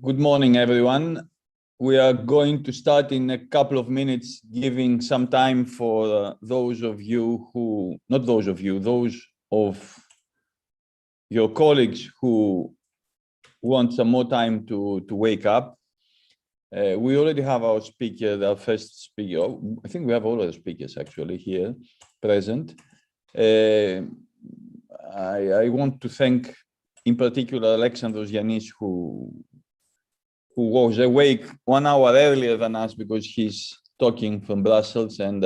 Good morning, everyone. We are going to start in a couple of minutes, giving some time for those of you who, not those of you, those of your colleagues who want some more time to wake up. We already have our speaker, our first speaker. I think we have all of the speakers actually here present. I want to thank in particular Alexandros Yanis, who was awake 1 hour earlier than us because he's talking from Brussels, and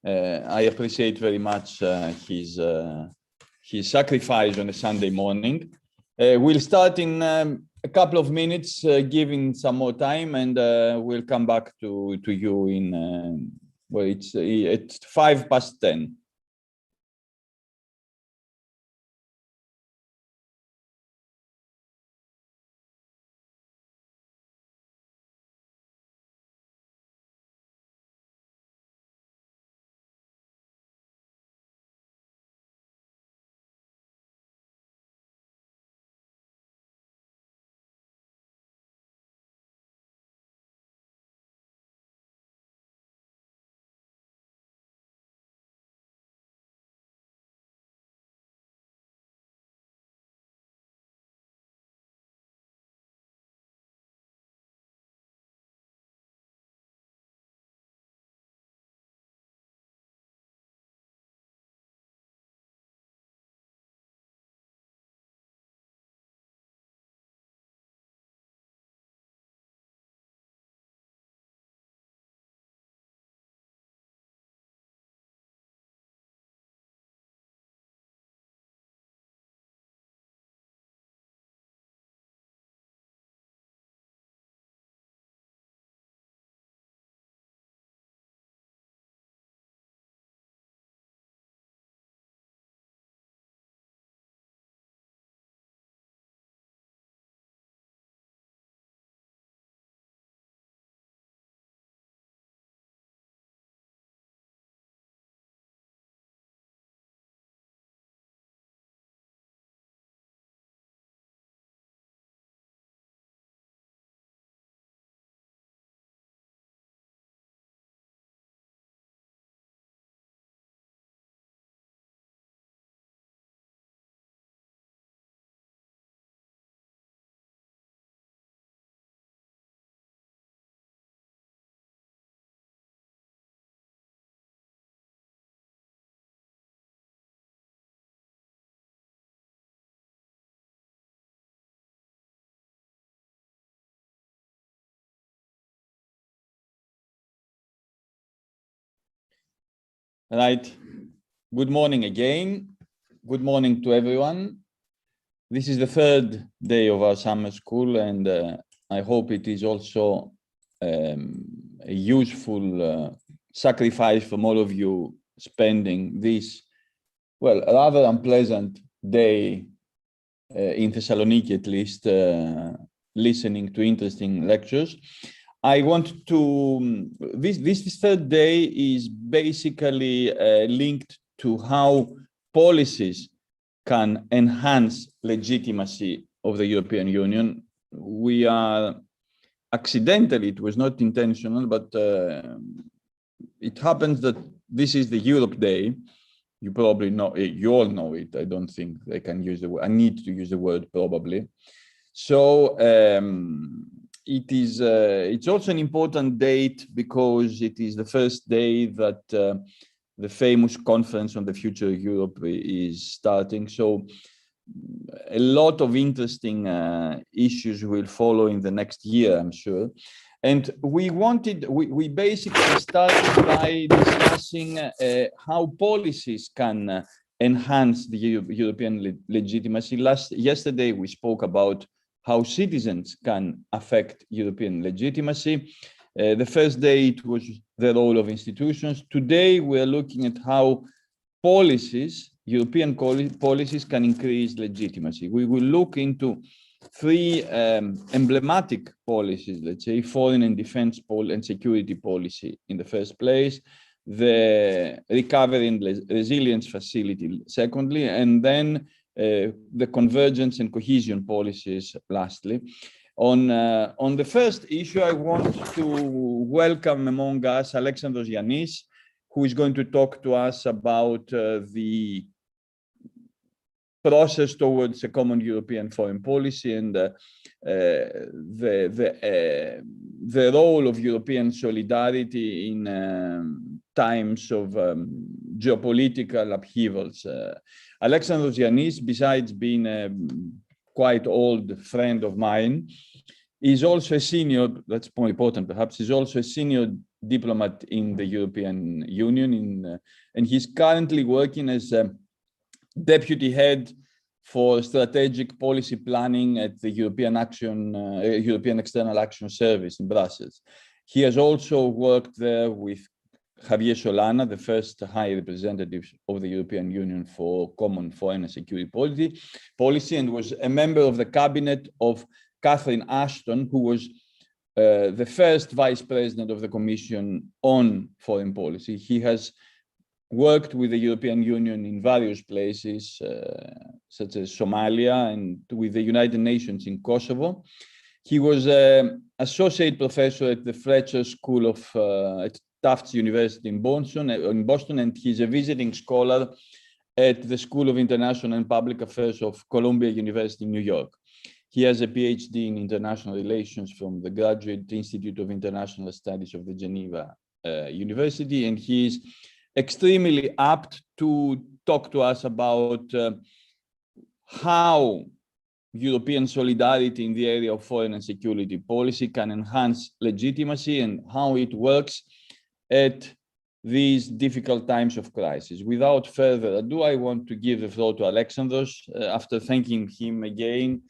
I appreciate very much his sacrifice on a Sunday morning. We'll start in a couple of minutes, giving some more time, and we'll come back to you in, well, it's 10:05. Right. Good morning again. Good morning to everyone. This is the third day of our summer school, and I hope it is also a useful sacrifice from all of you spending this, well, rather unpleasant day in Thessaloniki, at least, listening to interesting lectures. I want to, this third day is basically linked to how policies can enhance legitimacy of the European Union. We are accidentally, it was not intentional, but it happens that this is the Europe Day. You probably know it, you all know it. I don't think I can use the word, I need to use the word probably. So it's also an important date because it is the first day that the famous conference on the future of Europe is starting. So a lot of interesting issues will follow in the next year, I'm sure. And we basically started by discussing how policies can enhance the European legitimacy. Yesterday, we spoke about how citizens can affect European legitimacy. The first day, it was the role of institutions. Today, we're looking at how policies, European policies, can increase legitimacy. We will look into three emblematic policies, let's say, foreign and defense and security policy in the first place, the recovery and resilience facility, secondly, and then the convergence and cohesion policies, lastly. On the first issue, I want to welcome among us Alexandros Yannis, who is going to talk to us about the process towards a common European foreign policy and the role of European solidarity in times of geopolitical upheavals. Alexandros Yannis, besides being a quite old friend of mine, is also a senior, that's more important perhaps, is also a senior diplomat in the European Union, and he's currently working as deputy head for strategic policy planning at the European External Action Service in Brussels. He has also worked there with Javier Solana, the first High Representative of the European Union for Common Foreign and Security Policy, and was a member of the cabinet of Catherine Ashton, who was the first Vice President of the Commission on Foreign Policy. He has worked with the European Union in various places, such as Somalia, and with the United Nations in Kosovo. He was an associate professor at the Fletcher School of at Tufts University in Boston, and he's a visiting scholar at the School of International and Public Affairs of Columbia University in New York. He has a PhD in international relations from the Graduate Institute of International Studies of the Geneva University, and he is extremely apt to talk to us about how European solidarity in the area of foreign and security policy can enhance legitimacy and how it works at these difficult times of crisis. Without further ado, I want to give the floor to Alexandros. After thanking him again,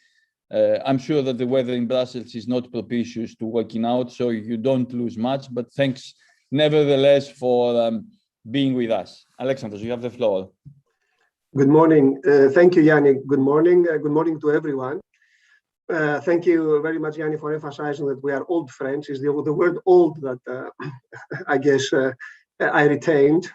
I'm sure that the weather in Brussels is not propitious to working out, so you don't lose much, but thanks nevertheless for being with us. Alexandros, you have the floor. Good morning. Thank you, Yanni. Good morning. Good morning to everyone. Thank you very much, Yanni, for emphasizing that we are old friends. Is the word old that I guess I retained.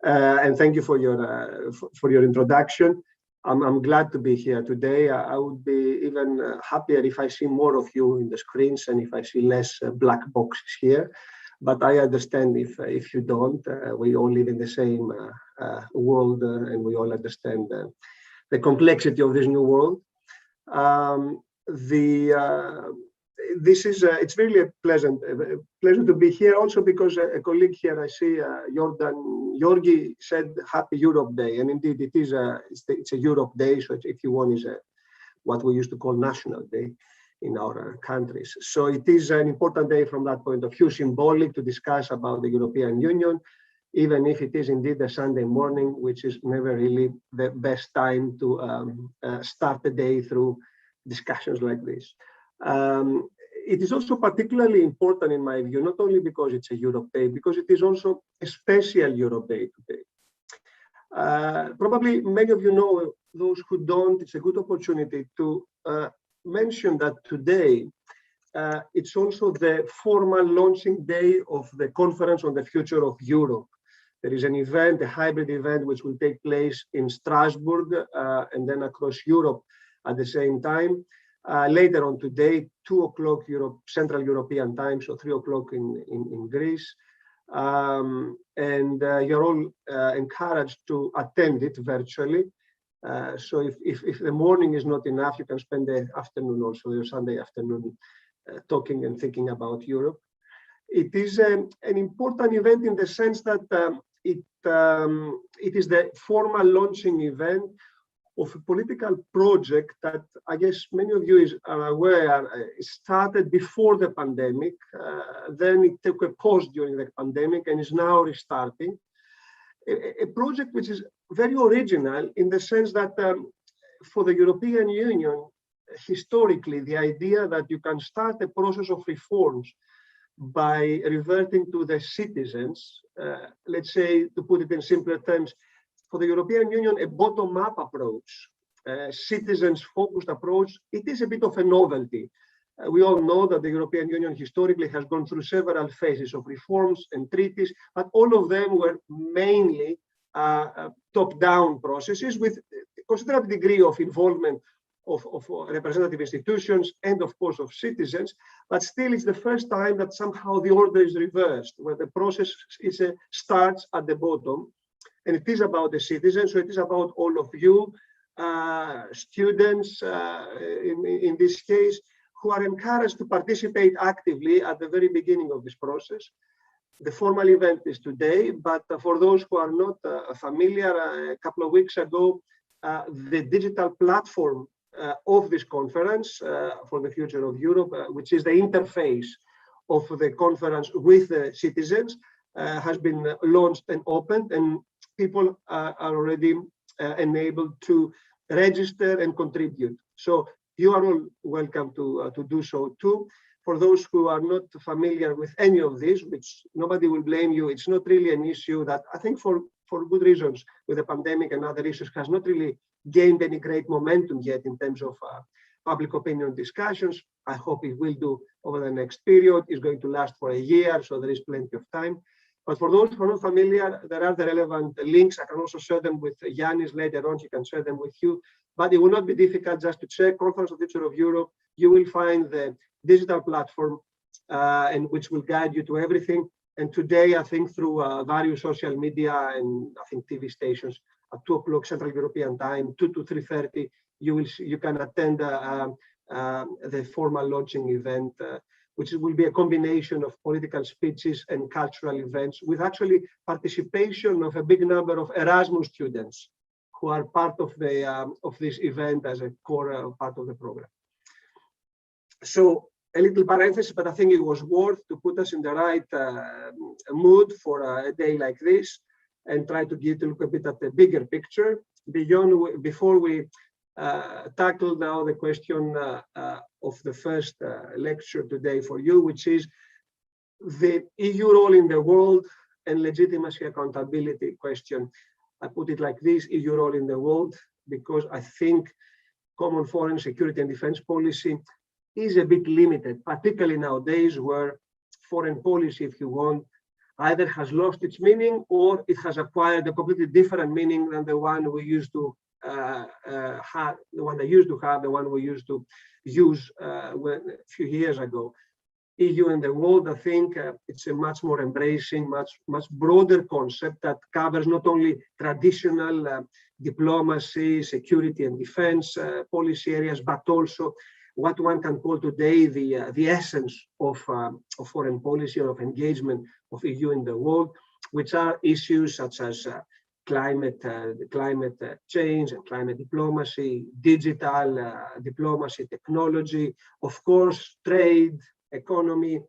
And thank you for your introduction. I'm glad to be here today. I would be even happier if I see more of you in the screens and if I see less black boxes here. But I understand if you don't. We all live in the same world, and we all understand the complexity of this new world. It's really a pleasure to be here. Also because a colleague here, I see Georgi said Happy Europe Day, and indeed it is it's a Europe Day. So if you want, is what we used to call National Day in our countries. So it is an important day from that point of view, symbolic to discuss about the European Union, even if it is indeed a Sunday morning, which is never really the best time to start the day through discussions like this. It is also particularly important in my view, not only because it's a Europe Day, because it is also a special Europe Day today. Probably many of you know, those who don't, it's a good opportunity to mention that today it's also the formal launching day of the Conference on the Future of Europe. There is an event, a hybrid event, which will take place in Strasbourg and then across Europe at the same time. Later on today, 2 o'clock Central European time, so 3 o'clock in Greece. And you're all encouraged to attend it virtually. So if the morning is not enough, you can spend the afternoon also, your Sunday afternoon, talking and thinking about Europe. It is an important event in the sense that it is the formal launching event of a political project that I guess many of you are aware started before the pandemic. Then it took a pause during the pandemic and is now restarting. A project which is very original in the sense that for the European Union, historically, the idea that you can start a process of reforms by reverting to the citizens, let's say, to put it in simpler terms, for the European Union, a bottom-up approach, citizens-focused approach, it is a bit of a novelty. We all know that the European Union historically has gone through several phases of reforms and treaties, but all of them were mainly top-down processes with a considerable degree of involvement of representative institutions and of course of citizens, but still it's the first time that somehow the order is reversed, where the process starts at the bottom, and it is about the citizens. So it is about all of you, students in this case, who are encouraged to participate actively at the very beginning of this process. The formal event is today, but for those who are not familiar, a couple of weeks ago, the digital platform of this conference for the future of Europe, which is the interface of the conference with the citizens, has been launched and opened, and people are already enabled to register and contribute. So you are all welcome to do so too. For those who are not familiar with any of this, which nobody will blame you, it's not really an issue that I think for good reasons with the pandemic and other issues has not really gained any great momentum yet in terms of public opinion discussions. I hope it will do over the next period. It's going to last for a year, so there is plenty of time. But for those who are not familiar, there are the relevant links. I can also share them with Yannis later on. He can share them with you. But it will not be difficult just to check Conference of the Future of Europe. You will find the digital platform and which will guide you to everything. And today, I think through various social media and I think TV stations at 2 o'clock Central European Time, 2 to 3:30, you can attend the formal launching event, which will be a combination of political speeches and cultural events, with actually participation of a big number of Erasmus students who are part of this event as a core part of the program. So a little parenthesis, but I think it was worth to put us in the right mood for a day like this and try to look a bit at the bigger picture. Before we tackle now the question of the first lecture today for you, which is the EU role in the world and legitimacy accountability question. I put it like this: EU role in the world, because I think common foreign security and defense policy is a bit limited, particularly nowadays where foreign policy, if you want, either has lost its meaning or it has acquired a completely different meaning than the one we used to have, the one we used to use a few years ago. EU and the world, I think it's a much more embracing, much broader concept that covers not only traditional diplomacy, security and defense policy areas, but also what one can call today the essence of foreign policy or of engagement of EU in the world, which are issues such as climate change and climate diplomacy, digital diplomacy, technology, of course, trade, economy,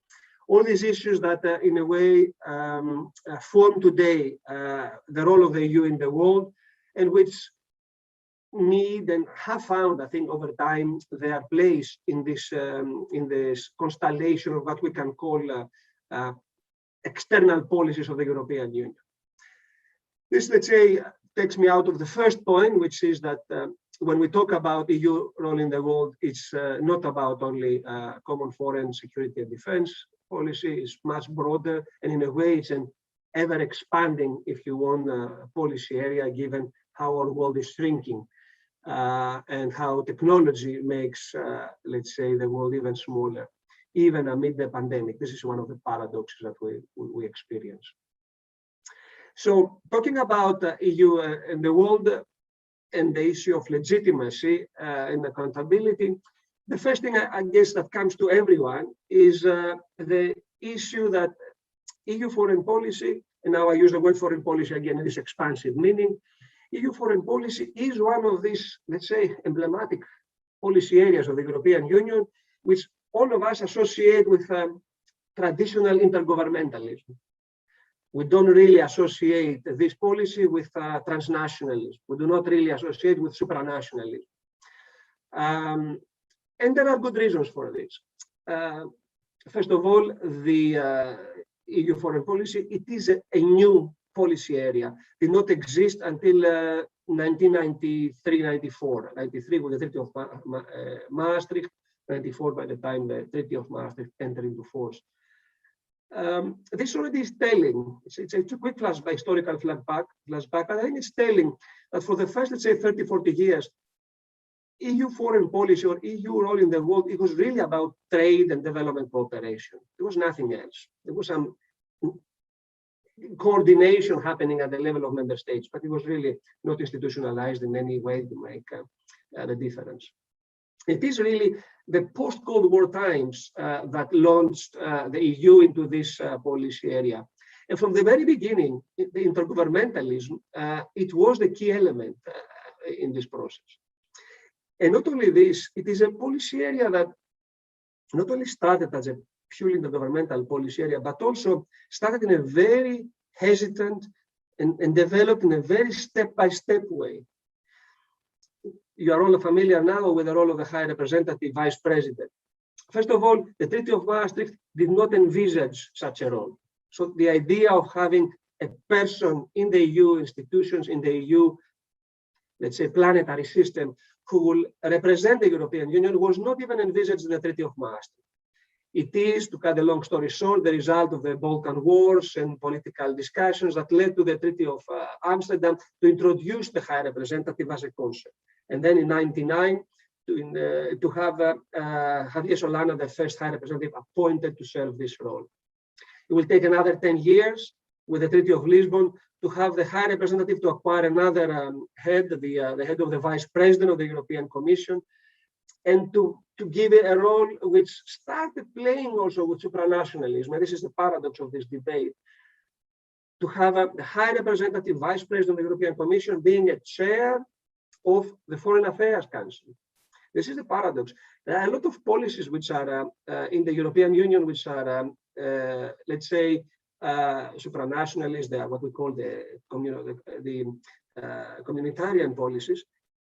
all these issues that in a way form today the role of the EU in the world, and which need and have found, I think, over time, their place in this constellation of what we can call external policies of the European Union. This, let's say, takes me out of the first point, which is that when we talk about EU role in the world, it's not about only common foreign security and defense policy. It's much broader, and in a way, it's an ever-expanding, if you want, policy area, given how our world is shrinking. And how technology makes, let's say, the world even smaller, even amid the pandemic. This is one of the paradoxes that we experience. So talking about EU and the world and the issue of legitimacy and accountability, the first thing I guess that comes to everyone is the issue that EU foreign policy, and now I use the word foreign policy again in this expansive meaning, EU foreign policy is one of these, let's say, emblematic policy areas of the European Union, which all of us associate with traditional intergovernmentalism. We don't really associate this policy with transnationalism. We do not really associate with supranationalism. And there are good reasons for this. First of all, the EU foreign policy, it is a new policy area, did not exist until 1993-94. 93 with the Treaty of Maastricht, 94 by the time the Treaty of Maastricht entered into force. This already is telling, it's a quick flashback, historical flashback, but I think it's telling that for the first, let's say, 30, 40 years, EU foreign policy or EU role in the world, it was really about trade and development cooperation. There was nothing else. There was some coordination happening at the level of member states, but it was really not institutionalized in any way to make the difference. It is really the post-Cold War times that launched the EU into this policy area. And from the very beginning, the intergovernmentalism, it was the key element in this process. And not only this, it is a policy area that not only started as a purely intergovernmental policy area, but also started in a very hesitant and developed in a very step-by-step way. You are all familiar now with the role of the High Representative Vice President. First of all, the Treaty of Maastricht did not envisage such a role. So the idea of having a person in the EU institutions, in the EU, let's say, planetary system, who will represent the European Union was not even envisaged in the Treaty of Maastricht. It is, to cut a long story short, the result of the Balkan Wars and political discussions that led to the Treaty of Amsterdam to introduce the High Representative as a concept. And then in 1999, to have Javier Solana, the first High Representative, appointed to serve this role. It will take another 10 years with the Treaty of Lisbon to have the High Representative to acquire another head, the head of the Vice President of the European Commission, and to give it a role which started playing also with supranationalism. And this is the paradox of this debate, to have the High Representative Vice President of the European Commission being a chair of the Foreign Affairs Council. This is the paradox. There are a lot of policies which are in the European Union, which are, let's say, supranationalist. They are what we call the communitarian policies.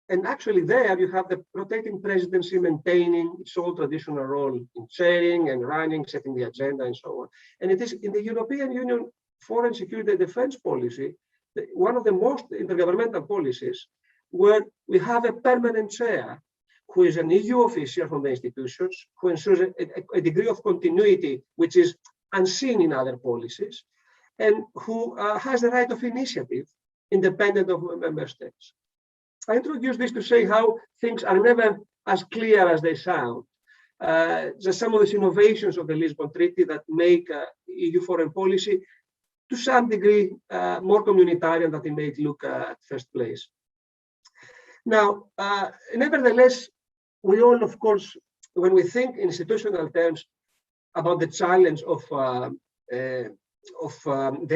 And actually there you have the rotating presidency maintaining its old traditional role in chairing and running, setting the agenda and so on. And it is in the European Union foreign security and defense policy, one of the most intergovernmental policies, where we have a permanent chair who is an EU official from the institutions, who ensures a degree of continuity which is unseen in other policies, and who has the right of initiative independent of member states. I introduced this to say how things are never as clear as they sound. Just some of these innovations of the Lisbon Treaty that make EU foreign policy to some degree more communitarian than it may look at first place. Now, nevertheless, we all, of course, when we think in institutional terms about the challenge of the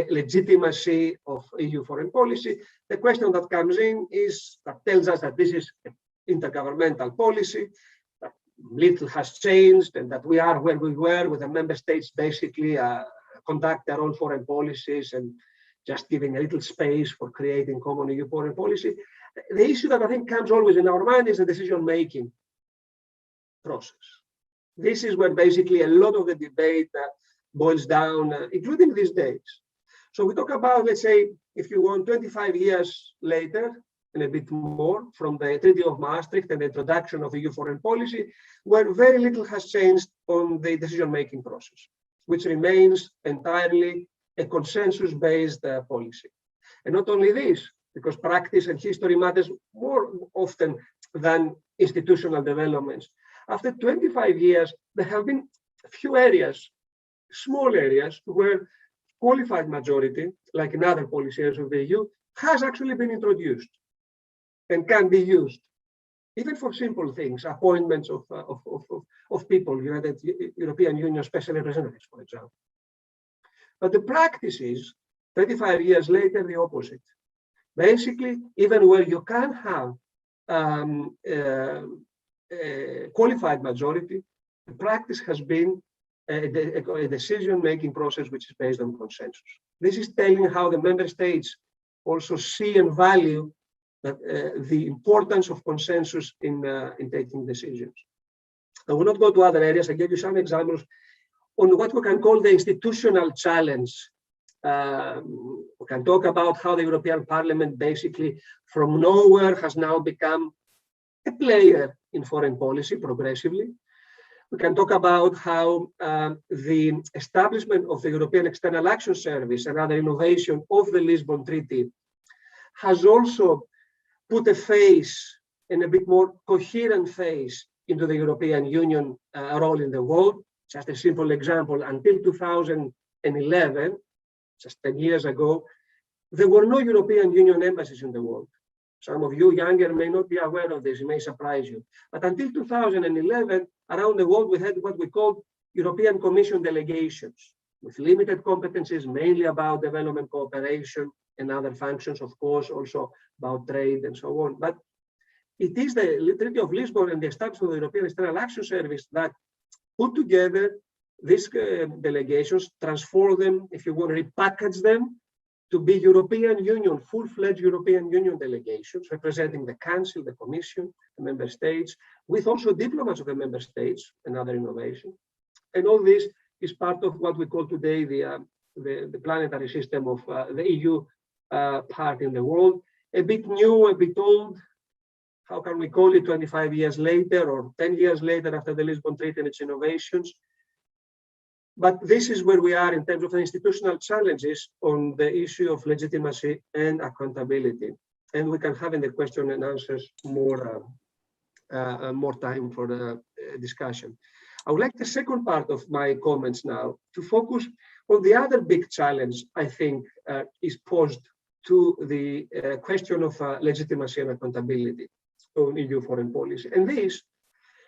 legitimacy of EU foreign policy, the question that comes in is, that tells us that this is an intergovernmental policy, that little has changed, and that we are where we were, with the member states basically conduct their own foreign policies and just giving a little space for creating common EU foreign policy. The issue that I think comes always in our mind is the decision-making process. This is where basically a lot of the debate boils down, including these days. So we talk about, let's say, if you want, 25 years later, and a bit more, from the Treaty of Maastricht and the introduction of EU foreign policy, where very little has changed on the decision-making process, which remains entirely a consensus-based policy. And not only this, because practice and history matters more often than institutional developments. After 25 years, there have been a few areas, small areas, where qualified majority, like in other policy areas of the EU, has actually been introduced and can be used, even for simple things, appointments of people, European Union special representatives, for example. But the practice is, 35 years later, the opposite. Basically, even where you can have a qualified majority, the practice has been a decision-making process which is based on consensus. This is telling how the member states also see and value the importance of consensus in taking decisions. I will not go to other areas. I gave you some examples on what we can call the institutional challenge. We can talk about how the European Parliament basically from nowhere has now become a player in foreign policy progressively. We can talk about how the establishment of the European External Action Service, another innovation of the Lisbon Treaty, has also put a face and a bit more coherent face into the European Union role in the world. Just a simple example, until 2011, just 10 years ago, there were no European Union embassies in the world. Some of you younger may not be aware of this, it may surprise you. But until 2011, around the world, we had what we called European Commission delegations, with limited competencies, mainly about development cooperation and other functions, of course, also about trade and so on. But it is the Treaty of Lisbon and the establishment of the European External Action Service that put together these delegations, transform them, if you want, repackage them to be European Union, full-fledged European Union delegations representing the Council, the Commission, the Member States, with also diplomats of the Member States, another innovation. And all this is part of what we call today the planetary system of the EU part in the world. A bit new, a bit old. How can we call it 25 years later or 10 years later after the Lisbon Treaty and its innovations? But this is where we are in terms of the institutional challenges on the issue of legitimacy and accountability. And we can have in the question and answers more time for the discussion. I would like the second part of my comments now to focus on the other big challenge I think is posed to the question of legitimacy and accountability on EU foreign policy. And this,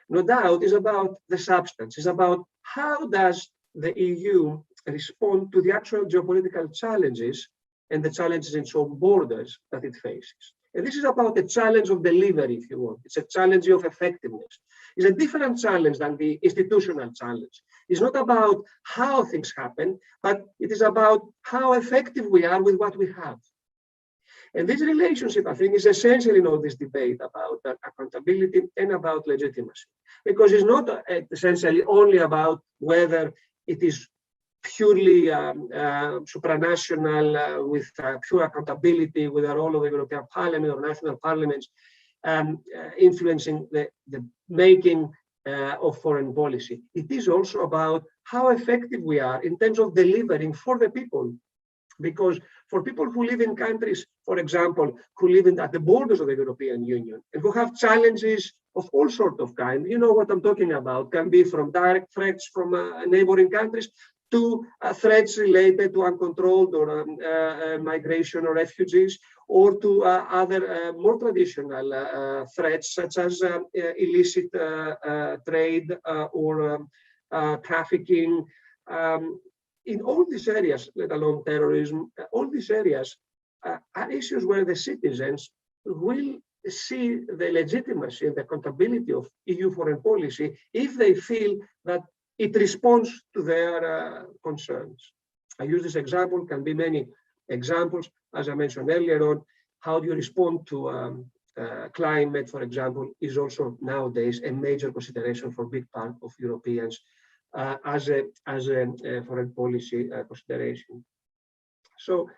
no doubt, is about the substance, is about how does the EU respond to the actual geopolitical challenges and the challenges in its own borders that it faces. And this is about the challenge of delivery, if you want. It's a challenge of effectiveness. It's a different challenge than the institutional challenge. It's not about how things happen, but it is about how effective we are with what we have. And this relationship, I think, is essential in all this debate about accountability and about legitimacy, because it's not essentially only about whether it is purely supranational with pure accountability with the role of the European Parliament or national parliaments influencing the making of foreign policy. It is also about how effective we are in terms of delivering for the people. Because for people who live in countries, for example, who live at the borders of the European Union and who have challenges of all sorts of kinds, you know what I'm talking about, can be from direct threats from neighboring countries to threats related to uncontrolled or migration or refugees, or to other more traditional threats such as illicit trade or trafficking. In all these areas, let alone terrorism, all these areas are issues where the citizens will see the legitimacy and the accountability of EU foreign policy if they feel that it responds to their concerns. I use this example, can be many examples, as I mentioned earlier on. How do you respond to climate, for example, is also nowadays a major consideration for a big part of Europeans as a foreign policy consideration. So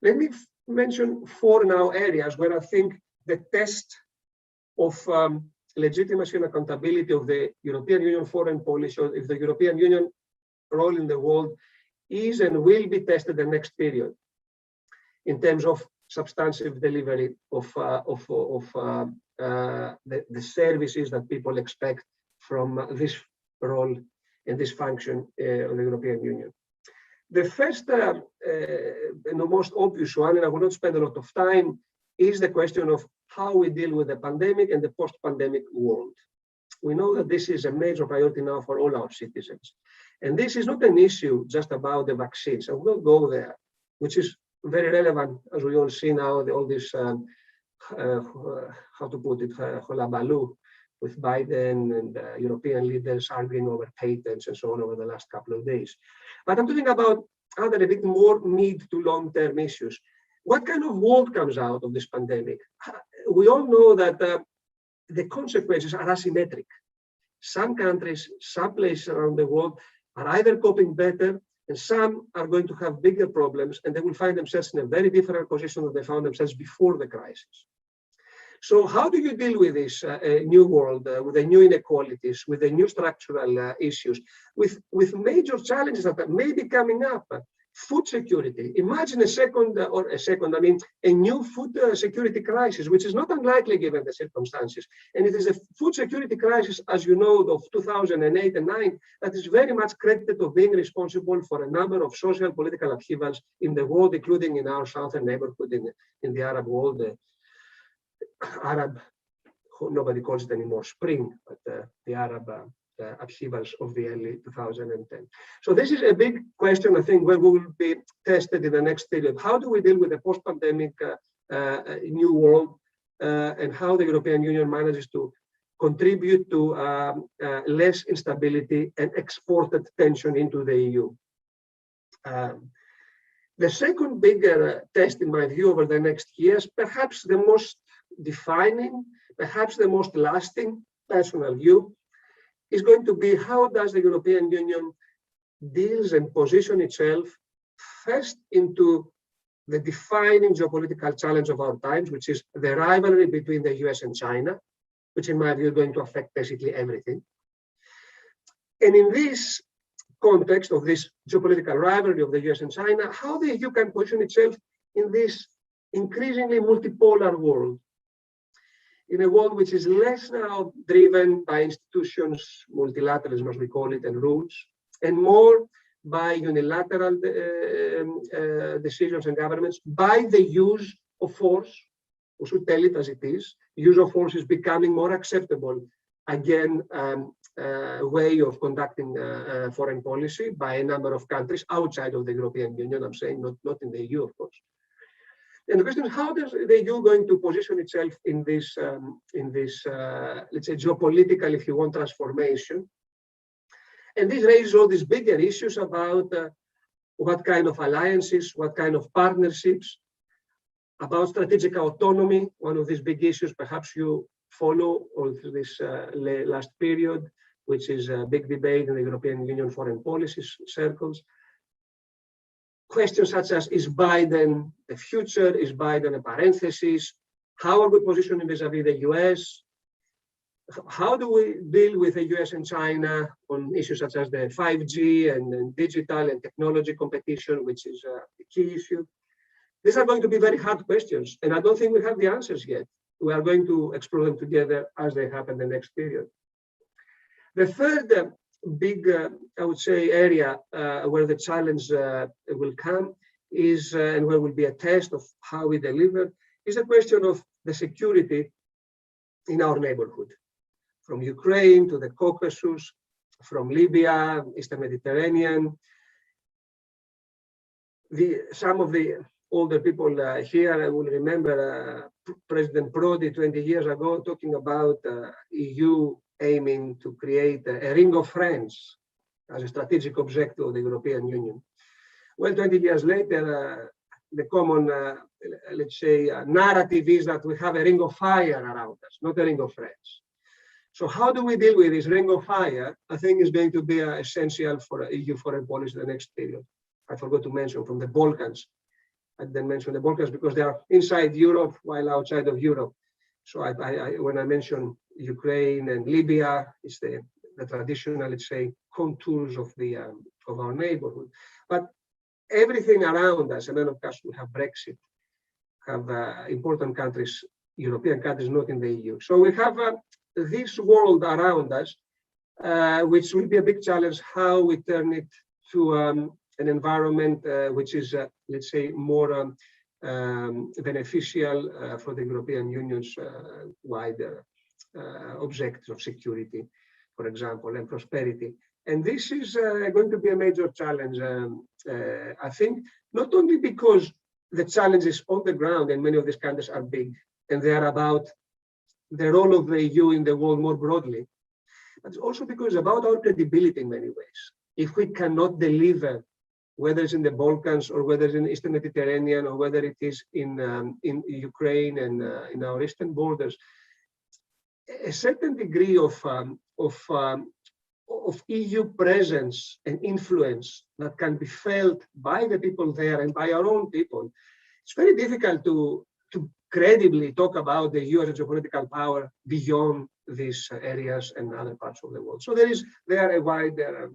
let me mention 4 now areas where I think the test of legitimacy and accountability of the European Union foreign policy, or if the European Union role in the world is and will be tested the next period in terms of substantive delivery of the services that people expect from this role and this function of the European Union. The first and the most obvious one, and I will not spend a lot of time, is the question of how we deal with the pandemic and the post-pandemic world. We know that this is a major priority now for all our citizens. And this is not an issue just about the vaccines. I will not go there, which is very relevant, as we all see now, all this, how to put it, hullabaloo with Biden and European leaders arguing over patents and so on over the last couple of days. But I'm talking about other a bit more mid to long-term issues. What kind of world comes out of this pandemic? We all know that the consequences are asymmetric. Some countries, some places around the world are either coping better, and some are going to have bigger problems, and they will find themselves in a very different position than they found themselves before the crisis. So how do you deal with this new world, with the new inequalities, with the new structural issues, with major challenges that may be coming up food security. Imagine a new food security crisis, which is not unlikely given the circumstances. And it is a food security crisis, as you know, of 2008 and 9, that is very much credited of being responsible for a number of social political upheavals in the world, including in our southern neighborhood in the Arab world, nobody calls it anymore spring, but the Arab upheavals of the early 2010. So this is a big question, I think, where we will be tested in the next period. How do we deal with the post-pandemic new world and how the European Union manages to contribute to less instability and exported tension into the EU? The second bigger test, in my view, over the next years, perhaps the most defining, perhaps the most lasting, personal view, is going to be how does the European Union deals and position itself first into the defining geopolitical challenge of our times, which is the rivalry between the US and China, which in my view is going to affect basically everything. And in this context of this geopolitical rivalry of the US and China, how the EU can position itself in this increasingly multipolar world, in a world which is less now driven by institutions, multilateralism as we call it, and rules, and more by unilateral decisions and governments, by the use of force. We should tell it as it is. Use of force is becoming more acceptable, again, way of conducting foreign policy by a number of countries outside of the European Union, I'm saying, not in the EU, of course. And the question is, how does the EU going to position itself in this, let's say, geopolitical, if you want, transformation? And this raises all these bigger issues about what kind of alliances, what kind of partnerships, about strategic autonomy, one of these big issues, perhaps you follow all through this last period, which is a big debate in the European Union foreign policy circles. Questions such as, is Biden the future? Is Biden a parenthesis? How are we positioning vis-a-vis the US? How do we deal with the US and China on issues such as the 5G and digital and technology competition, which is a key issue? These are going to be very hard questions, and I don't think we have the answers yet. We are going to explore them together as they happen in the next period. The third big, I would say, area where the challenge will come is, and where will be a test of how we deliver, is the question of the security in our neighborhood. From Ukraine to the Caucasus, from Libya, Eastern Mediterranean. Some of the older people here will remember President Prodi 20 years ago talking about EU aiming to create a ring of friends as a strategic objective of the European Union. Well, 20 years later, the common, let's say, narrative is that we have a ring of fire around us, not a ring of friends. So how do we deal with this ring of fire? I think is going to be essential for EU foreign policy in the next period. I forgot to mention from the Balkans. I didn't mention the Balkans because they are inside Europe while outside of Europe. So when I mention Ukraine and Libya, it's the traditional, let's say, contours of our neighborhood. But everything around us, and then of course we have Brexit, have important countries, European countries not in the EU. So we have this world around us, which will be a big challenge, how we turn it to an environment which is, let's say, more beneficial for the European Union's wider objectives of security, for example, and prosperity. And this is going to be a major challenge, I think, not only because the challenges on the ground and many of these countries are big, and they are about the role of the EU in the world more broadly, but also because about our credibility in many ways. If we cannot deliver, whether it's in the Balkans or whether it's in the Eastern Mediterranean or whether it is in Ukraine and in our eastern borders, a certain degree of EU presence and influence that can be felt by the people there and by our own people, it's very difficult to credibly talk about the EU as a geopolitical power beyond these areas and other parts of the world. So there is a wider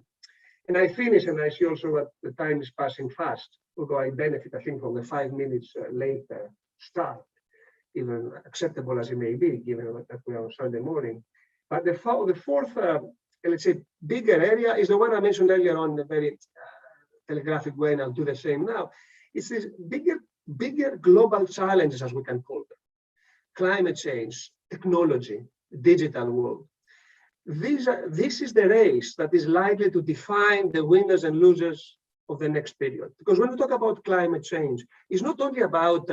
And I finish, and I see also that the time is passing fast, although I benefit, I think, from the 5 minutes late start, even acceptable as it may be, given that we are on Sunday morning. But the fourth, let's say, bigger area is the one I mentioned earlier on in a very telegraphic way, and I'll do the same now. It's this bigger global challenges, as we can call them. Climate change, technology, digital world. This is the race that is likely to define the winners and losers of the next period. Because when we talk about climate change, it's not only about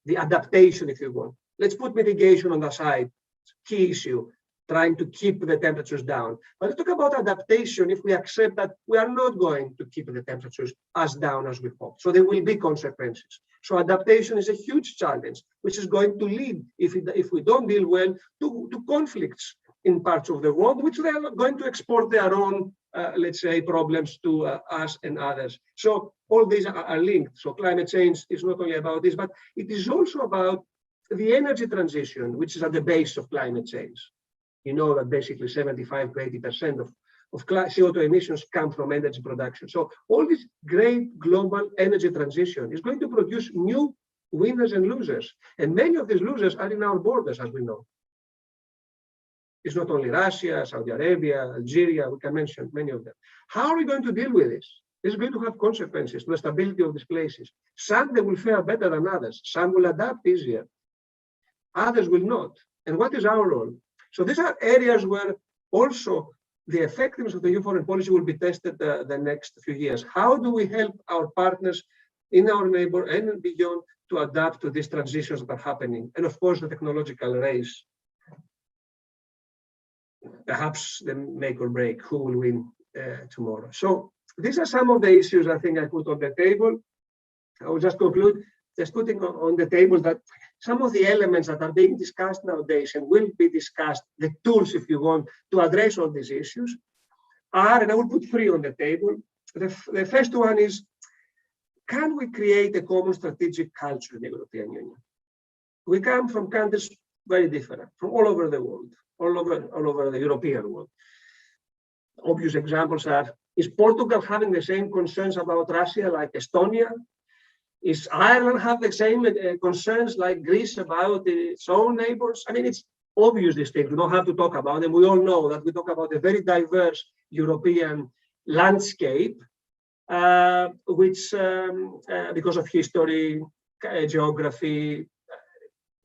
the adaptation, if you want. Let's put mitigation on the side, key issue, trying to keep the temperatures down. But let's talk about adaptation if we accept that we are not going to keep the temperatures as down as we hope. So there will be consequences. So adaptation is a huge challenge, which is going to lead, if we don't deal well, to conflicts in parts of the world, which they are going to export their own, let's say, problems to us and others. So all these are linked. So climate change is not only about this, but it is also about the energy transition, which is at the base of climate change. You know that basically 75 to 80% of CO2 emissions come from energy production. So all this great global energy transition is going to produce new winners and losers. And many of these losers are in our borders, as we know. It's not only Russia, Saudi Arabia, Algeria, we can mention many of them. How are we going to deal with this? This is going to have consequences to the stability of these places. Some they will fare better than others. Some will adapt easier. Others will not. And what is our role? So these are areas where also the effectiveness of the EU foreign policy will be tested the next few years. How do we help our partners in our neighbor and beyond to adapt to these transitions that are happening? And of course, the technological race. Perhaps the make or break, who will win tomorrow. So these are some of the issues I think I put on the table. I will just conclude, just putting on the table that some of the elements that are being discussed nowadays and will be discussed, the tools, if you want, to address all these issues are, and I will put 3 on the table. The first one is, can we create a common strategic culture in the European Union? We come from countries very different, from all over the world. All over the European world. Obvious examples are, is Portugal having the same concerns about Russia like Estonia? Is Ireland have the same concerns like Greece about its own neighbors? I mean, it's obvious these things. We don't have to talk about them. We all know that we talk about a very diverse European landscape, which, because of history, geography,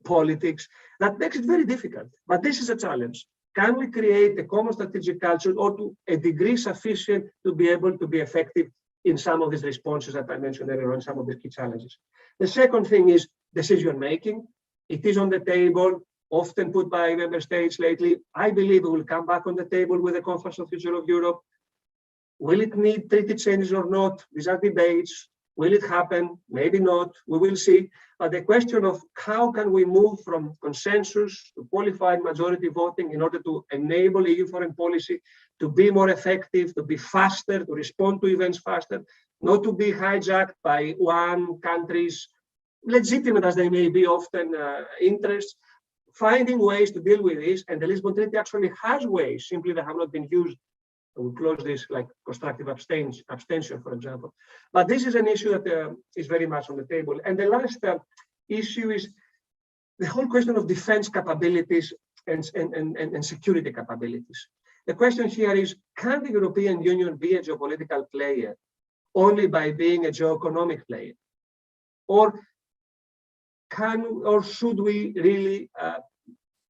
politics, that makes it very difficult. But this is a challenge. Can we create a common strategic culture or to a degree sufficient to be able to be effective in some of these responses that I mentioned earlier on, some of the key challenges? The second thing is decision making. It is on the table, often put by member states lately. I believe it will come back on the table with the Conference on the Future of Europe. Will it need treaty changes or not? These are debates. Will it happen? Maybe not. We will see. But the question of how can we move from consensus to qualified majority voting in order to enable EU foreign policy to be more effective, to be faster, to respond to events faster, not to be hijacked by one country's, legitimate as they may be often, interests, finding ways to deal with this. And the Lisbon Treaty actually has ways, simply they have not been used. We'll close this, like constructive abstention, for example. But this is an issue that is very much on the table. And the last issue is the whole question of defense capabilities and security capabilities. The question here is, can the European Union be a geopolitical player only by being a geoeconomic player? Or should we really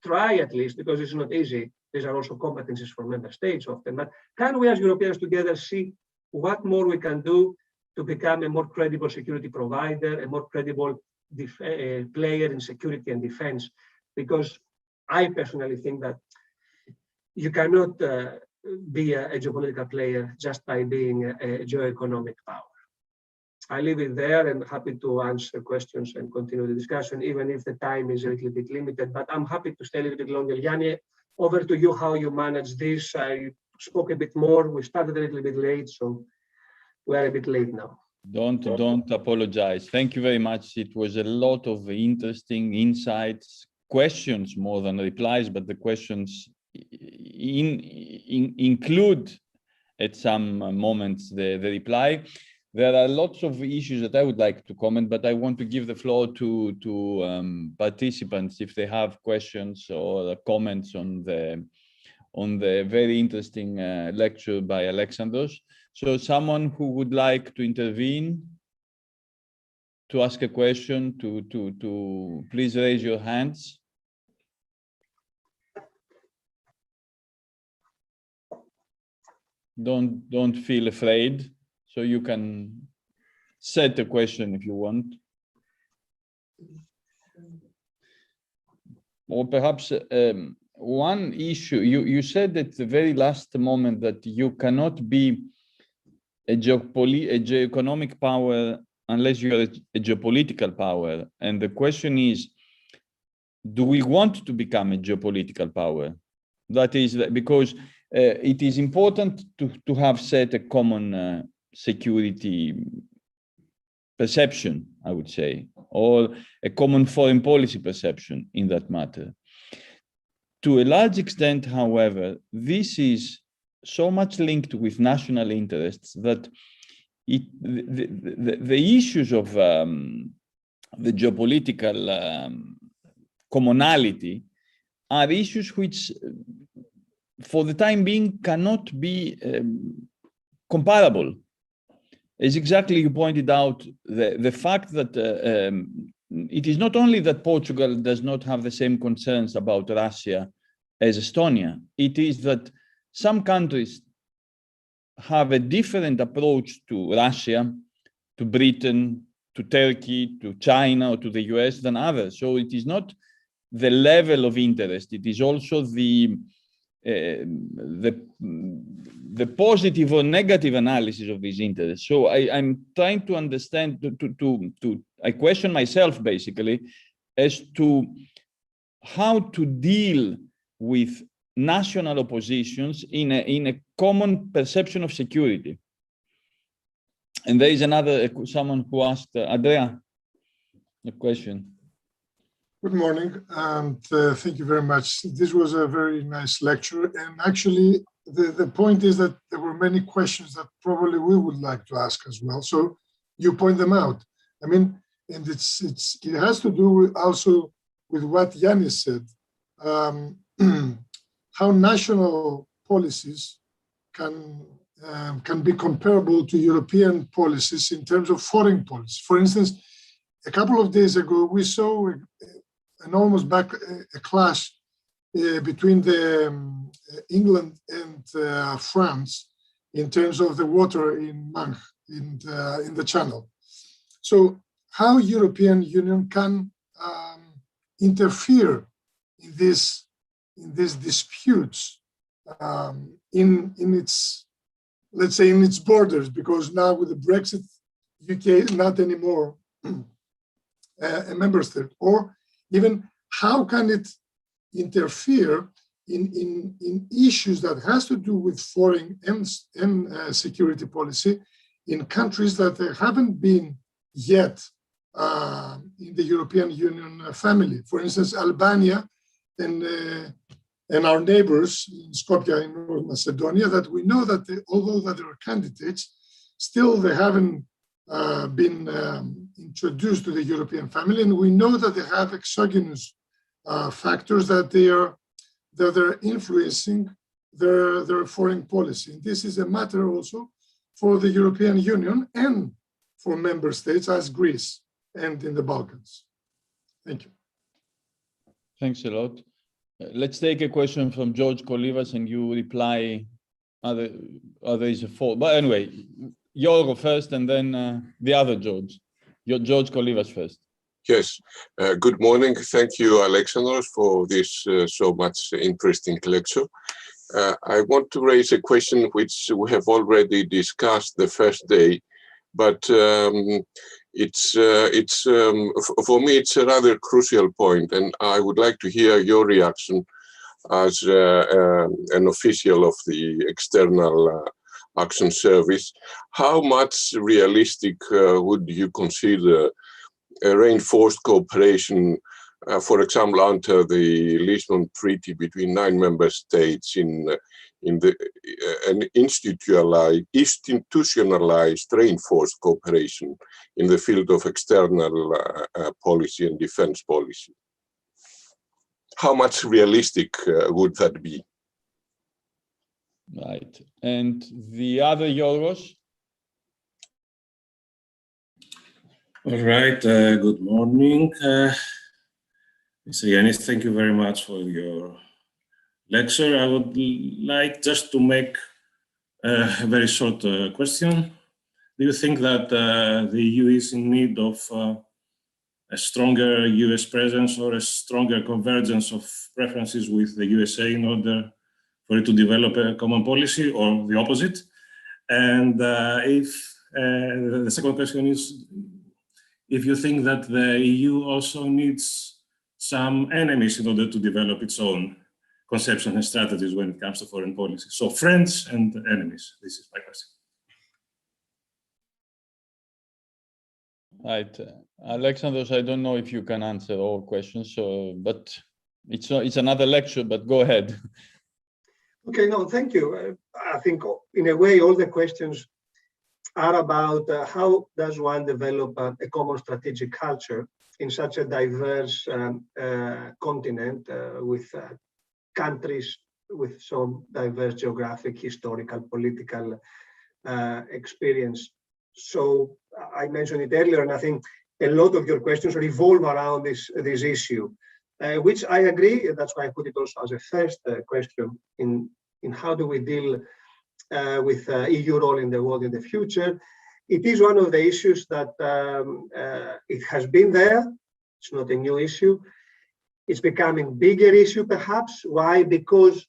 try, at least, because it's not easy, these are also competencies for member states often, but can we as Europeans together see what more we can do to become a more credible security provider, a more credible player in security and defense? Because I personally think that you cannot be a geopolitical player just by being a geoeconomic power. I leave it there and happy to answer questions and continue the discussion, even if the time is a little bit limited, but I'm happy to stay a little bit longer. Yanni, over to you, how you manage this. I spoke a bit more. We started a little bit late, so we're a bit late now. Don't apologize. Thank you very much. It was a lot of interesting insights, questions more than replies, but the questions include at some moments the reply. There are lots of issues that I would like to comment, but I want to give the floor to participants if they have questions or comments on the very interesting lecture by Alexandros. So someone who would like to intervene, to ask a question, to please raise your hands. Don't feel afraid. So you can set a question if you want. Or perhaps one issue, you said at the very last moment that you cannot be a geoeconomic power unless you are a geopolitical power. And the question is, do we want to become a geopolitical power? That is because it is important to have set a common security perception, I would say, or a common foreign policy perception in that matter. To a large extent, however, this is so much linked with national interests that the issues of the geopolitical commonality are issues which, for the time being, cannot be comparable. As exactly you pointed out, the fact that it is not only that Portugal does not have the same concerns about Russia as Estonia, it is that some countries have a different approach to Russia, to Britain, to Turkey, to China, or to the US than others. So it is not the level of interest, it is also the positive or negative analysis of these interests. So I'm trying to understand, I question myself basically as to how to deal with national oppositions in a common perception of security. And there is another, someone who asked, Andrea, a question. Good morning, and thank you very much. This was a very nice lecture. And actually, the point is that there were many questions that probably we would like to ask as well. So you point them out. I mean, and it has to do also with what Yannis said, how national policies can be comparable to European policies in terms of foreign policy. For instance, a couple of days ago, we saw an almost a clash between England and France in terms of the water in Manch, in the Channel. So how European Union can interfere in these disputes in its, let's say, in its borders, because now with the Brexit, UK is not anymore a member state, or even how can it interfere in issues that has to do with foreign and security policy in countries that haven't been yet in the European Union family. For instance, Albania and our neighbors in Skopje in North Macedonia, that we know that although that they are candidates, still they haven't been introduced to the European family, and we know that they have exogenous factors that they're influencing their foreign policy. And this is a matter also for the European Union and for member states as Greece and in the Balkans. Thank you. Thanks a lot. Let's take a question from George Kolivas and you reply. There is a fault, but anyway, Yoro first and then the other George. George Kolivas first. Yes, good morning. Thank you, Alexandros, for this so much interesting lecture. I want to raise a question which we have already discussed the first day, but for me, it's a rather crucial point, and I would like to hear your reaction as an official of the External Action Service. How much realistic would you consider a reinforced cooperation, for example, under the Lisbon Treaty between 9 member states in in an institutionalized, reinforced cooperation in the field of external policy and defense policy. How much realistic would that be? Right. And the other Yorgos? All right, good morning. Mr. Yannis, thank you very much for your lecture. I would like just to make a very short question. Do you think that the EU is in need of a stronger US presence or a stronger convergence of preferences with the USA in order for it to develop a common policy, or the opposite? And if the second question is, if you think that the EU also needs some enemies in order to develop its own conceptions and strategies when it comes to foreign policy. So friends and enemies, this is my question. Right. Alexandros, I don't know if you can answer all questions, but it's another lecture, but go ahead. Okay, no, thank you. I think in a way, all the questions are about how does one develop a common strategic culture in such a diverse continent with countries with some diverse geographic, historical, political experience. So I mentioned it earlier, and I think a lot of your questions revolve around this issue, which I agree. That's why I put it also as a first question in how do we deal with EU role in the world in the future. It is one of the issues that it has been there. It's not a new issue. It's becoming bigger issue perhaps. Why? Because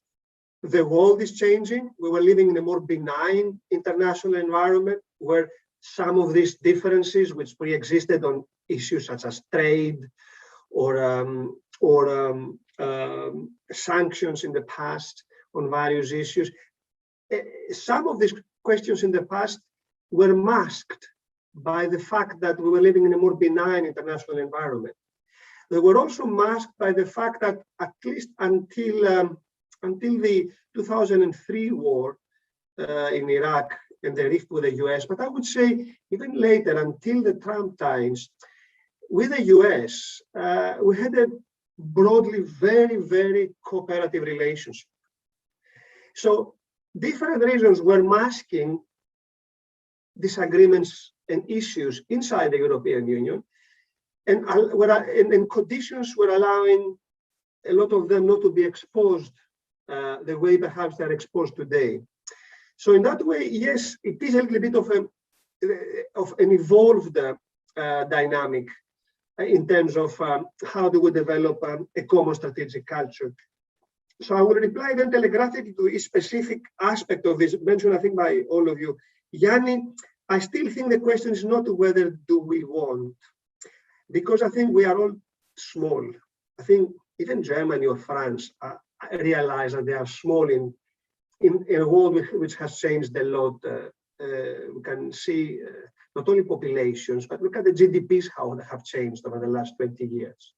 the world is changing. We were living in a more benign international environment where some of these differences which pre-existed on issues such as trade or sanctions in the past on various issues, some of these questions in the past were masked by the fact that we were living in a more benign international environment. They were also masked by the fact that at least until the 2003 war in Iraq and the rift with the US, but I would say even later, until the Trump times, with the US, we had a broadly very, very cooperative relationship. So different reasons were masking disagreements and issues inside the European Union, and conditions were allowing a lot of them not to be exposed the way perhaps they're exposed today. So in that way, yes, it is a little bit of an evolved dynamic in terms of how do we develop a common strategic culture. So I will reply then telegraphically to a specific aspect of this, mentioned I think by all of you. Yanni, I still think the question is not whether do we want, because I think we are all small. I think even Germany or France realize that they are small in a world which has changed a lot. We can see not only populations, but look at the GDPs, how they have changed over the last 20 years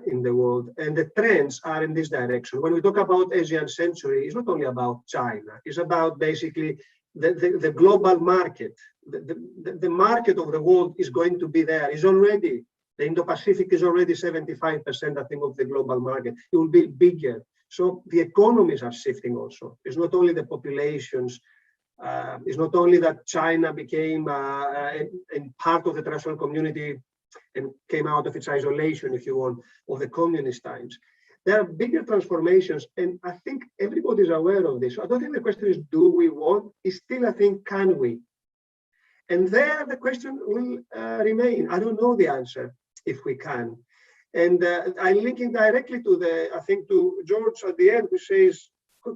in the world. And the trends are in this direction. When we talk about Asian century, it's not only about China, it's about basically the global market. The market of the world is going to be there, is already, the Indo-Pacific is already 75%, I think, of the global market. It will be bigger. So the economies are shifting also. It's not only the populations, it's not only that China became a part of the international community and came out of its isolation, if you want, of the communist times. There are bigger transformations, and I think everybody's aware of this. So I don't think the question is, do we want? It's still, I think, can we? And there the question will remain. I don't know the answer if we can. And I'm linking directly to I think to George at the end, who says,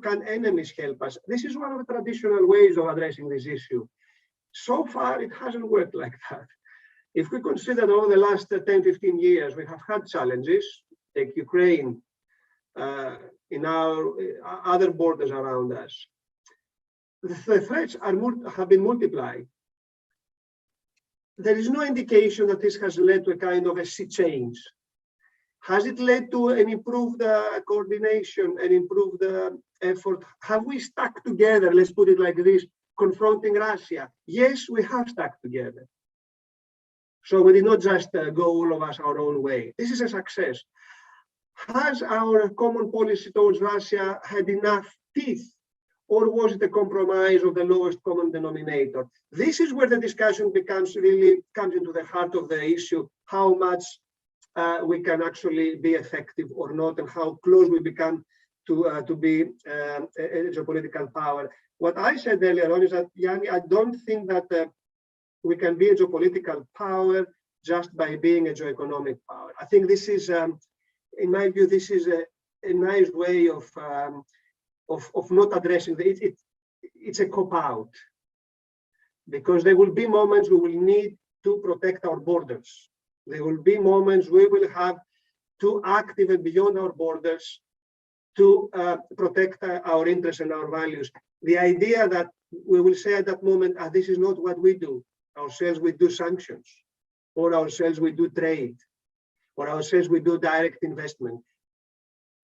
can enemies help us? This is one of the traditional ways of addressing this issue. So far, it hasn't worked like that. If we consider over the last 10, 15 years, we have had challenges, like Ukraine, in our other borders around us. The threats have been multiplied. There is no indication that this has led to a kind of a sea change. Has it led to an improved coordination and improved effort? Have we stuck together, let's put it like this, confronting Russia? Yes, we have stuck together. So we did not just go all of us our own way. This is a success. Has our common policy towards Russia had enough teeth, or was it a compromise of the lowest common denominator? This is where the discussion comes into the heart of the issue, how much we can actually be effective or not, and how close we become to be a geopolitical power. What I said earlier on is that, Yanni, I don't think that we can be a geopolitical power just by being a geoeconomic power. I think this is, in my view, this is a nice way of not addressing it's a cop-out, because there will be moments we will need to protect our borders. There will be moments we will have to act even beyond our borders to protect our interests and our values. The idea that we will say at that moment, this is not what we do. Ourselves we do sanctions, or ourselves we do trade, or ourselves we do direct investment,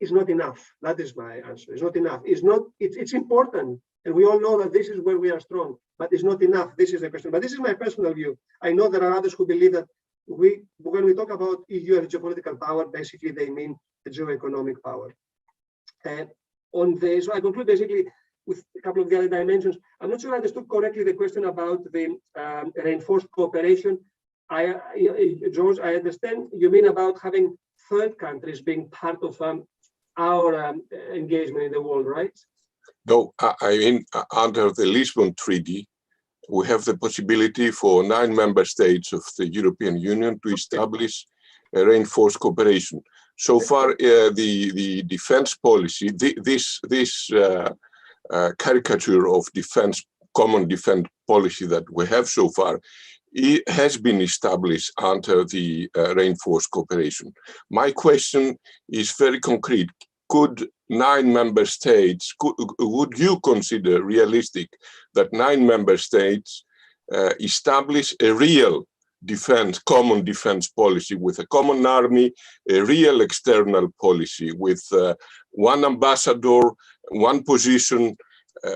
is not enough. That is my answer. It's not enough. It's important, and we all know that this is where we are strong, but it's not enough. This is the question. But this is my personal view. I know there are others who believe that when we talk about EU as a geopolitical power, basically they mean a geoeconomic power. So I conclude basically with a couple of the other dimensions. I'm not sure I understood correctly the question about the reinforced cooperation. George, I understand you mean about having third countries being part of our engagement in the world, right? No, I mean, under the Lisbon Treaty, we have the possibility for 9 member states of the European Union to establish a reinforced cooperation. So far, the defense policy, this caricature of common defense policy that we have so far, it has been established under the reinforced cooperation. My question is very concrete. Could 9 member states, would you consider realistic that 9 member states establish a real common defense policy with a common army, a real external policy with one ambassador, one position?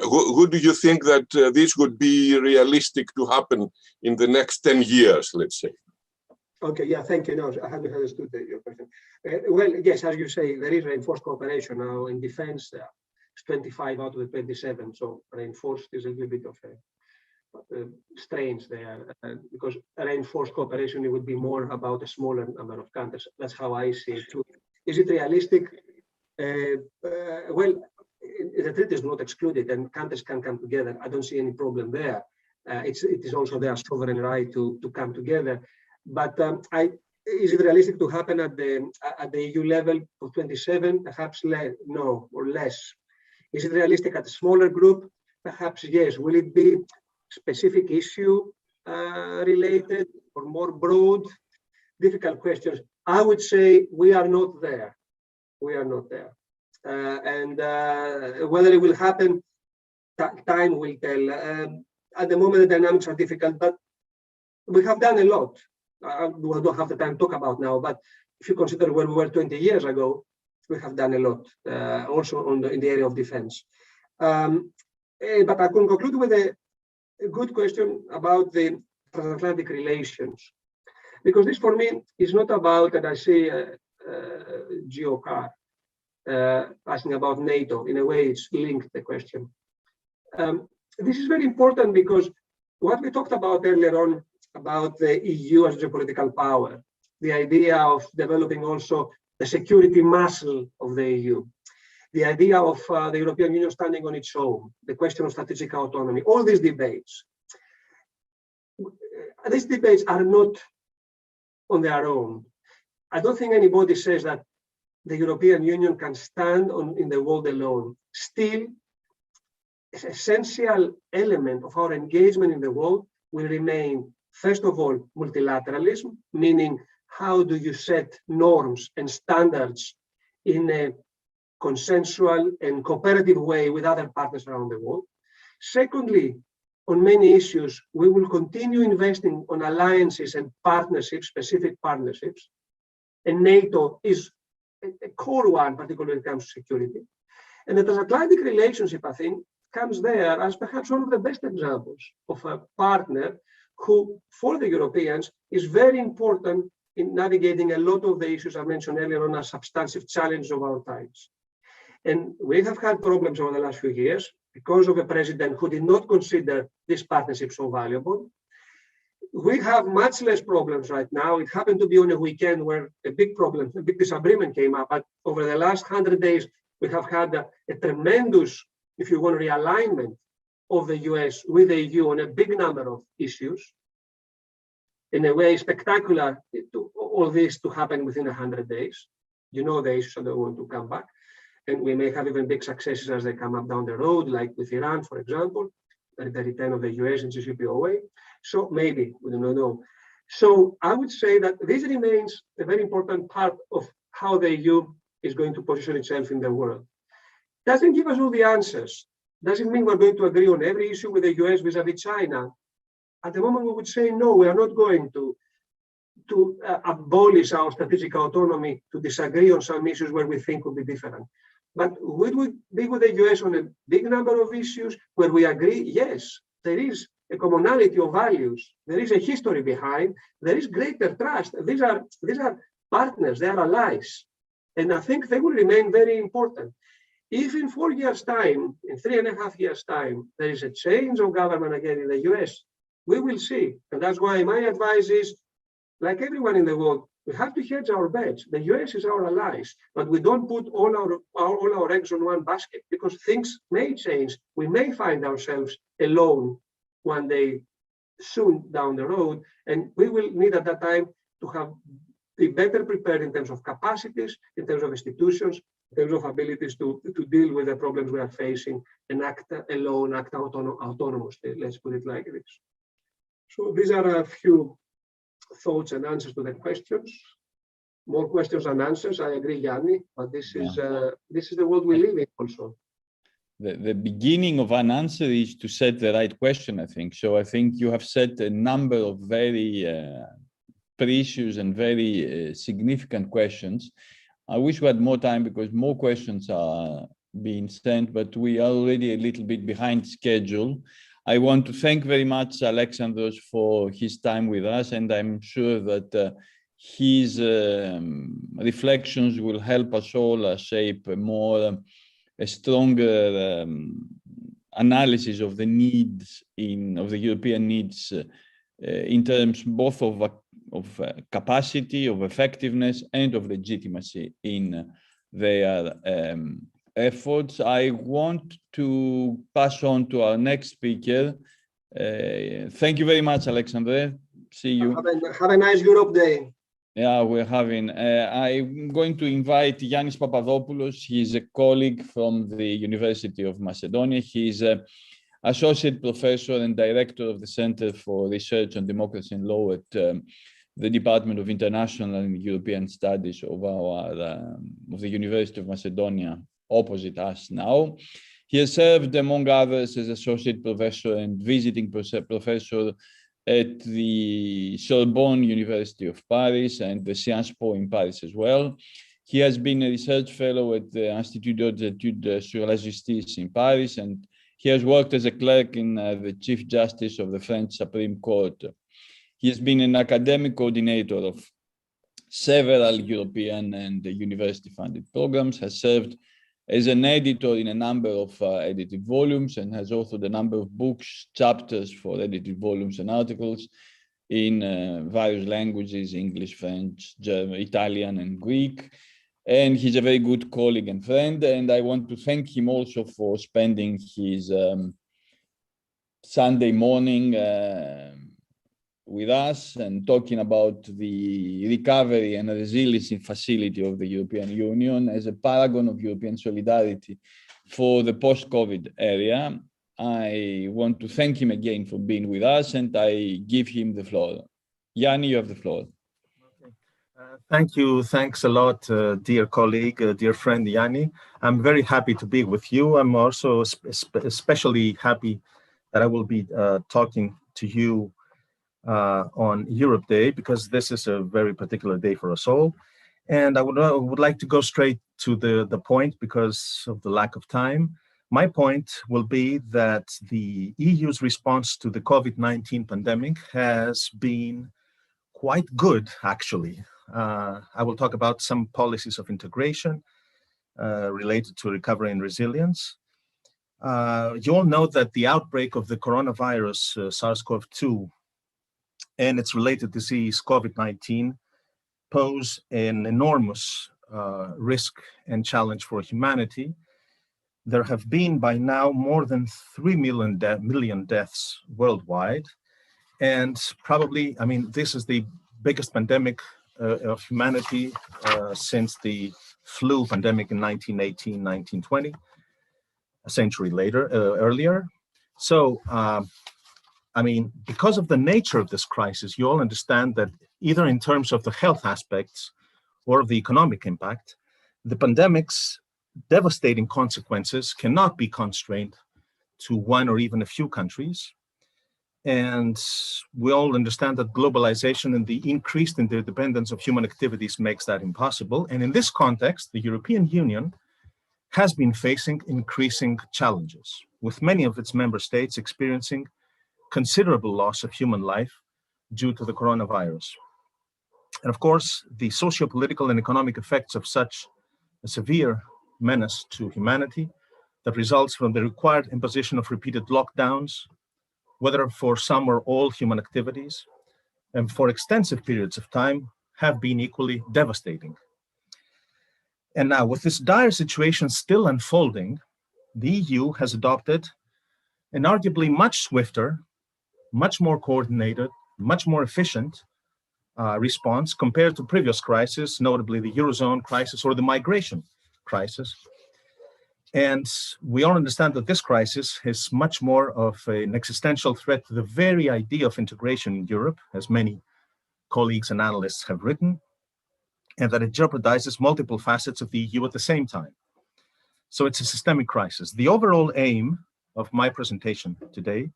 Who do you think that this would be realistic to happen in the next 10 years, let's say? Okay, yeah, thank you. No, I haven't understood your question. Well, yes, as you say, there is reinforced cooperation now in defense. It's 25 out of the 27, so reinforced is a little bit of a strange there, because reinforced cooperation, it would be more about a smaller number of countries. That's how I see it too. Is it realistic? Well, the treaty is not excluded, and countries can come together. I don't see any problem there. It is also their sovereign right to come together. But is it realistic to happen at the EU level of 27? Perhaps no, or less. Is it realistic at a smaller group? Perhaps yes. Will it be specific issue related or more broad? Difficult questions. I would say we are not there. We are not there. And whether it will happen, time will tell. At the moment, the dynamics are difficult, but we have done a lot. We don't have the time to talk about now, but if you consider where we were 20 years ago, we have done a lot, also in the area of defense. But I can conclude with a good question about the transatlantic relations, because this for me is not about, and I say, GeoCar, asking about NATO. In a way, it's linked, the question. This is very important because what we talked about earlier on about the EU as a geopolitical power, the idea of developing also the security muscle of the EU, the idea of the European Union standing on its own, the question of strategic autonomy, all these debates are not on their own. I don't think anybody says that the European Union can stand in the world alone. Still, an essential element of our engagement in the world will remain, first of all, multilateralism, meaning how do you set norms and standards in a consensual and cooperative way with other partners around the world. Secondly, on many issues, we will continue investing on alliances and partnerships, specific partnerships. And NATO is a core one, particularly when it comes to security. And the transatlantic relationship, I think, comes there as perhaps one of the best examples of a partner who, for the Europeans, is very important in navigating a lot of the issues I mentioned earlier on as substantive challenges of our times. And we have had problems over the last few years because of a president who did not consider this partnership so valuable. We have much less problems right now. It happened to be on a weekend where a big disagreement came up. But over the last 100 days, we have had a tremendous, if you want, realignment of the US with the EU on a big number of issues. In a way, spectacular, all this to happen within 100 days. You know the issues, I don't want to come back. And we may have even big successes as they come up down the road, like with Iran, for example, the return of the US and JCPOA. So maybe, we do not know. So I would say that this remains a very important part of how the EU is going to position itself in the world. Doesn't give us all the answers. Doesn't mean we're going to agree on every issue with the US vis-a-vis China. At the moment, we would say, no, we are not going to abolish our strategic autonomy to disagree on some issues where we think will be different. But would we be with the US on a big number of issues where we agree? Yes, there is a commonality of values. There is a history behind. There is greater trust. These are partners. They are allies. And I think they will remain very important. If in 4 years' time, in 3.5 years' time, there is a change of government again in the US, we will see. And that's why my advice is, like everyone in the world, we have to hedge our bets. The US is our allies, but we don't put all our eggs on one basket because things may change. We may find ourselves alone one day soon down the road, and we will need at that time to be better prepared in terms of capacities, in terms of institutions, in terms of abilities to deal with the problems we are facing and act alone, act autonomously, let's put it like this. So these are a few thoughts and answers to the questions. More questions than answers, I agree, Yanni, but this is the world we live in also. The beginning of an answer is to set the right question, I think. So I think you have set a number of very precious and very significant questions. I wish we had more time because more questions are being sent, but we are already a little bit behind schedule. I want to thank very much Alexandros for his time with us, and I'm sure that his reflections will help us all shape a stronger analysis of the needs of the European needs in terms both of capacity, of effectiveness, and of legitimacy in their efforts. I want to pass on to our next speaker. Thank you very much, Alexandre. See you. Have a nice Europe Day. Yeah, we're having. I'm going to invite Yannis Papadopoulos. He's a colleague from the University of Macedonia. He's associate professor and director of the Center for Research on Democracy and Law at the Department of International and European Studies of the University of Macedonia, opposite us now. He has served, among others, as associate professor and visiting professor at the Sorbonne University of Paris and the Sciences Po in Paris as well. He has been a research fellow at the Institut d'études sur la justice in Paris, and he has worked as a clerk in the Chief Justice of the French Supreme Court. He has been an academic coordinator of several European and university-funded programs, has served as an editor in a number of edited volumes, and has authored a number of books, chapters for edited volumes and articles in various languages, English, French, German, Italian, and Greek. And he's a very good colleague and friend, and I want to thank him also for spending his Sunday morning with us and talking about the recovery and resiliency facility of the European Union as a paragon of European solidarity for the post-COVID area. I want to thank him again for being with us, and I give him the floor. Yanni, you have the floor. Thank you. Thanks a lot, dear colleague, dear friend Yanni. I'm very happy to be with you. I'm also especially happy that I will be talking to you on Europe Day, because this is a very particular day for us all. And I would like to go straight to the point because of the lack of time. My point will be that the EU's response to the COVID-19 pandemic has been quite good, actually. I will talk about some policies of integration related to recovery and resilience. You all know that the outbreak of the coronavirus, SARS-CoV-2, and its related disease, COVID-19, pose an enormous risk and challenge for humanity. There have been by now more than 3 million deaths worldwide. And probably, I mean, this is the biggest pandemic of humanity since the flu pandemic in 1918, 1920, a century earlier. So, I mean, because of the nature of this crisis, you all understand that either in terms of the health aspects or of the economic impact, the pandemic's devastating consequences cannot be constrained to one or even a few countries. And we all understand that globalization and the increased interdependence of human activities makes that impossible. And in this context, the European Union has been facing increasing challenges, with many of its member states experiencing considerable loss of human life due to the coronavirus. And of course, the socio-political and economic effects of such a severe menace to humanity that results from the required imposition of repeated lockdowns, whether for some or all human activities, and for extensive periods of time, have been equally devastating. And now, with this dire situation still unfolding, the EU has adopted an arguably much swifter, much more coordinated, much more efficient response compared to previous crises, notably the Eurozone crisis or the migration crisis. And we all understand that this crisis is much more of an existential threat to the very idea of integration in Europe, as many colleagues and analysts have written, and that it jeopardizes multiple facets of the EU at the same time. So it's a systemic crisis. The overall aim of my presentation today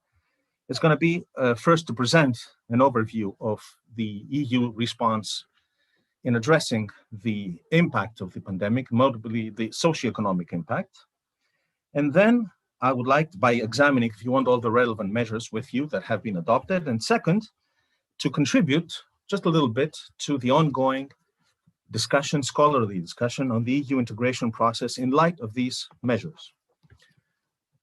is going to be first to present an overview of the EU response in addressing the impact of the pandemic, notably the socioeconomic impact. And then I would like, by examining, if you want, all the relevant measures with you that have been adopted. And second, to contribute just a little bit to the ongoing discussion, scholarly discussion on the EU integration process in light of these measures.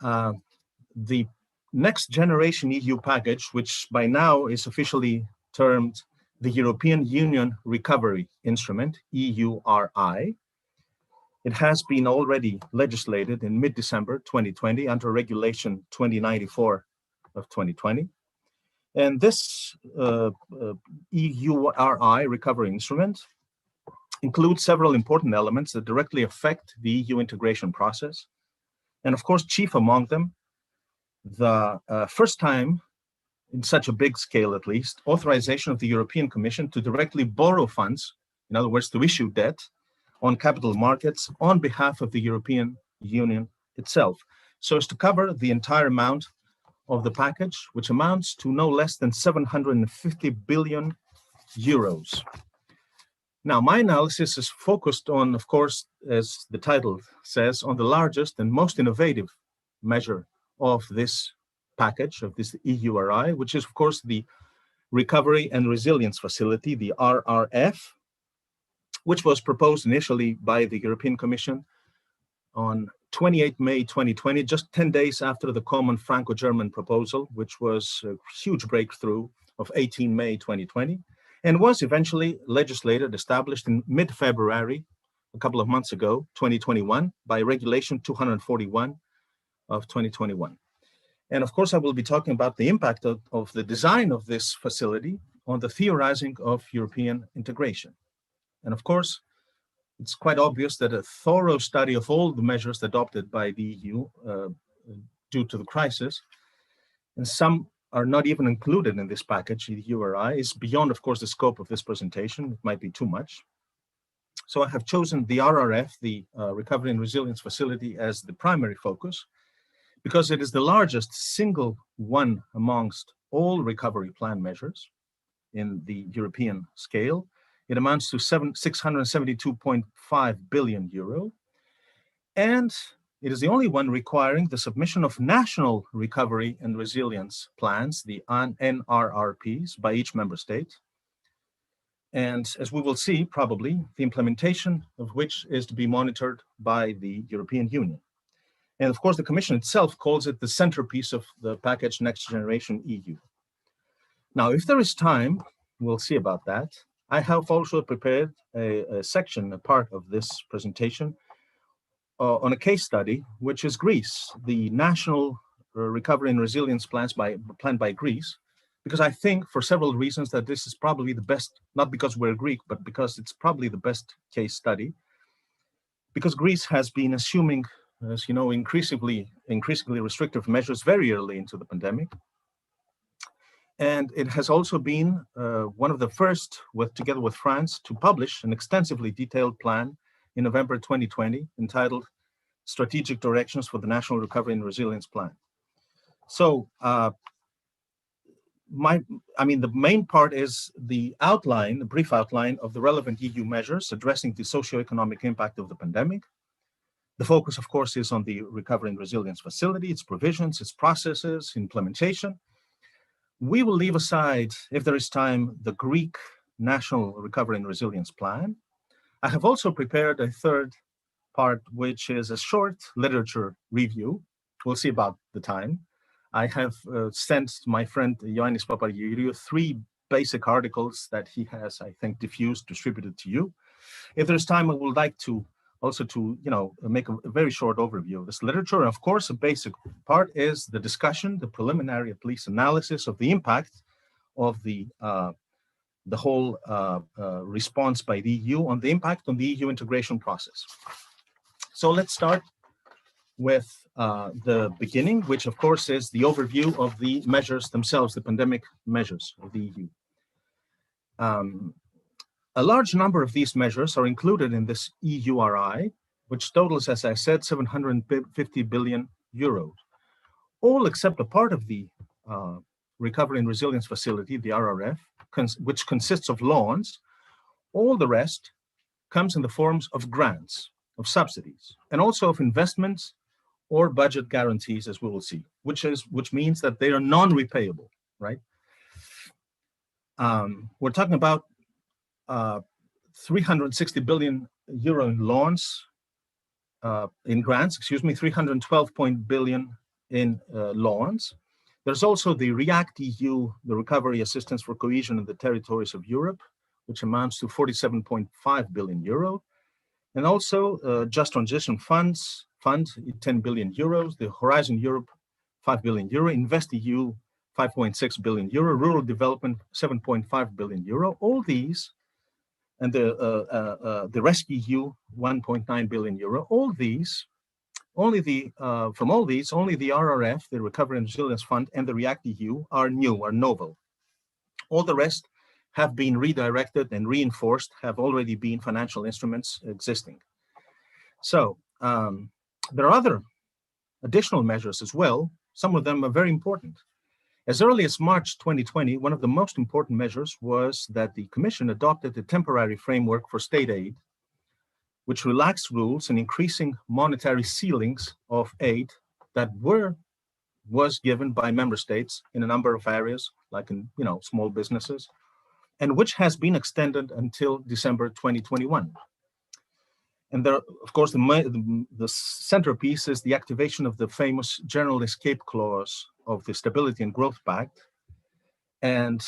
The next generation EU package, which by now is officially termed the European Union Recovery Instrument, EURI. It has been already legislated in mid-December 2020 under Regulation 2094 of 2020. And this EURI recovery instrument includes several important elements that directly affect the EU integration process. And of course, chief among them, the first time in such a big scale, at least, authorization of the European Commission to directly borrow funds, in other words, to issue debt on capital markets on behalf of the European Union itself, so as to cover the entire amount of the package, which amounts to no less than 750 billion euros. Now, my analysis is focused on, of course, as the title says, on the largest and most innovative measure of this package, of this EURI, which is, of course, the Recovery and Resilience Facility, the RRF, which was proposed initially by the European Commission on 28 May 2020, just 10 days after the common Franco-German proposal, which was a huge breakthrough of 18 May 2020, and was eventually legislated, established in mid-February, a couple of months ago, 2021, by Regulation 241 of 2021. And of course, I will be talking about the impact of the design of this facility on the theorizing of European integration. And of course, it's quite obvious that a thorough study of all the measures adopted by the EU due to the crisis, and some are not even included in this package, the EURI, is beyond, of course, the scope of this presentation. It might be too much. So I have chosen the RRF, the Recovery and Resilience Facility, as the primary focus, because it is the largest single one amongst all recovery plan measures in the European scale. It amounts to 672.5 billion euro. And it is the only one requiring the submission of national recovery and resilience plans, the NRRPs, by each member state. And as we will see, probably, the implementation of which is to be monitored by the European Union. And of course, the Commission itself calls it the centerpiece of the package Next Generation EU. Now, if there is time, we'll see about that. I have also prepared a section, a part of this presentation on a case study, which is Greece, the national recovery and resilience planned by Greece, because I think for several reasons that this is probably the best, not because we're Greek, but because it's probably the best case study, because Greece has been assuming, as you know, increasingly restrictive measures very early into the pandemic. And it has also been one of the first, together with France, to publish an extensively detailed plan in November 2020 entitled Strategic Directions for the National Recovery and Resilience Plan. So, the main part is the outline, the brief outline of the relevant EU measures addressing the socioeconomic impact of the pandemic. The focus, of course, is on the Recovery and Resilience Facility, its provisions, its processes, implementation. We will leave aside, if there is time, the Greek National Recovery and Resilience Plan. I have also prepared a third part, which is a short literature review. We'll see about the time. I have sent my friend Ioannis Papagioriou 3 basic articles that he has, I think, distributed to you. If there's time, I would like to also make a very short overview of this literature. And of course, a basic part is the discussion, the preliminary, at least, analysis of the impact of the whole response by the EU on the impact on the EU integration process. So let's start with the beginning, which of course is the overview of the measures themselves, the pandemic measures of the EU. A large number of these measures are included in this EURI, which totals, as I said, 750 billion euros. All except a part of the Recovery and Resilience Facility, the RRF, which consists of loans. All the rest comes in the forms of grants, of subsidies, and also of investments or budget guarantees, as we will see, which means that they are non-repayable, right? We're talking about 360 billion euro in loans, in grants, 312 billion in loans. There's also the REACT EU, the Recovery Assistance for Cohesion in the Territories of Europe, which amounts to 47.5 billion euro. And also Just Transition Fund, 10 billion euros, the Horizon Europe, 5 billion euro, InvestEU, 5.6 billion euro, Rural Development, 7.5 billion euro. All these, and the RescEU, 1.9 billion euro. All these, from all these, only the RRF, the Recovery and Resilience Fund, and the REACT EU are new, are novel. All the rest have been redirected and reinforced, have already been financial instruments existing. So there are other additional measures as well. Some of them are very important. As early as March 2020, one of the most important measures was that the Commission adopted a temporary framework for state aid, which relaxed rules and increasing monetary ceilings of aid that was given by member states in a number of areas, like in small businesses, and which has been extended until December 2021. And there, of course, the centerpiece is the activation of the famous General Escape Clause of the Stability and Growth Pact. And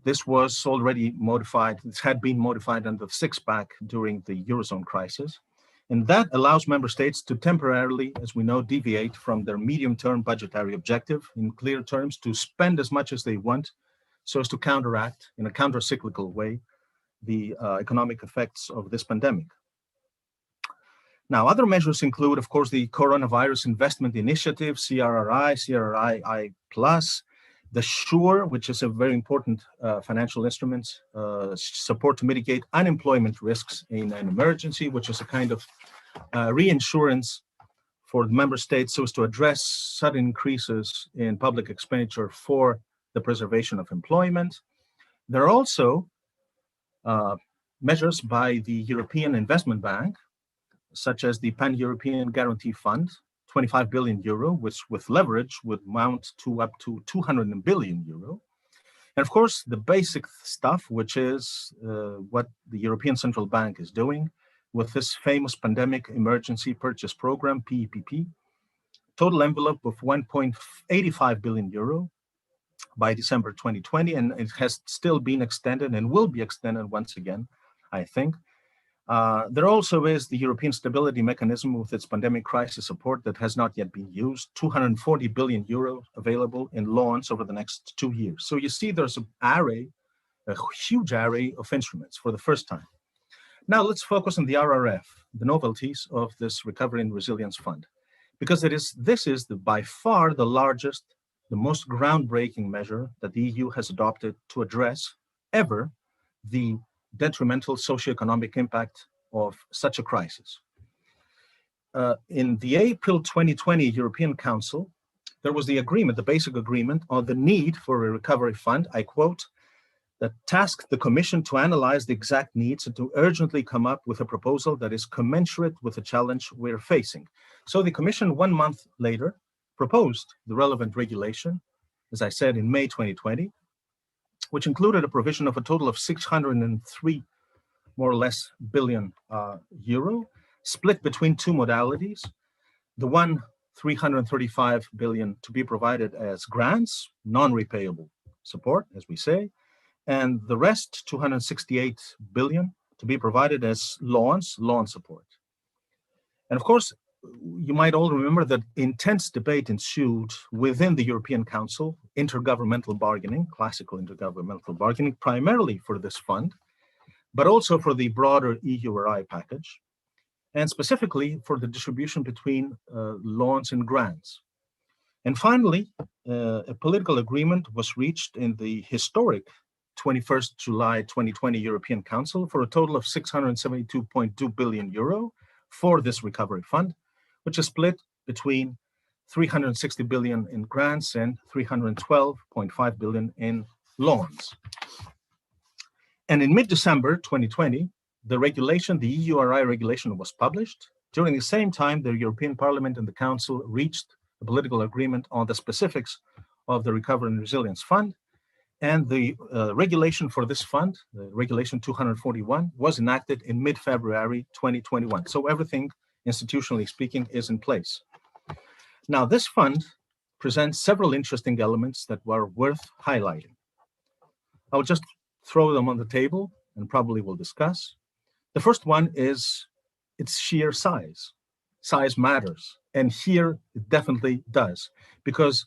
this was already modified, it had been modified under the six-pack during the Eurozone crisis. And that allows member states to temporarily, as we know, deviate from their medium-term budgetary objective, in clear terms, to spend as much as they want, so as to counteract, in a counter-cyclical way, the economic effects of this pandemic. Now, other measures include, of course, the Coronavirus Investment Initiative, CRRI Plus, the SURE, which is a very important financial instrument, support to mitigate unemployment risks in an emergency, which is a kind of reinsurance for the member states so as to address sudden increases in public expenditure for the preservation of employment. There are also measures by the European Investment Bank, such as the Pan-European Guarantee Fund, 25 billion euro, which with leverage would mount to up to 200 billion euro. And of course, the basic stuff, which is what the European Central Bank is doing with this famous Pandemic Emergency Purchase Program, PEPP, total envelope of 1.85 billion euro by December 2020, and it has still been extended and will be extended once again, I think. There also is the European Stability Mechanism with its pandemic crisis support that has not yet been used, 240 billion euro available in loans over the next 2 years. So you see there's a huge array of instruments for the first time. Now let's focus on the RRF, the novelties of this Recovery and Resilience Fund, because this is by far the largest, the most groundbreaking measure that the EU has adopted to address ever the detrimental socioeconomic impact of such a crisis. In the April 2020 European Council, there was the agreement, the basic agreement on the need for a recovery fund, I quote, that tasked the Commission to analyze the exact needs and to urgently come up with a proposal that is commensurate with the challenge we're facing. So the Commission 1 month later proposed the relevant regulation, as I said, in May 2020, which included a provision of a total of 603, more or less, billion euro, split between two modalities. The one, 335 billion to be provided as grants, non-repayable support, as we say, and the rest, 268 billion, to be provided as loan support. And of course, you might all remember that intense debate ensued within the European Council, intergovernmental bargaining, classical intergovernmental bargaining, primarily for this fund, but also for the broader EURI package, and specifically for the distribution between loans and grants. And finally, a political agreement was reached in the historic 21st July 2020 European Council for a total of 672.2 billion euro for this recovery fund, which is split between 360 billion in grants and 312.5 billion in loans. And in mid-December 2020, the regulation, the EURI regulation, was published. During the same time, the European Parliament and the Council reached a political agreement on the specifics of the Recovery and Resilience Fund. And the regulation for this fund, Regulation 241, was enacted in mid-February 2021. So everything, institutionally speaking, is in place. Now, this fund presents several interesting elements that were worth highlighting. I'll just throw them on the table and probably we'll discuss. The first one is its sheer size. Size matters, and here it definitely does, because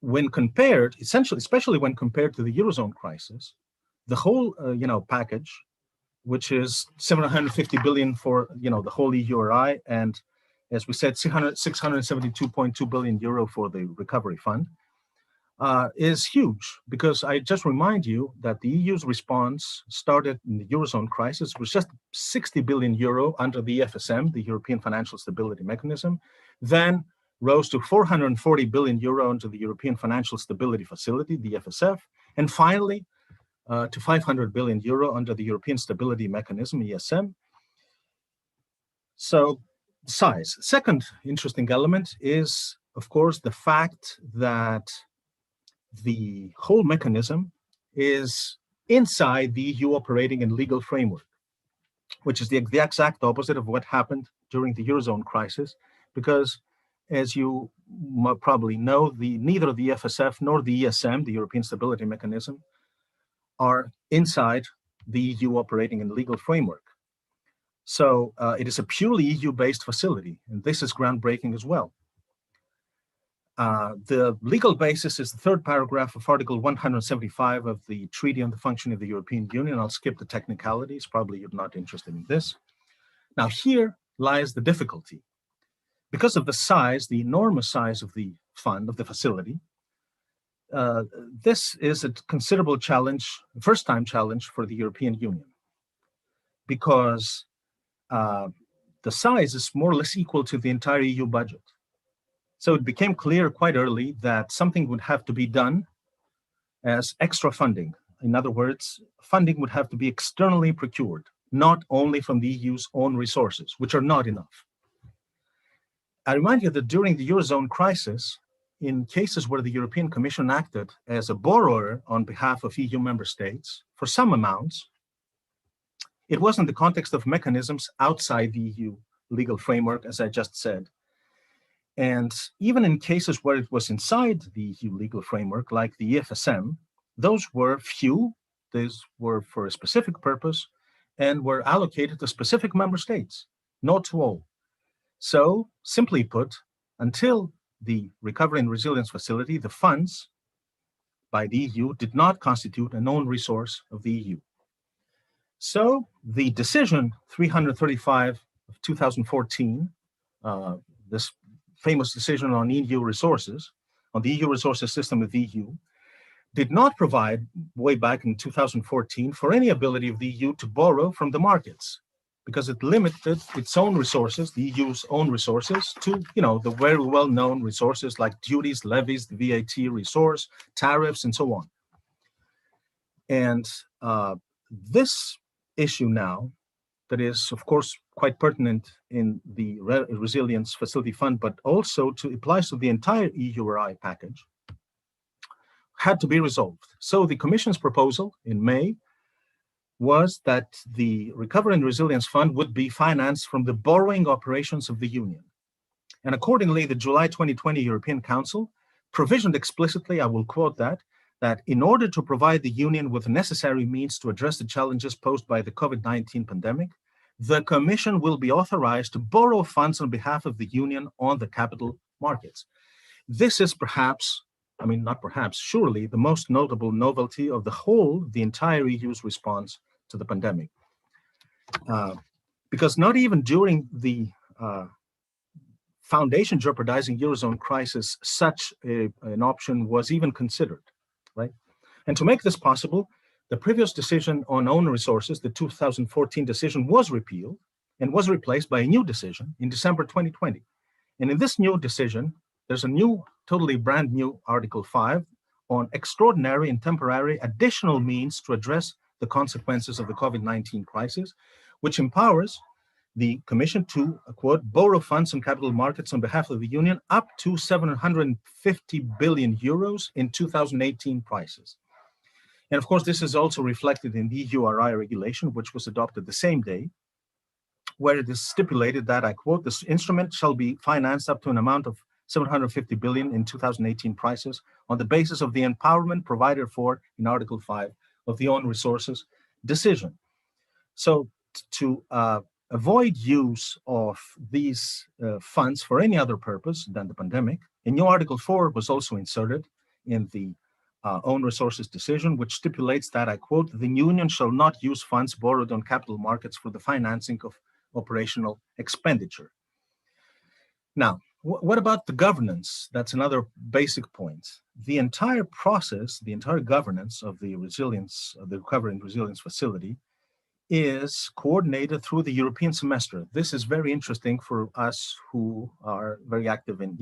when compared, essentially, especially when compared to the Eurozone crisis, the whole package, which is 750 billion for the whole EURI, and as we said, 672.2 billion euro for the recovery fund, is huge, because I just remind you that the EU's response started in the Eurozone crisis was just 60 billion euro under the FSM, the European Financial Stability Mechanism, then rose to 440 billion euro under the European Financial Stability Facility, the FSF, and finally to 500 billion euro under the European Stability Mechanism, ESM. So size. Second interesting element is, of course, the fact that the whole mechanism is inside the EU operating and legal framework, which is the exact opposite of what happened during the Eurozone crisis, because as you probably know, neither the FSF nor the ESM, the European Stability Mechanism, are inside the EU operating and legal framework. So it is a purely EU-based facility, and this is groundbreaking as well. The legal basis is the third paragraph of Article 175 of the Treaty on the Functioning of the European Union. I'll skip the technicalities, probably you're not interested in this. Now here lies the difficulty. Because of the size, the enormous size of the fund, of the facility, this is a considerable challenge, first-time challenge for the European Union, because the size is more or less equal to the entire EU budget. So it became clear quite early that something would have to be done as extra funding, In other words, funding would have to be externally procured, not only from the EU's own resources, which are not enough. I remind you that during the Eurozone crisis, in cases where the European Commission acted as a borrower on behalf of EU member states for some amounts, it was in the context of mechanisms outside the EU legal framework, as I just said. And even in cases where it was inside the EU legal framework, like the EFSM, those were few, these were for a specific purpose, and were allocated to specific member states, not to all. So, simply put, until the Recovery and Resilience Facility, the funds by the EU did not constitute a known resource of the EU. So, the decision 335 of 2014, this famous decision on EU resources, on the EU resources system of the EU, did not provide, way back in 2014, for any ability of the EU to borrow from the markets, because it limited its own resources, the EU's own resources, to, the very well-known resources like duties, levies, the VAT resource, tariffs, and so on. And this issue now, that is, of course, quite pertinent in the Resilience Facility Fund, but also applies to the entire EURI package, had to be resolved. So the Commission's proposal in May was that the Recovery and Resilience Fund would be financed from the borrowing operations of the Union. And accordingly, the July 2020 European Council provisioned explicitly, I will quote that in order to provide the Union with the necessary means to address the challenges posed by the COVID-19 pandemic, the Commission will be authorized to borrow funds on behalf of the Union on the capital markets. This is surely the most notable novelty of the entire EU's response to the pandemic. Because not even during the foundation jeopardizing Eurozone crisis, such an option was even considered, right? And to make this possible, the previous decision on own resources, the 2014 decision, was repealed and was replaced by a new decision in December 2020. And in this new decision, there's a totally brand new Article 5 on extraordinary and temporary additional means to address the consequences of the COVID-19 crisis, which empowers the Commission to, quote, borrow funds on capital markets on behalf of the Union up to 750 billion euros in 2018 prices. And of course, this is also reflected in the EURI regulation, which was adopted the same day, where it is stipulated that, I quote, this instrument shall be financed up to an amount of 750 billion in 2018 prices on the basis of the empowerment provided for in Article 5 of the own resources decision. So to avoid use of these funds for any other purpose than the pandemic, a new Article 4 was also inserted in the own resources decision, which stipulates that, I quote, the Union shall not use funds borrowed on capital markets for the financing of operational expenditure. Now, what about the governance? That's another basic point. The entire process, the entire governance of the Recovery and Resilience Facility is coordinated through the European semester. This is very interesting for us who are very active in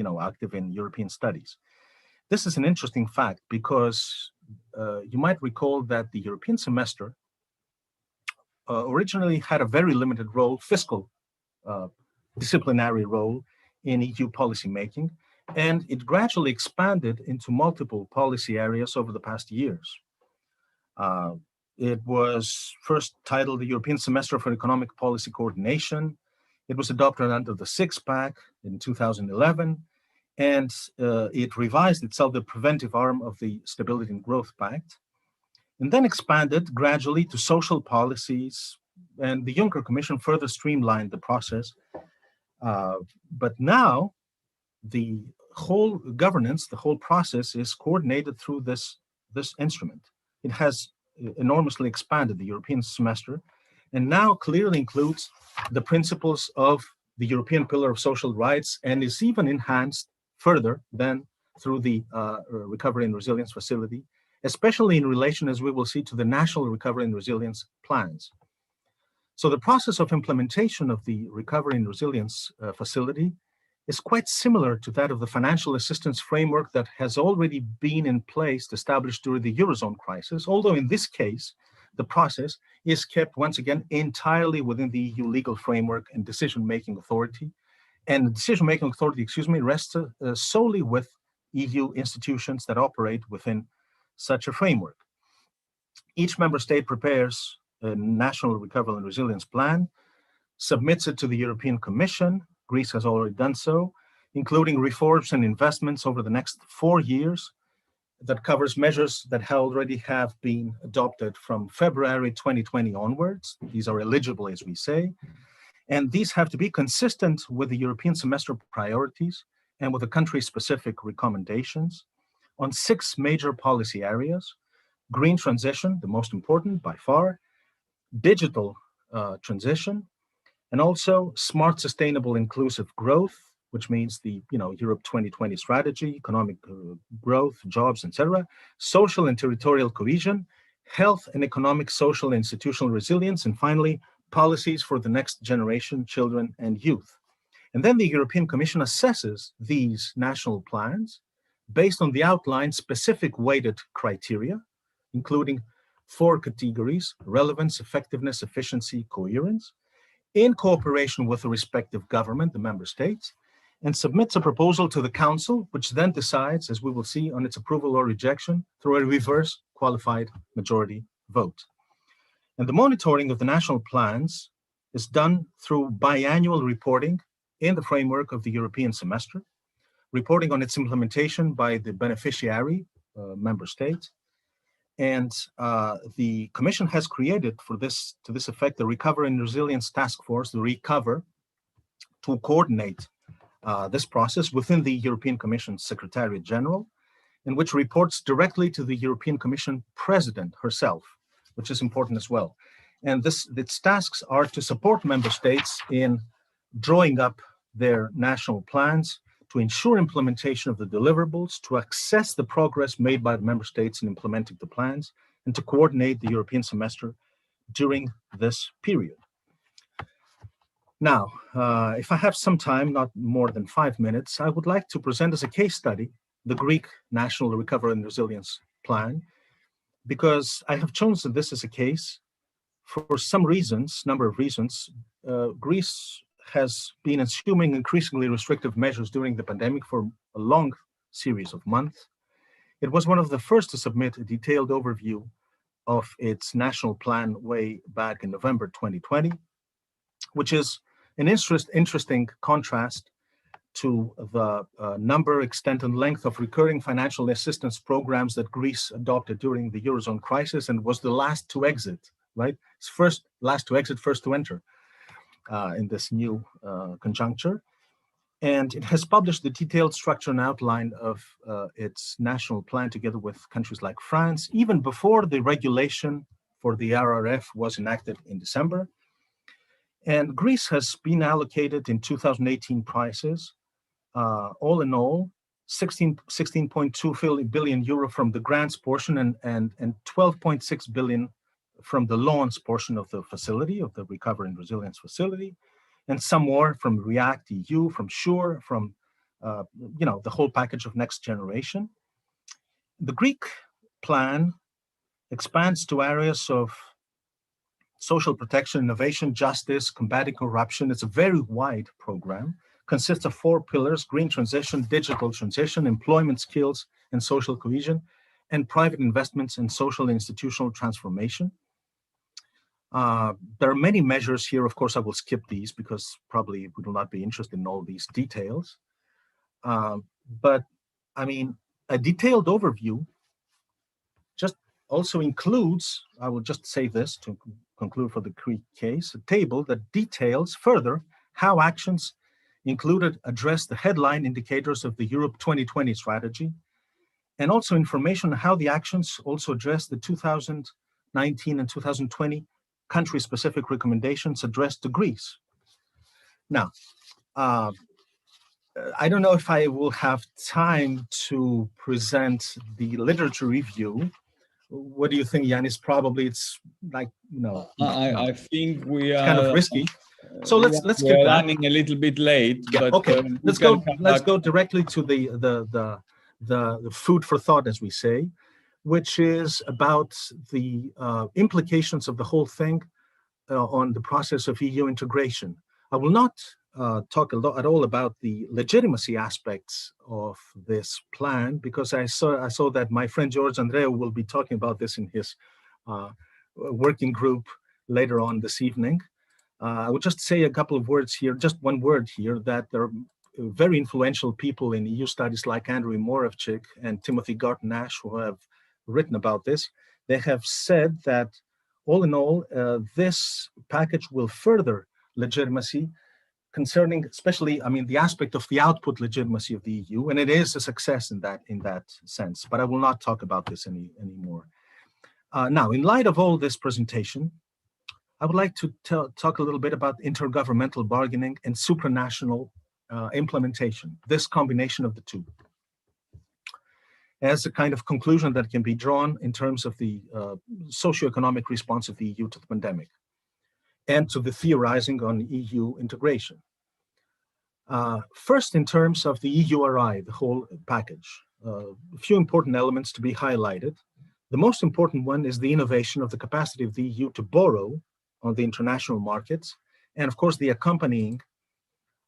European studies. This is an interesting fact because you might recall that the European semester originally had a very limited role, fiscal disciplinary role in EU policymaking, and it gradually expanded into multiple policy areas over the past years. It was first titled the European Semester for Economic Policy Coordination. It was adopted under the Six-Pack in 2011, and it revised itself, the preventive arm of the Stability and Growth Pact, and then expanded gradually to social policies, and the Juncker Commission further streamlined the process. But now, the whole governance, the whole process is coordinated through this instrument. It has enormously expanded the European semester, and now clearly includes the principles of the European Pillar of Social Rights, and is even enhanced further than through the Recovery and Resilience Facility, especially in relation, as we will see, to the national recovery and resilience plans. So the process of implementation of the Recovery and Resilience Facility is quite similar to that of the financial assistance framework that has already been in place, established during the Eurozone crisis, although in this case, the process is kept once again entirely within the EU legal framework and decision-making authority. And the decision-making authority, rests solely with EU institutions that operate within such a framework. Each member state prepares a national recovery and resilience plan, submits it to the European Commission. Greece has already done so, including reforms and investments over the next 4 years that covers measures that already have been adopted from February 2020 onwards. These are eligible, as we say, and these have to be consistent with the European semester priorities and with the country-specific recommendations on 6 major policy areas: green transition, the most important by far, digital transition, and also smart, sustainable, inclusive growth, which means the Europe 2020 strategy, economic growth, jobs, etc., social and territorial cohesion, health and economic, social, and institutional resilience, and finally, policies for the next generation, children and youth. And then the European Commission assesses these national plans based on the outlined specific weighted criteria, including 4 categories: relevance, effectiveness, efficiency, coherence, in cooperation with the respective government, the member states, and submits a proposal to the Council, which then decides, as we will see, on its approval or rejection through a reverse qualified majority vote. And the monitoring of the national plans is done through biannual reporting in the framework of the European semester, reporting on its implementation by the beneficiary member states. And the Commission has created to this effect, the Recovery and Resilience Task Force, the RECOVER, to coordinate this process within the European Commission Secretariat General, in which reports directly to the European Commission President herself, which is important as well. And its tasks are to support member states in drawing up their national plans, to ensure implementation of the deliverables, to assess the progress made by the member states in implementing the plans, and to coordinate the European semester during this period. Now, if I have some time, not more than 5 minutes, I would like to present as a case study the Greek National Recovery and Resilience Plan, because I have chosen this as a case for some reasons, number of reasons. Greece has been assuming increasingly restrictive measures during the pandemic for a long series of months. It was one of the first to submit a detailed overview of its national plan way back in November 2020, which is an interesting contrast to the number, extent, and length of recurring financial assistance programs that Greece adopted during the Eurozone crisis and was the last to exit, right? It's last to exit, first to enter in this new conjuncture. And it has published the detailed structure and outline of its national plan together with countries like France, even before the regulation for the RRF was enacted in December. And Greece has been allocated in 2018 prices, all in all, 16.2 billion euro from the grants portion and 12.6 billion from the loans portion of the facility, of the Recovery and Resilience Facility, and some more from REACT EU, from SURE, from the whole package of Next Generation. The Greek plan expands to areas of social protection, innovation, justice, combating corruption. It's a very wide program, consists of 4 pillars: green transition, digital transition, employment skills and social cohesion, and private investments in social and institutional transformation. There are many measures here. Of course, I will skip these because probably we will not be interested in all these details. But I mean, a detailed overview just also includes, I will just say this to conclude for the Greek case, a table that details further how actions included address the headline indicators of the Europe 2020 strategy, and also information on how the actions also address the 2019 and 2020 country-specific recommendations addressed to Greece. Now, I don't know if I will have time to present the literature review. What do you think, Yanis? Probably it's like, I think we are kind of risky. So let's skip we're that. running a little bit late, Yeah, but okay. we Let's can go. come Let's back. go directly to the food for thought, as we say, which is about the implications of the whole thing on the process of EU integration. I will not talk at all about the legitimacy aspects of this plan, because I saw that my friend George Andreu will be talking about this in his working group later on this evening. I would just say a couple of words here, just one word here, that there are very influential people in EU studies like Andrew Moravchik and Timothy Garton-Ash who have written about this. They have said that all in all, this package will further legitimacy concerning, especially, I mean, the aspect of the output legitimacy of the EU, and it is a success in that sense. But I will not talk about this anymore. Now, in light of all this presentation, I would like to talk a little bit about intergovernmental bargaining and supranational implementation, this combination of the two, as a kind of conclusion that can be drawn in terms of the socioeconomic response of the EU to the pandemic and to the theorizing on EU integration. First, in terms of the EURI, the whole package, a few important elements to be highlighted. The most important one is the innovation of the capacity of the EU to borrow on the international markets, and of course the accompanying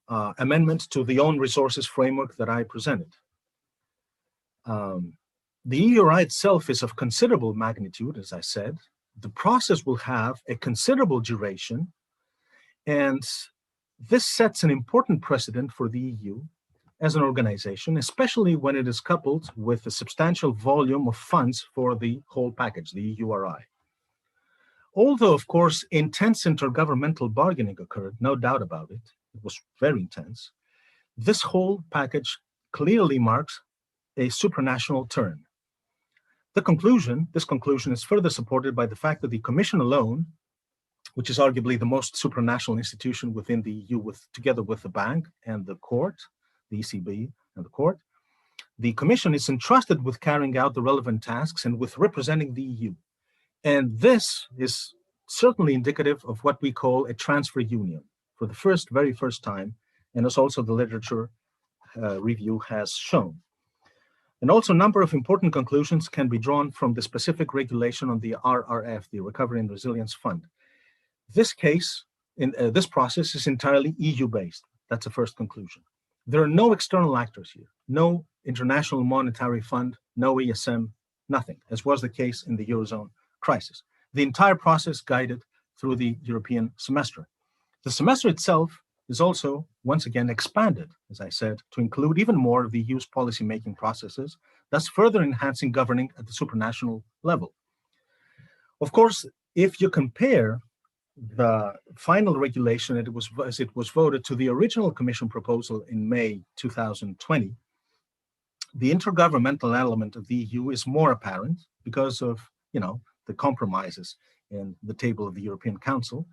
amendment to the own resources framework that I presented. The EURI itself is of considerable magnitude, as I said. The process will have a considerable duration, and this sets an important precedent for the EU as an organization, especially when it is coupled with a substantial volume of funds for the whole package, the EURI. Although, of course, intense intergovernmental bargaining occurred, no doubt about it, it was very intense, this whole package clearly marks a supranational turn. This conclusion is further supported by the fact that the Commission alone, which is arguably the most supranational institution within the EU, together with the bank and the court, the ECB and the court, the Commission is entrusted with carrying out the relevant tasks and with representing the EU. And this is certainly indicative of what we call a transfer union for the very first time, and as also the literature review has shown. And also a number of important conclusions can be drawn from the specific regulation on the RRF, the Recovery and Resilience Fund. This case, this process is entirely EU-based. That's the first conclusion. There are no external actors here, no International Monetary Fund, no ESM, nothing, as was the case in the Eurozone crisis. The entire process guided through the European semester. The semester itself is also, once again, expanded, as I said, to include even more of the EU's policy-making processes, thus further enhancing governing at the supranational level. Of course, if you compare the final regulation as it was voted to the original Commission proposal in May 2020, the intergovernmental element of the EU is more apparent because of, the compromises in the table of the European Council.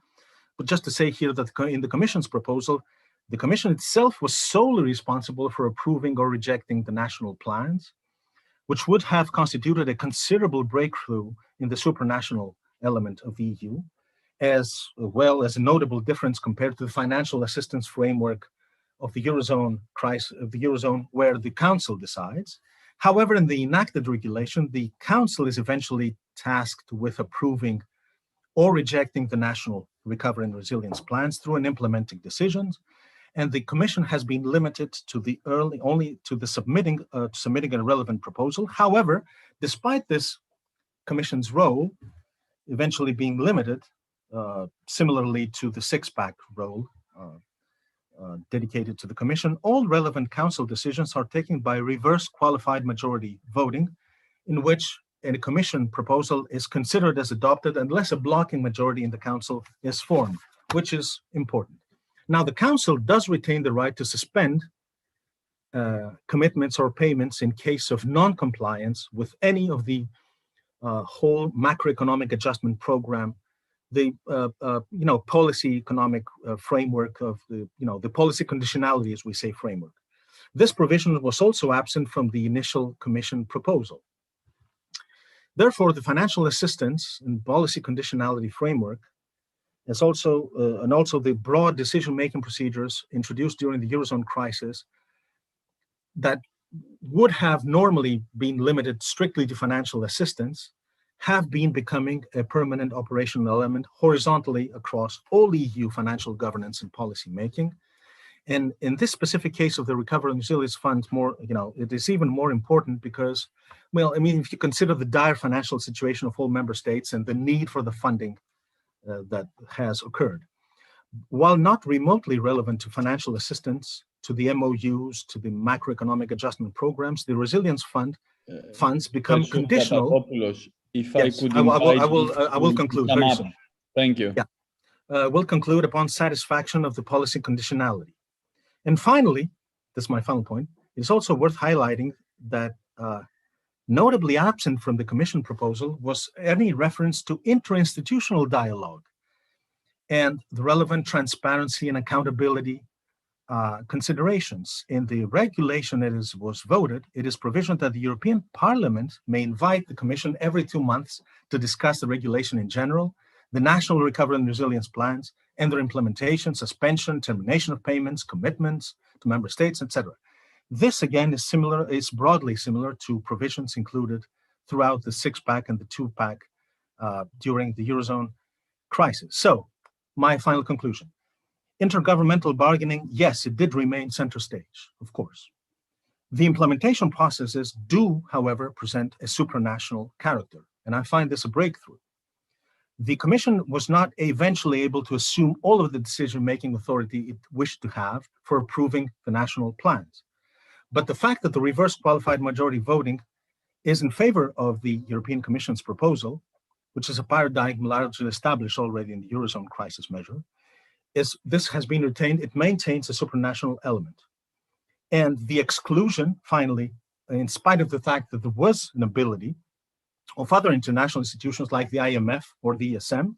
But just to say here that in the Commission's proposal, the Commission itself was solely responsible for approving or rejecting the national plans, which would have constituted a considerable breakthrough in the supranational element of the EU, as well as a notable difference compared to the financial assistance framework of the Eurozone, where the Council decides. However, in the enacted regulation, the Council is eventually tasked with approving or rejecting the national recovery and resilience plans through an implementing decisions, and the Commission has been limited to submitting a relevant proposal. However, despite this Commission's role eventually being limited, similarly to the six-pack role dedicated to the Commission, all relevant Council decisions are taken by reverse qualified majority voting, in which a Commission proposal is considered as adopted unless a blocking majority in the Council is formed, which is important. Now, the Council does retain the right to suspend commitments or payments in case of non-compliance with any of the whole macroeconomic adjustment program, the policy economic framework of the policy conditionality, as we say, framework. This provision was also absent from the initial Commission proposal. Therefore, the financial assistance and policy conditionality framework as also and also the broad decision-making procedures introduced during the Eurozone crisis that would have normally been limited strictly to financial assistance have been becoming a permanent operational element horizontally across all EU financial governance and policy making. And in this specific case of the Recovery and Resilience Fund, it is even more important because, well, I mean, if you consider the dire financial situation of all member states and the need for the funding that has occurred, while not remotely relevant to financial assistance, to the MOUs, to the macroeconomic adjustment programs, the Resilience funds become conditional. If yes, I could I will conclude very soon. Thank you. Yeah, will conclude upon satisfaction of the policy conditionality. And finally, this is my final point, it's also worth highlighting that notably absent from the Commission proposal was any reference to interinstitutional dialogue and the relevant transparency and accountability considerations. In the regulation that was voted, it is provisioned that the European Parliament may invite the Commission every 2 months to discuss the regulation in general, the national recovery and resilience plans, and their implementation, suspension, termination of payments, commitments to member states, etc. This again is broadly similar to provisions included throughout the 6-pack and the 2-pack during the Eurozone crisis. So, my final conclusion. Intergovernmental bargaining, yes, it did remain center stage, of course. The implementation processes do, however, present a supranational character, and I find this a breakthrough. The Commission was not eventually able to assume all of the decision-making authority it wished to have for approving the national plans. But the fact that the reverse qualified majority voting is in favor of the European Commission's proposal, which is a paradigm largely established already in the Eurozone crisis measure, this has been retained. It maintains a supranational element. And the exclusion, finally, in spite of the fact that there was an ability of other international institutions like the IMF or the ESM,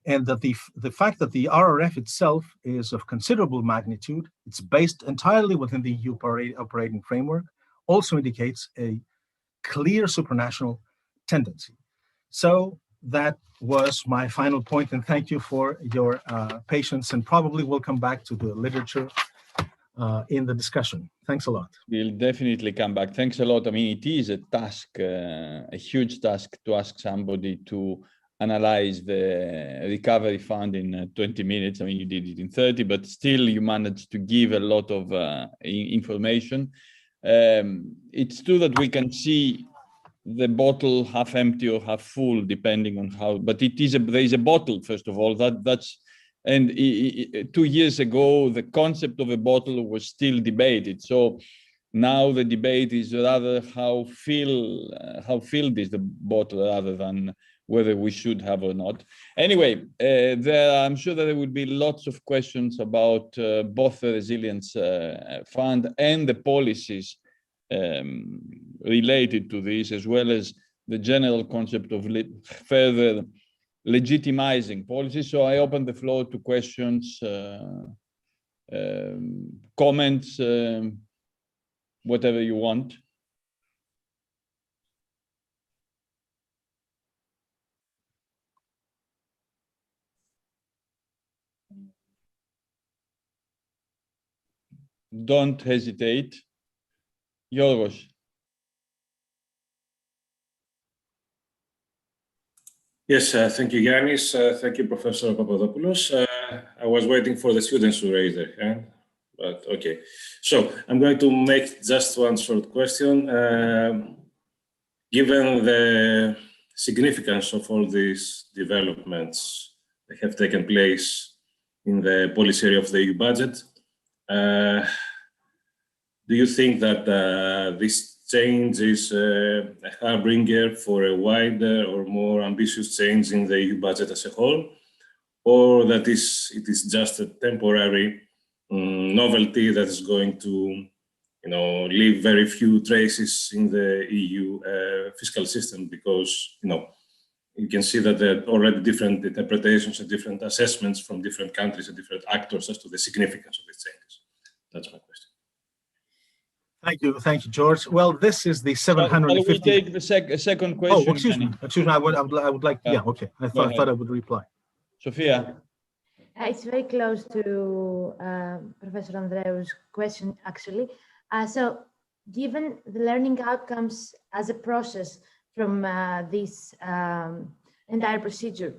and that the fact that the RRF itself is of considerable magnitude, it's based entirely within the EU operating framework, also indicates a clear supranational tendency. So that was my final point, and thank you for your patience, and probably we'll come back to the literature in the discussion. Thanks a lot. We'll definitely come back. Thanks a lot. I mean, it is a task, a huge task to ask somebody to analyze the recovery fund in 20 minutes. I mean, you did it in 30, but still you managed to give a lot of information. It's true that we can see the bottle half empty or half full, depending on how, but there is a bottle, first of all, and 2 years ago, the concept of a bottle was still debated. So now the debate is rather how filled is the bottle rather than whether we should have or not. Anyway, I'm sure that there will be lots of questions about both the Resilience Fund and the policies related to this, as well as the general concept of further legitimizing policies. So I open the floor to questions, comments, whatever you want. Don't hesitate. Yorgos. Yes, thank you, Yannis. Thank you, Professor Papadopoulos. I was waiting for the students to raise their hand, but okay. So I'm going to make just one short question. Given the significance of all these developments that have taken place in the policy area of the EU budget, do you think that this change is a harbinger for a wider or more ambitious change in the EU budget as a whole, or that it is just a temporary novelty that is going to, leave very few traces in the EU fiscal system? Because you can see that there are already different interpretations and different assessments from different countries and different actors as to the significance of these changes. That's my question. Thank you, George. Well, this is the 750. We take the second question. Oh, excuse me. I would like. Yeah, okay. I thought I would reply. Sophia. It's very close to Professor Andreou's question, actually. So, given the learning outcomes as a process from this entire procedure,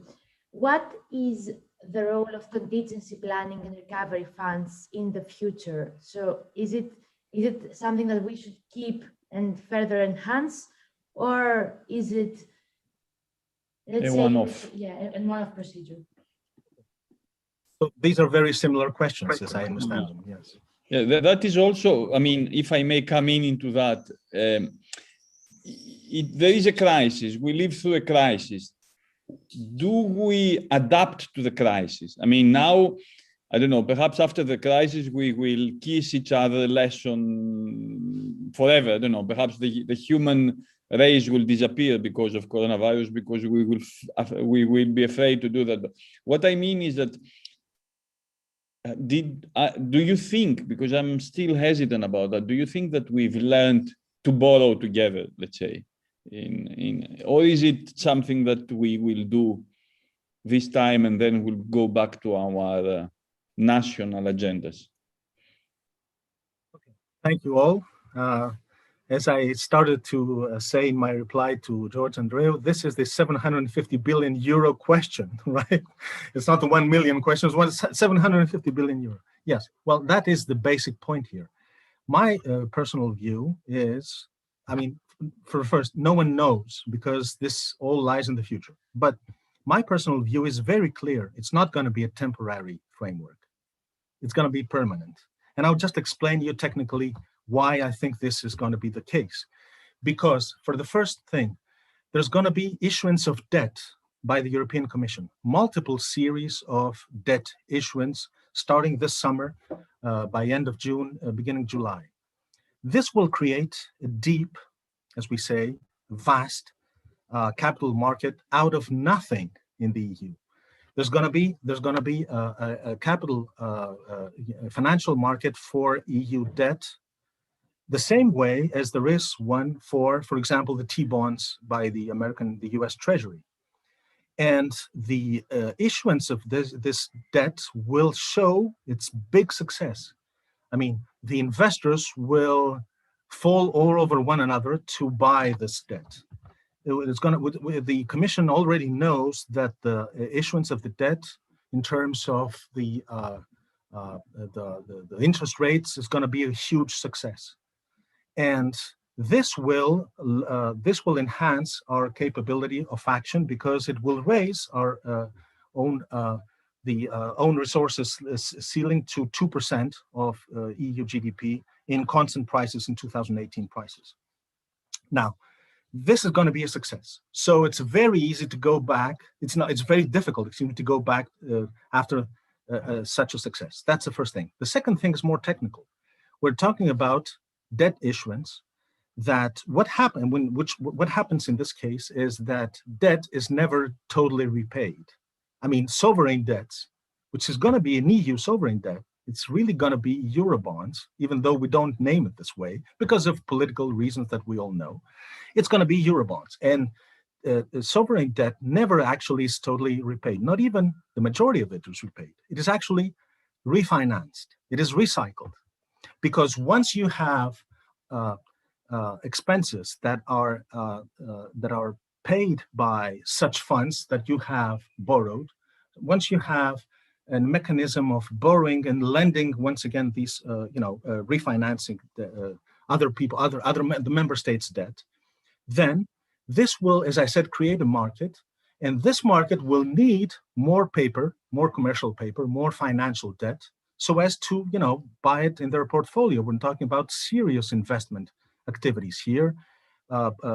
what is the role of contingency planning and recovery funds in the future? So, is it something that we should keep and further enhance, or is it, let's say, one-off? Yeah, a one-off procedure. So these are very similar questions, as I understand them. Yes. Yeah, that is also, I mean, if I may come into that, there is a crisis. We live through a crisis. Do we adapt to the crisis? I mean, now, I don't know, perhaps after the crisis, we will kiss each other less on forever. I don't know, perhaps the human race will disappear because of coronavirus, because we will be afraid to do that. But what I mean is that, do you think, because I'm still hesitant about that, do you think that we've learned to borrow together, let's say, or is it something that we will do this time and then we'll go back to our national agendas? Okay. Thank you all. As I started to say in my reply to George Andreou, this is the 750 billion euro question, right? It's not the 1 million question, it's 750 billion euro. Yes, well, that is the basic point here. My personal view is, I mean, for first, no one knows because this all lies in the future. But my personal view is very clear. It's not going to be a temporary framework. It's going to be permanent. And I'll just explain to you technically why I think this is going to be the case. Because for the first thing, there's going to be issuance of debt by the European Commission, multiple series of debt issuance starting this summer, by end of June, beginning July. This will create a deep, as we say, vast capital market out of nothing in the EU. There's going to be a capital financial market for EU debt, the same way as there is one for example, the T-bonds by the US Treasury. And the issuance of this debt will show its big success. I mean, the investors will fall all over one another to buy this debt. The Commission already knows that the issuance of the debt in terms of the interest rates is going to be a huge success. And this will enhance our capability of action because it will raise our own resources ceiling to 2% of EU GDP in constant prices in 2018 prices. Now, this is going to be a success. So it's very easy to go back. It's very difficult, excuse me, to go back after such a success. That's the first thing. The second thing is more technical. We're talking about debt issuance. That what happens in this case is that debt is never totally repaid. I mean, sovereign debts, which is going to be an EU sovereign debt, it's really going to be Eurobonds, even though we don't name it this way because of political reasons that we all know. It's going to be Eurobonds. And sovereign debt never actually is totally repaid. Not even the majority of it is repaid. It is actually refinanced. It is recycled. Because once you have expenses that are paid by such funds that you have borrowed, once you have a mechanism of borrowing and lending, once again, these refinancing the member states' debt, then this will, as I said, create a market, and this market will need more paper, more commercial paper, more financial debt, so as to buy it in their portfolio. We're talking about serious investment activities here,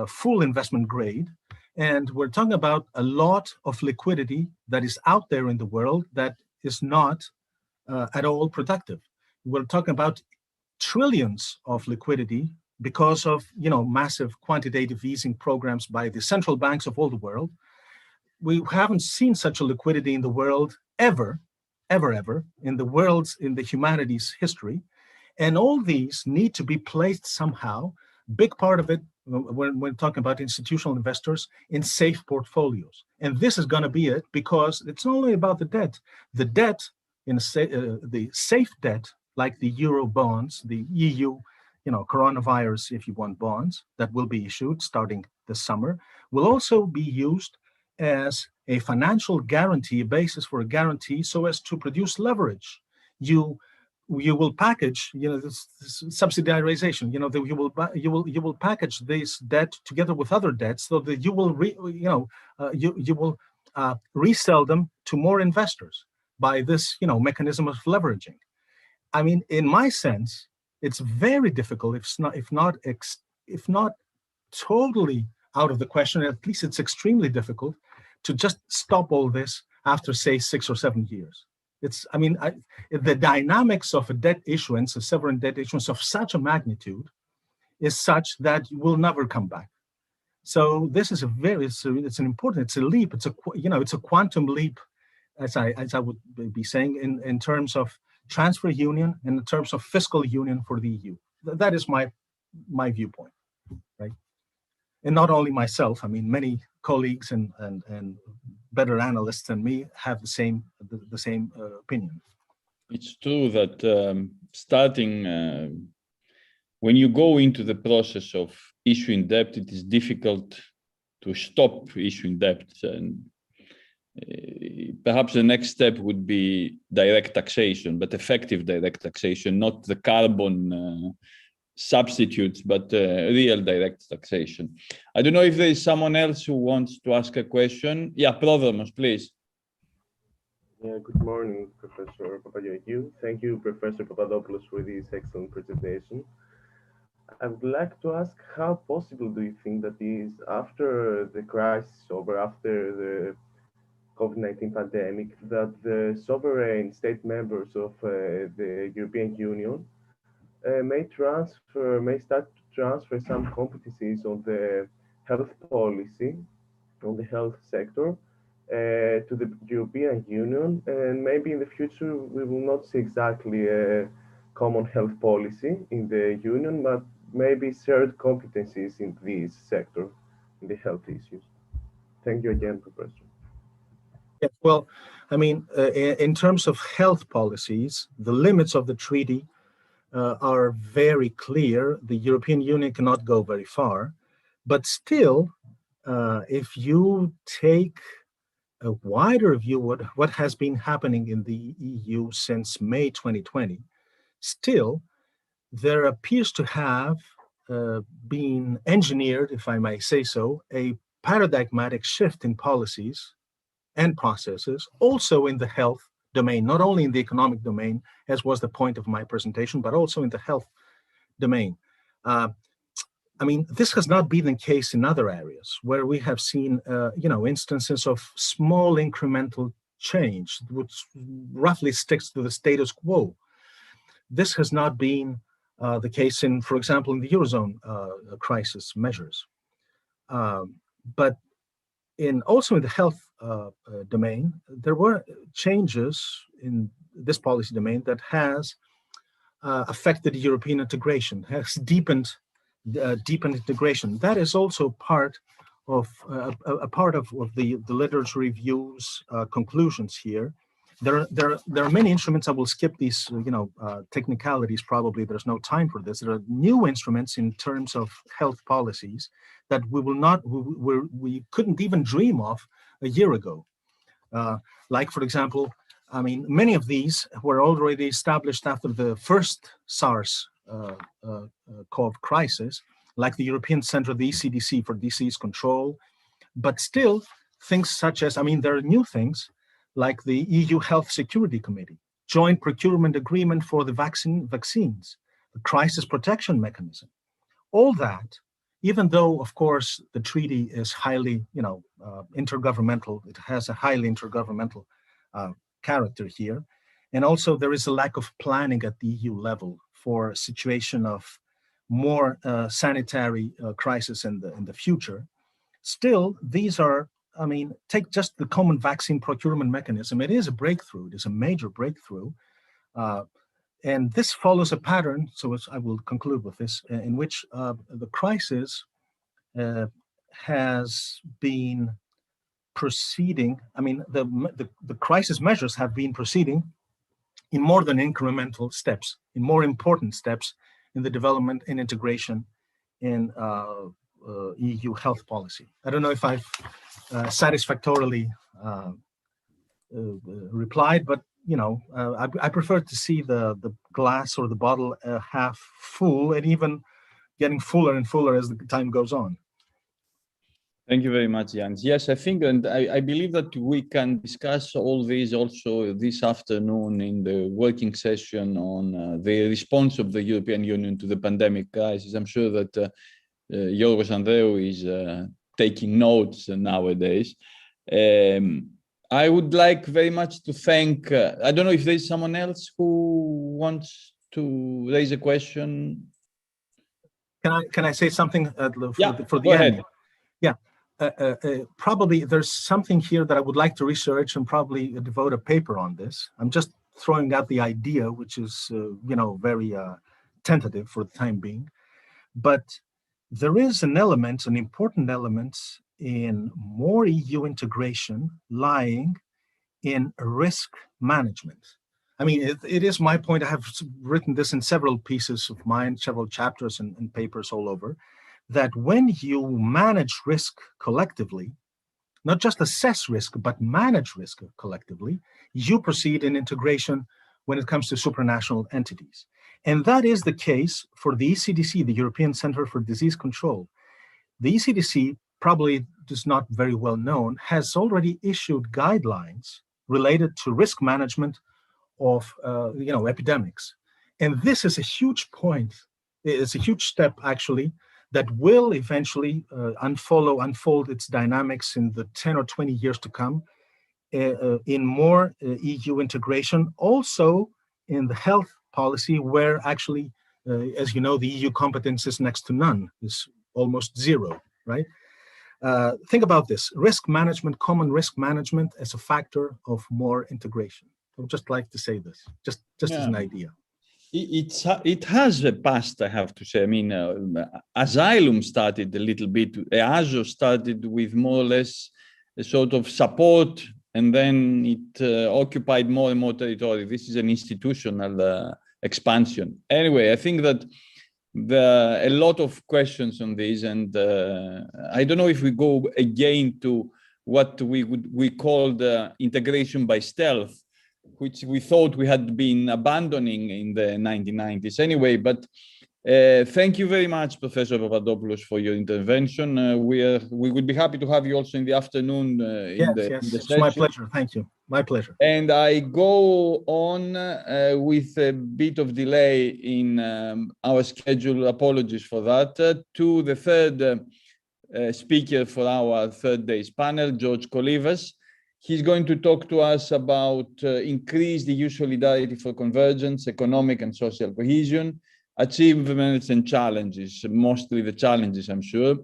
full investment grade, and we're talking about a lot of liquidity that is out there in the world that is not at all productive. We're talking about trillions of liquidity because of massive quantitative easing programs by the central banks of all the world. We haven't seen such a liquidity in the world ever in the humanities history. And all these need to be placed somehow big part of it, when we're talking about institutional investors, in safe portfolios. And this is going to be it, because it's not only about the debt. The debt, the safe debt, like the Euro bonds, the EU, coronavirus, if you want, bonds that will be issued starting this summer, will also be used as a financial guarantee, a basis for a guarantee, so as to produce leverage. You will package, this subsidiarization. You will package this debt together with other debts, so that you will resell them to more investors by this mechanism of leveraging. I mean, in my sense, it's very difficult, if not totally out of the question, at least it's extremely difficult to just stop all this after, say, 6 or 7 years. The dynamics of a debt issuance, a sovereign debt issuance of such a magnitude, is such that you will never come back. So this is it's a leap. It's a quantum leap, as I would be saying, in terms of transfer union and in terms of fiscal union for the EU. That is my viewpoint, right? And not only myself, I mean, many colleagues and better analysts than me have the same opinion. It's true that starting when you go into the process of issuing debt, it is difficult to stop issuing debt. And perhaps the next step would be direct taxation, but effective direct taxation, not the carbon substitutes, but real direct taxation. I don't know if there is someone else who wants to ask a question. Yeah, Prodromos, please. Yeah, good morning, Professor Papagiorgiou. Thank you, Professor Papadopoulos, for this excellent presentation. I would like to ask, how possible do you think that is, after the crisis over, after the COVID-19 pandemic, that the sovereign state members of the European Union may start to transfer some competencies on the health policy, on the health sector, to the European Union, and maybe in the future we will not see exactly a common health policy in the Union, but maybe shared competencies in this sector, in the health issues. Thank you again, Professor. Yeah, well, I mean, in terms of health policies, the limits of the treaty are very clear. The European Union cannot go very far, but still, if you take a wider view of what has been happening in the EU since May 2020, still, there appears to have been engineered, if I may say so, a paradigmatic shift in policies and processes, also in the health domain, not only in the economic domain, as was the point of my presentation, but also in the health domain. I mean, this has not been the case in other areas where we have seen, instances of small incremental change, which roughly sticks to the status quo. This has not been the case in, for example, in the Eurozone crisis measures. But also in the health domain, there were changes in this policy domain that has affected European integration, has deepened integration. That is also part of the literature review's conclusions here. There are many instruments. I will skip these technicalities. Probably there's no time for this. There are new instruments in terms of health policies that we couldn't even dream of a year ago. Like, for example, I mean, many of these were already established after the first SARS-CoV crisis, like the European Center, the ECDC for disease control. But still, things such as, I mean, there are new things like the EU Health Security Committee, joint procurement agreement for the vaccines, the crisis protection mechanism. All that, even though, of course, the treaty is highly, intergovernmental, it has a highly intergovernmental character here. And also there is a lack of planning at the EU level for a situation of more sanitary crisis in the future. Still, these are, I mean, take just the common vaccine procurement mechanism. It is a breakthrough. It is a major breakthrough. And this follows a pattern, so I will conclude with this, in which the crisis has been proceeding. I mean, the crisis measures have been proceeding in more than incremental steps, in more important steps in the development and integration in EU health policy. I don't know if I've satisfactorily replied, but I prefer to see the glass or the bottle half full, and even getting fuller and fuller as the time goes on. Thank you very much, Jens. Yes, I think, and I believe that we can discuss all these also this afternoon in the working session on the response of the European Union to the pandemic crisis. I'm sure that Yorgos Andreou is taking notes nowadays. I would like very much to thank, I don't know if there's someone else who wants to raise a question. Can I say something for the go end? ahead. Yeah. Probably there's something here that I would like to research and probably devote a paper on this. I'm just throwing out the idea, which is, very tentative for the time being. But there is an element, an important element in more EU integration lying in risk management. I mean, it is my point. I have written this in several pieces of mine, several chapters and papers all over, that when you manage risk collectively, not just assess risk, but manage risk collectively, you proceed in integration when it comes to supranational entities. And that is the case for the ECDC, the European Center for Disease Control. The ECDC, probably is not very well known, has already issued guidelines related to risk management of epidemics. And this is a huge point. It's a huge step, actually, that will eventually unfold its dynamics in the 10 or 20 years to come in more EU integration, also in the health policy, where actually, as you know, the EU competence is next to none, is almost zero, right? Think about this, risk management, common risk management as a factor of more integration. I would just like to say this, just as an idea. It has a past, I have to say. I mean, Asylum started a little bit, EASO started with more or less a sort of support, and then it occupied more and more territory. This is an institutional expansion. Anyway, I think that there are a lot of questions on this, and I don't know if we go again to what we called integration by stealth, which we thought we had been abandoning in the 1990s. Anyway, but thank you very much, Professor Papadopoulos, for your intervention. We would be happy to have you also in the afternoon in the it's session. My pleasure. Thank you. My pleasure. And I go on with a bit of delay in our schedule. Apologies for that. To the third speaker for our third day's panel, George Kolivas. He's going to talk to us about increased EU solidarity for convergence, economic and social cohesion, achievements and challenges, mostly the challenges, I'm sure.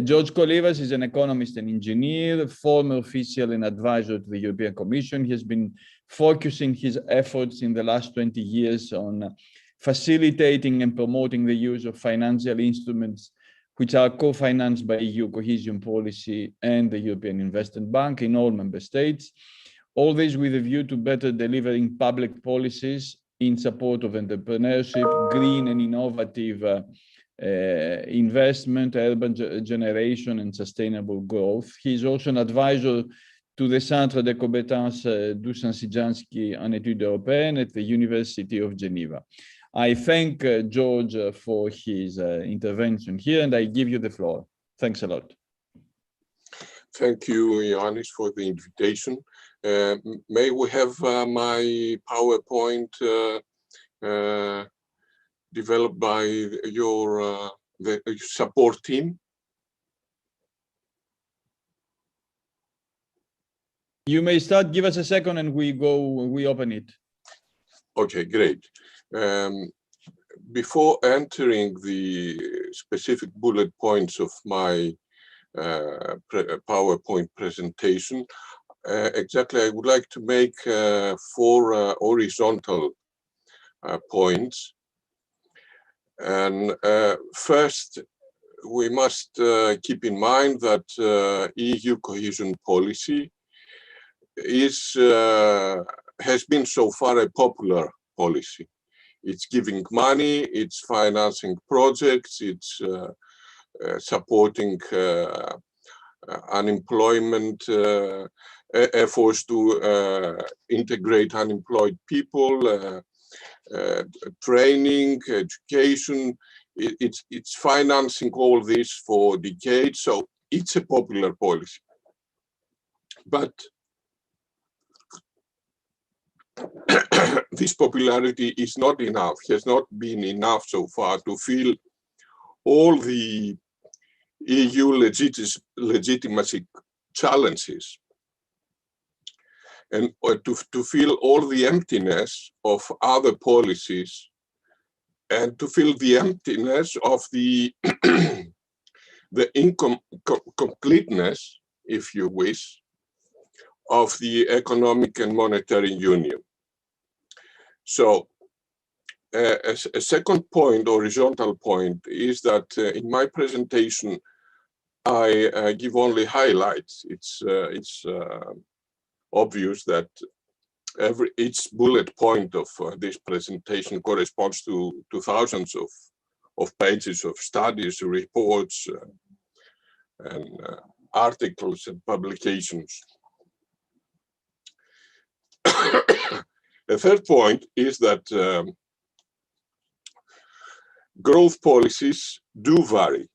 George Kolivas is an economist and engineer, former official and advisor to the European Commission. He has been focusing his efforts in the last 20 years on facilitating and promoting the use of financial instruments which are co-financed by EU cohesion policy and the European Investment Bank in all member states. All this with a view to better delivering public policies in support of entrepreneurship, green and innovative investment, urban generation, and sustainable growth. He's also an advisor to the Centre de compétences Dusan-Sidjanski en études européennes at the University of Geneva. I thank George for his intervention here, and I give you the floor. Thanks a lot. Thank you, Ioannis, for the invitation. May we have my PowerPoint developed by your the support team? You may start. Give us a second, and we open it. Okay, great. Before entering the specific bullet points of my PowerPoint presentation, I would like to make 4 horizontal points. And first, we must keep in mind that EU cohesion policy has been so far a popular policy. It's giving money, it's financing projects, it's supporting unemployment efforts to integrate unemployed people, training, education. It's financing all this for decades, so it's a popular policy. But this popularity is not enough, has not been enough so far to fill all the EU legitimacy challenges and to fill all the emptiness of other policies and to fill the emptiness of the incompleteness, if you wish, of the economic and monetary union. So a second point, horizontal point, is that in my presentation, I give only highlights. It's obvious that each bullet point of this presentation corresponds to thousands of pages of studies, reports, and articles and publications. The third point is that growth policies do vary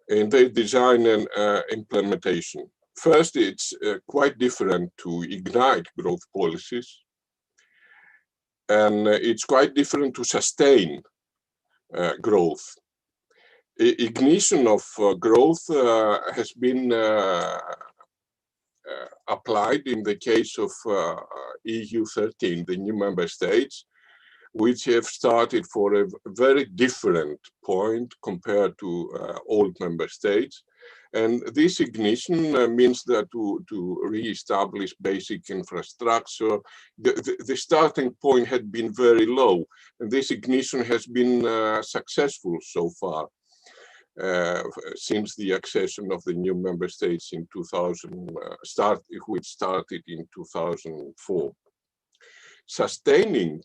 in their design and implementation. First, it's quite different to ignite growth policies, and it's quite different to sustain growth. Ignition of growth has been applied in the case of EU 13, the new member states, which have started for a very different point compared to old member states. And this ignition means that to re-establish basic infrastructure, the starting point had been very low, and this ignition has been successful so far since the accession of the new member states in 2000, which started in 2004. Sustaining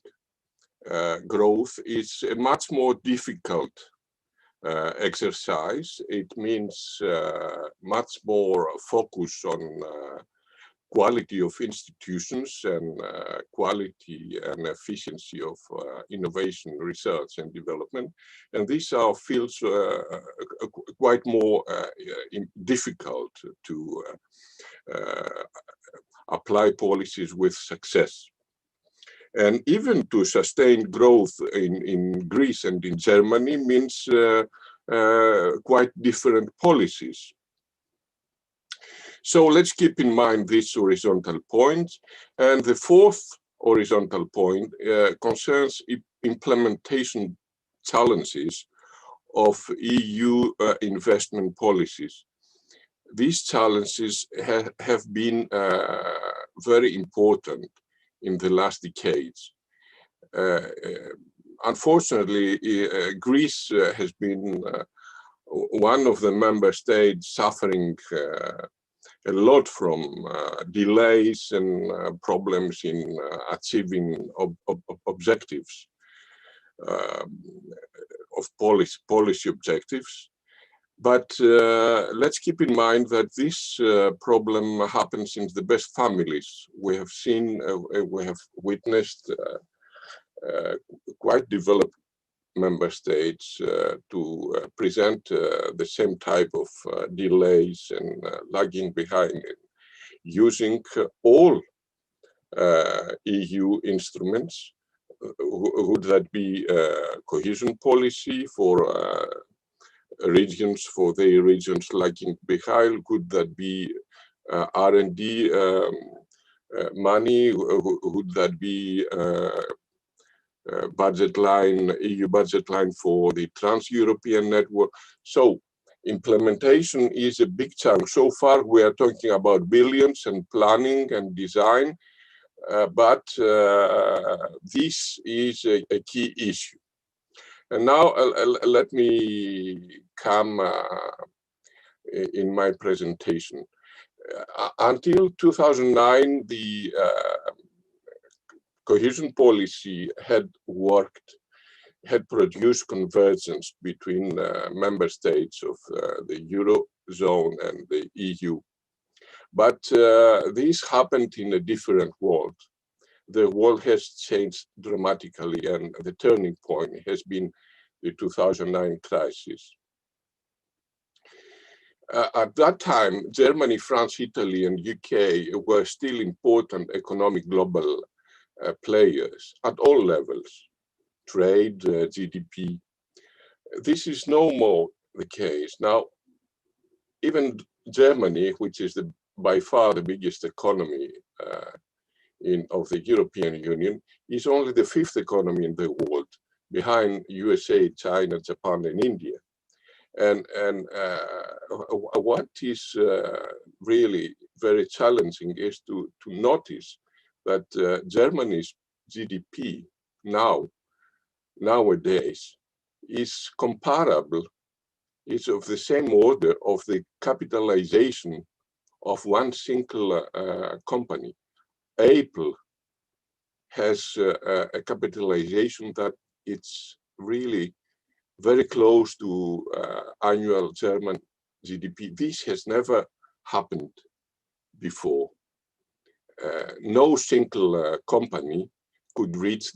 growth is a much more difficult exercise. It means much more focus on quality of institutions and quality and efficiency of innovation, research and development. And these are fields quite more difficult to apply policies with success. And even to sustain growth in Greece and in Germany means quite different policies. So let's keep in mind these horizontal points. And the fourth horizontal point concerns implementation challenges of EU investment policies. These challenges have been very important in the last decades. Unfortunately, Greece has been one of the member states suffering a lot from delays and problems in achieving objectives of policy objectives. But let's keep in mind that this problem happens in the best families. We have seen, we have witnessed quite developed member states to present the same type of delays and lagging behind, using all EU instruments. Would that be cohesion policy for regions, for the regions lagging behind? Could that be R&D money? Would that be budget line, EU budget line for the trans-European network? So implementation is a big chunk. So far we are talking about billions and planning and design, but this is a key issue. And now let me come in my presentation. Until 2009, the cohesion policy had produced convergence between member states of the Eurozone and the EU. But this happened in a different world. The world has changed dramatically, and the turning point has been the 2009 crisis. At that time, Germany, France, Italy, and UK were still important economic global players at all levels, trade, GDP. This is no more the case. Now, even Germany, which is by far the biggest economy of the European Union, is only the 5th economy in the world, behind USA, China, Japan, and India. And what is really very challenging is to notice that Germany's GDP nowadays is comparable, is of the same order of the capitalization of one single company. Apple has a capitalization that it's really very close to annual German GDP. This has never happened before. No single company could reach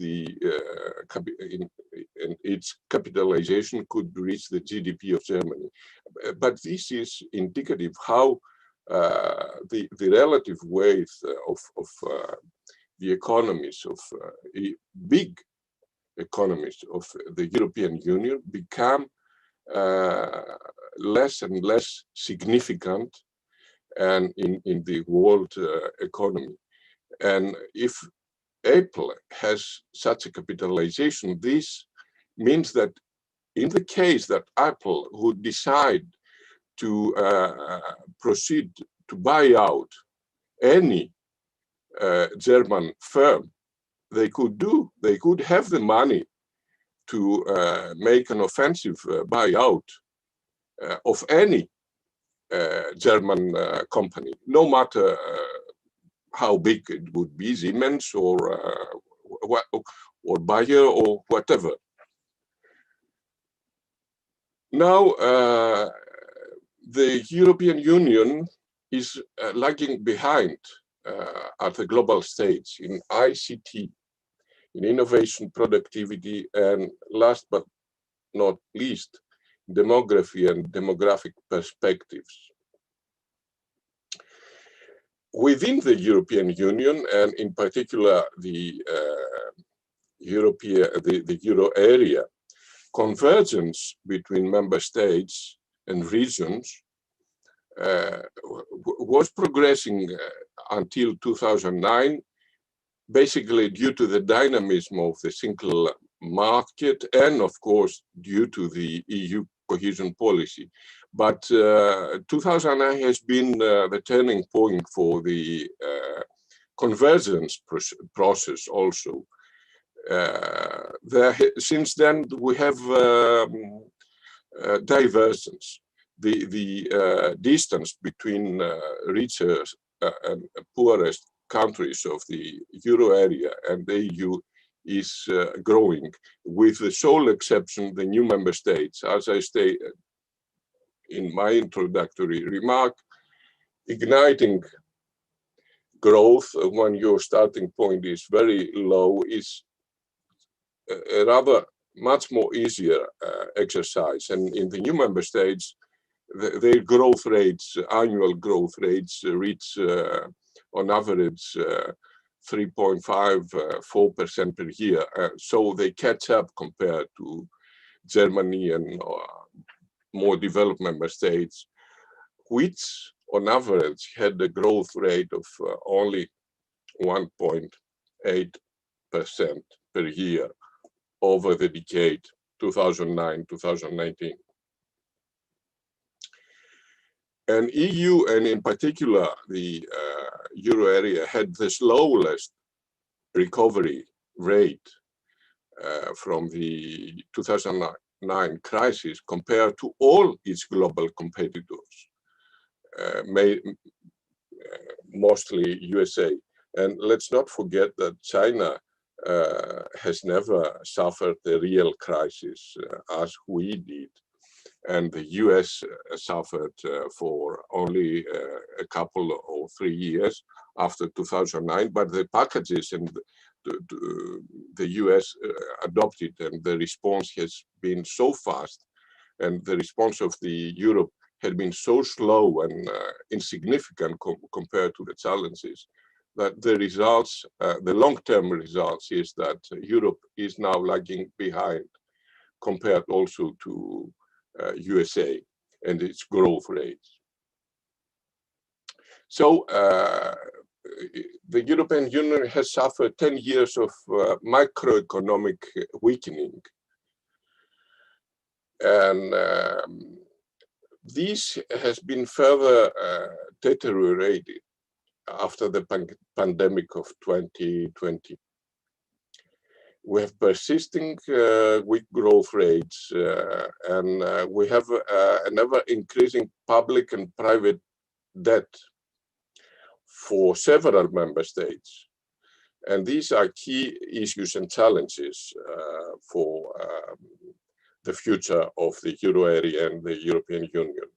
its capitalization could reach the GDP of Germany. But this is indicative how the relative weight of the economies of big economies of the European Union become less and less significant and in the world economy. And if Apple has such a capitalization, this means that in the case that Apple would decide to proceed to buy out any German firm, they could have the money to make an offensive buyout of any German company, no matter how big it would be, Siemens or Bayer or whatever. Now, the European Union is lagging behind at the global stage in ICT, in innovation, productivity, and last but not least, demography and demographic perspectives. Within the European Union, and in particular the Euro area, convergence between member states and regions was progressing until 2009, basically due to the dynamism of the single market and, of course, due to the EU cohesion policy. But 2009 has been the turning point for the convergence process also. Since then, we have divergence. The distance between richest and poorest countries of the Euro area and the EU is growing, with the sole exception the new member states. As I stated in my introductory remark, igniting growth when your starting point is very low is a rather much more easier exercise. And in the new member states, their growth rates, annual growth rates, reach on average 3.5–4% per year. So they catch up compared to Germany and more developed member states, which on average had a growth rate of only 1.8% per year over the decade 2009–2019. And EU, and in particular the Euro area, had the slowest recovery rate from the 2009 crisis compared to all its global competitors, mostly USA. And let's not forget that China has never suffered a real crisis as we did. And the US suffered for only a couple or 3 years after 2009, but the packages and the US adopted, and the response has been so fast, and the response of the Europe had been so slow and insignificant compared to the challenges, that the results, the long-term results, is that Europe is now lagging behind compared also to USA and its growth rates. So the European Union has suffered 10 years of macroeconomic weakening. And this has been further deteriorated after the pandemic of 2020. We have persisting weak growth rates, and we have an ever-increasing public and private debt for several member states. And these are key issues and challenges for the future of the euro area and the European Union.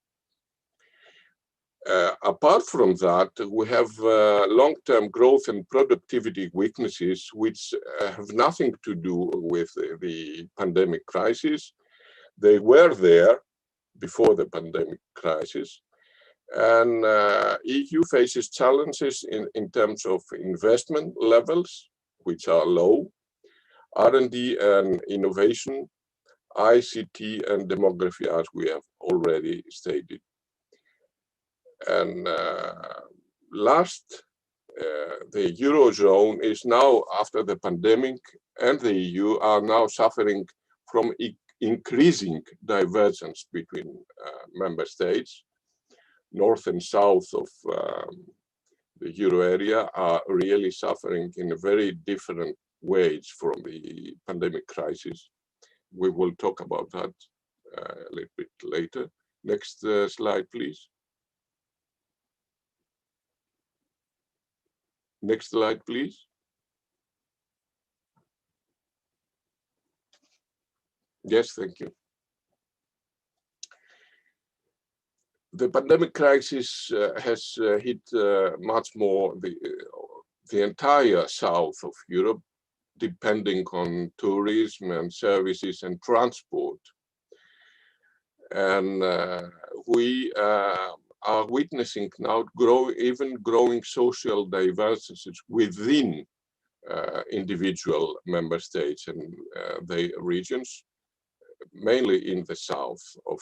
Apart from that, we have long-term growth and productivity weaknesses, which have nothing to do with the pandemic crisis. They were there before the pandemic crisis. And EU faces challenges in terms of investment levels, which are low, R&D and innovation, ICT and demography, as we have already stated. And last, the Eurozone is now, after the pandemic, and the EU are now suffering from increasing divergence between member states. North and south of the euro area are really suffering in a very different ways from the pandemic crisis. We will talk about that a little bit later. Next slide, please. Next slide, please. Yes, thank you. The pandemic crisis has hit much more the entire south of Europe, depending on tourism and services and transport. And we are witnessing now even growing social diversities within individual member states and their regions, mainly in the south of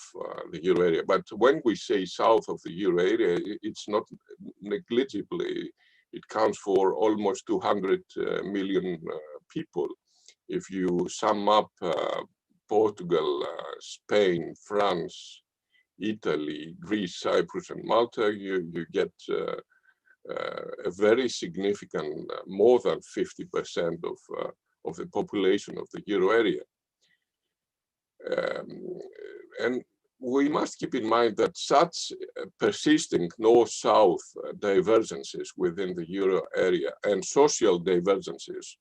the euro area. But when we say south of the euro area, it's not negligibly. It counts for almost 200 million people. If you sum up Portugal, Spain, France, Italy, Greece, Cyprus, and Malta, you get a very significant, more than 50% of the population of the euro area. And we must keep in mind that such persisting north-south divergences within the euro area and social divergences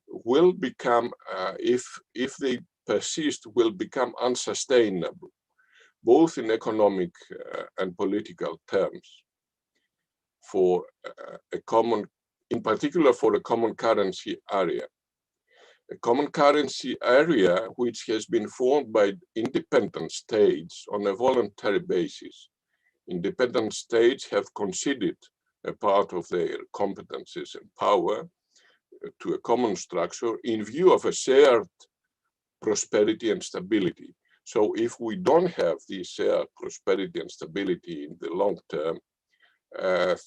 will become, if they persist, will become unsustainable, both in economic and political terms, for a common, in particular for a common currency area. A common currency area which has been formed by independent states on a voluntary basis. Independent states have conceded a part of their competencies and power to a common structure in view of a shared prosperity and stability. So if we don't have this shared prosperity and stability in the long term,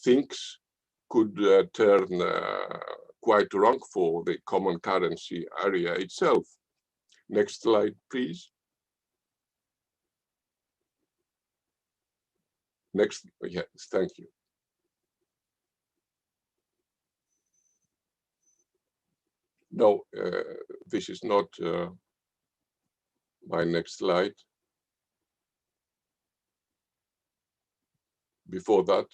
things could turn quite wrong for the common currency area itself. Next slide, please. Next, yes, thank you. No, this is not my next slide. Before that.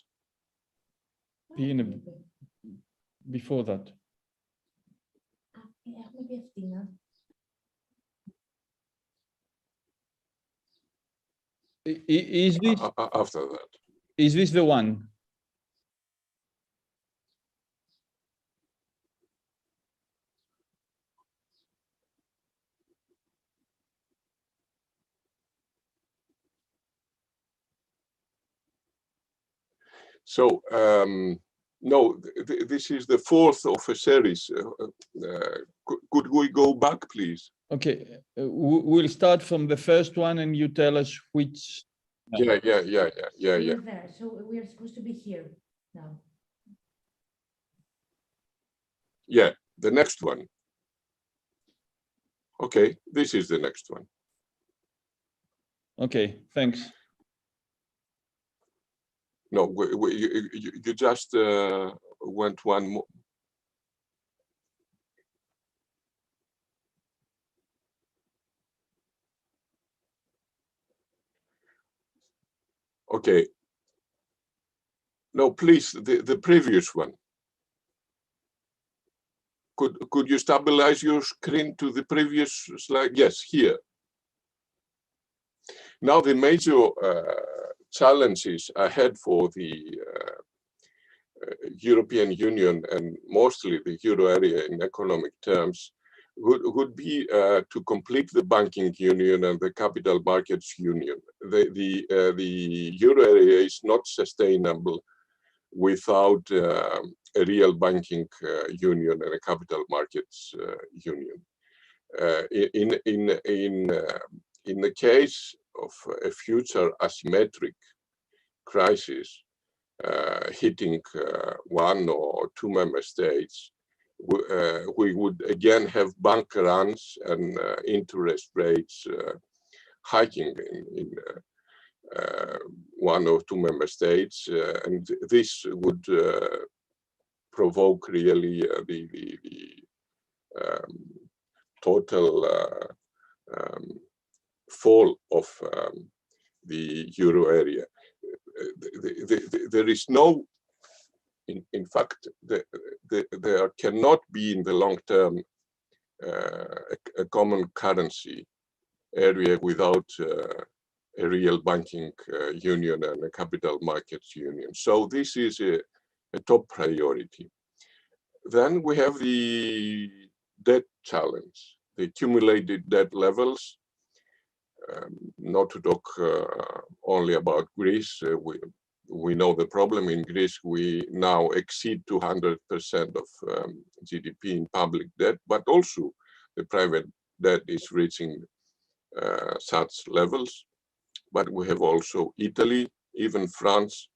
Before that. Is this after that? Is this the one? So no, this is the fourth of a series. Could we go back, please? Okay, we'll start from the first one, and you tell us which. Yeah. We're there, so we are supposed to be here now. Yeah, the next one. Okay, this is the next one. Okay, thanks. No, you just went one more. Okay. No, please, the previous one. Could you stabilize your screen to the previous slide? Yes, here. Now the major challenges ahead for the European Union and mostly the euro area in economic terms would be to complete the banking union and the capital markets union. The euro area is not sustainable without a real banking union and a capital markets union. In the case of a future asymmetric crisis hitting one or two member states, we would again have bank runs and interest rates hiking in one or two member states, and this would provoke really the total fall of the euro area. There is no, in fact, there cannot be in the long term a common currency area without a real banking union and a capital markets union. So this is a top priority. Then we have the debt challenge, the accumulated debt levels. Not to talk only about Greece, we know the problem in Greece. We now exceed 200% of GDP in public debt, but also the private debt is reaching such levels. But we have also Italy, even France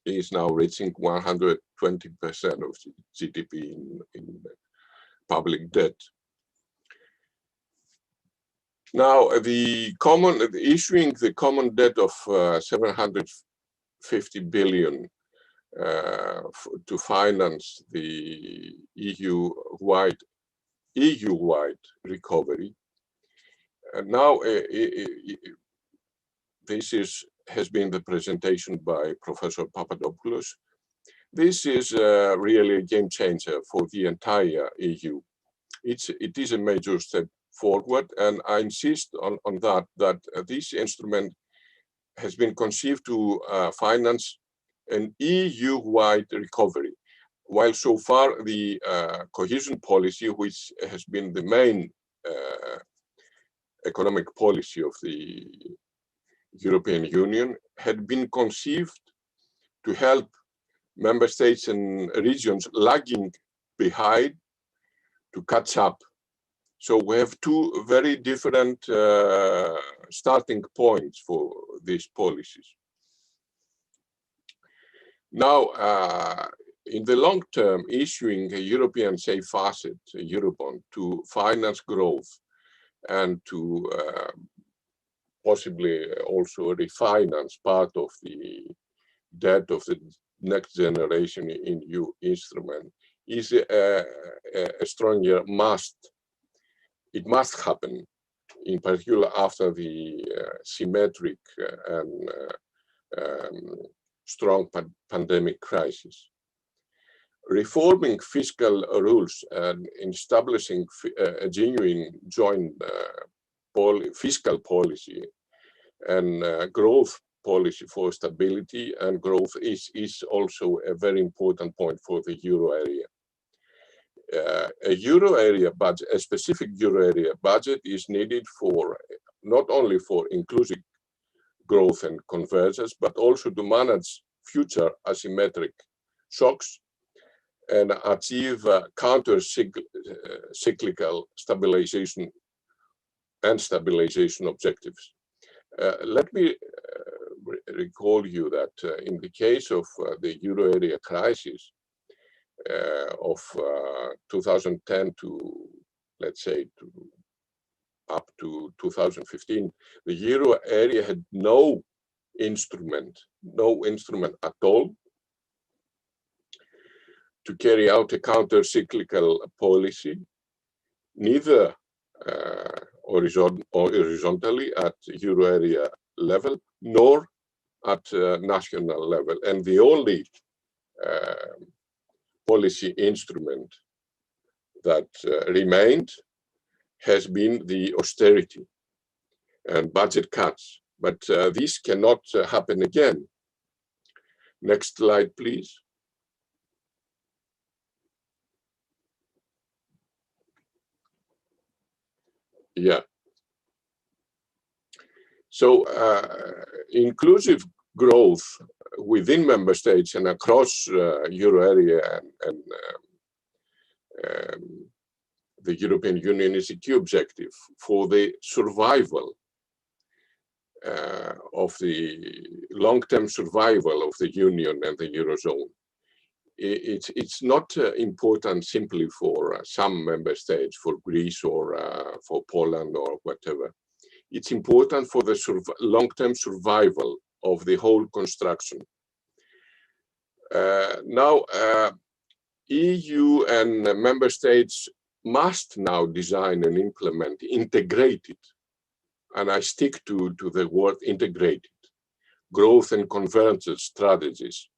is now reaching 120% of GDP in public debt. Now, issuing the common debt of 750 billion to finance the EU-wide recovery. And now, this has been the presentation by Professor Papadopoulos. This is really a game changer for the entire EU. It is a major step forward, and I insist on that this instrument has been conceived to finance an EU-wide recovery, while so far the cohesion policy, which has been the main economic policy of the European Union, had been conceived to help member states and regions lagging behind to catch up. So we have two very different starting points for these policies. Now, in the long term, issuing a European safe asset, a Eurobond, to finance growth and to possibly also refinance part of the debt of the next generation in EU instrument is a stronger must. It must happen, in particular after the symmetric and strong pandemic crisis. Reforming fiscal rules and establishing a genuine joint fiscal policy and growth policy for stability and growth is also a very important point for the euro area. A euro area budget, a specific euro area budget is needed for not only for inclusive growth and convergence, but also to manage future asymmetric shocks and achieve counter-cyclical stabilization and stabilization objectives. Let me recall you that in the case of the euro area crisis of 2010 to, let's say, up to 2015, the euro area had no instrument at all to carry out a counter-cyclical policy, neither horizontally at euro area level, nor at national level. And the only policy instrument that remained has been the austerity and budget cuts. But this cannot happen again. Next slide, please. Yeah. So inclusive growth within member states and across euro area and the European Union is a key objective for the survival of the long-term survival of the Union and the Eurozone. It's not important simply for some member states, for Greece or for Poland or whatever. It's important for the long-term survival of the whole construction. Now, EU and member states must now design and implement integrated, and I stick to the word integrated, growth and convergence strategies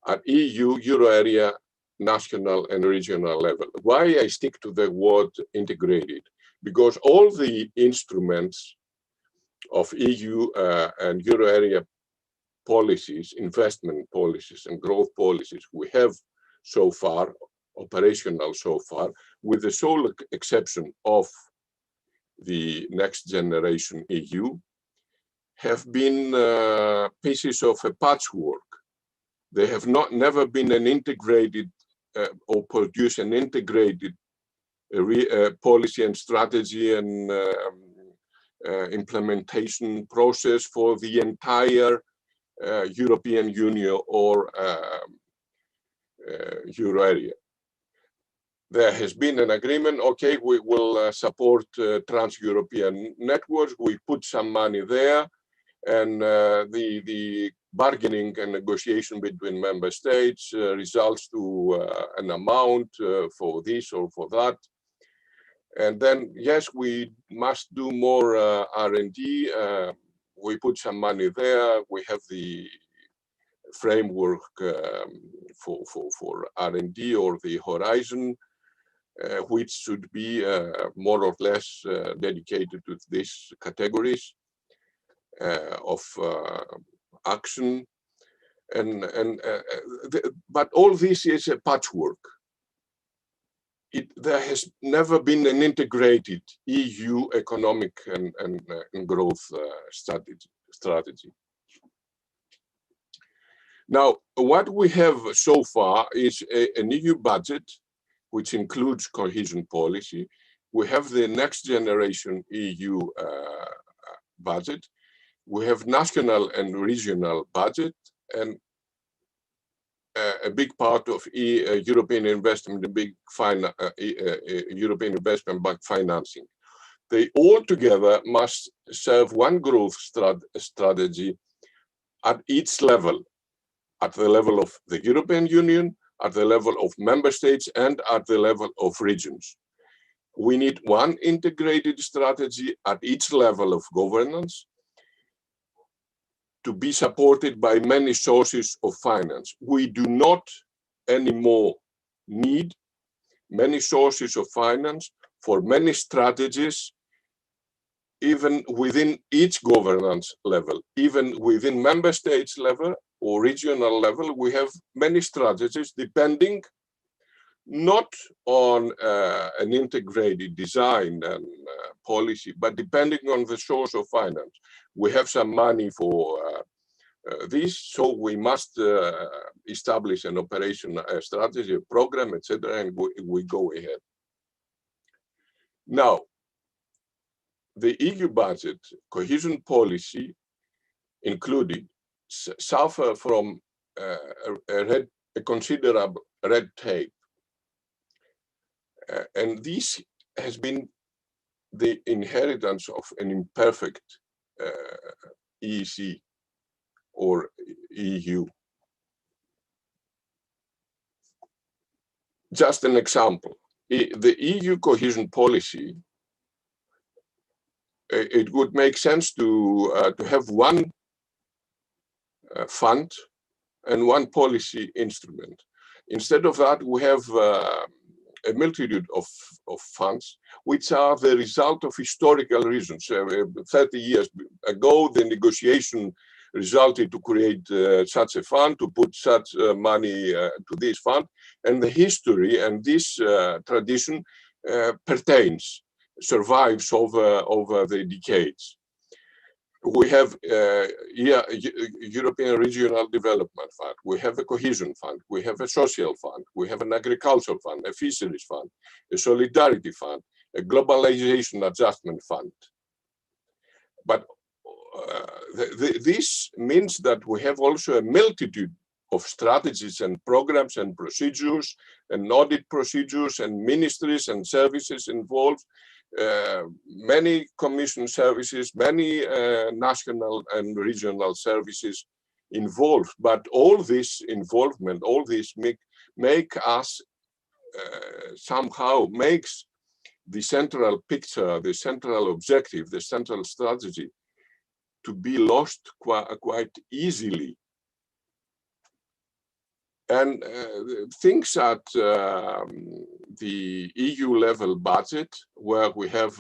at EU, euro area, national and regional level. Why I stick to the word integrated? Because all the instruments of EU and euro area policies, investment policies and growth policies we have so far, operational so far, with the sole exception of the next generation EU, have been pieces of a patchwork. They have never been an integrated or produced an integrated policy and strategy and implementation process for the entire European Union or euro area. There has been an agreement, okay, we will support trans-European networks, we put some money there, and the bargaining and negotiation between member states results to an amount for this or for that. And then, yes, we must do more R&D. We put some money there. We have the framework for R&D or the horizon, which should be more or less dedicated to these categories of action. But all this is a patchwork. There has never been an integrated EU economic and growth strategy. Now, what we have so far is an EU budget, which includes cohesion policy. We have the next generation EU budget. We have national and regional budget, and a big part of European investment, the big European Investment Bank financing. They all together must serve one growth strategy at each level, at the level of the European Union, at the level of member states and at the level of regions. We need one integrated strategy at each level of governance to be supported by many sources of finance. We do not anymore need many sources of finance for many strategies, even within each governance level, even within member states level or regional level. We have many strategies depending not on an integrated design and policy, but depending on the source of finance. We have some money for this, so we must establish an operation, a strategy, a program, etc., and we go ahead. Now, the EU budget, cohesion policy included, suffer from a considerable red tape. And this has been the inheritance of an imperfect EEC or EU. Just an example, the EU cohesion policy, it would make sense to have one fund and one policy instrument. Instead of that, we have a multitude of funds, which are the result of historical reasons. 30 years ago, the negotiation resulted to create such a fund, to put such money to this fund, and the history and this tradition survives over the decades. We have European Regional Development Fund, we have a Cohesion Fund, we have a Social Fund, we have an Agricultural Fund, a Fisheries Fund, a Solidarity Fund, a Globalization Adjustment Fund. But this means that we have also a multitude of strategies and programs and procedures and audit procedures and ministries and services involved, many commission services, many national and regional services involved. But all this involvement, all this make us somehow makes the central picture, the central objective, the central strategy to be lost quite easily. And things at the EU level budget, where we have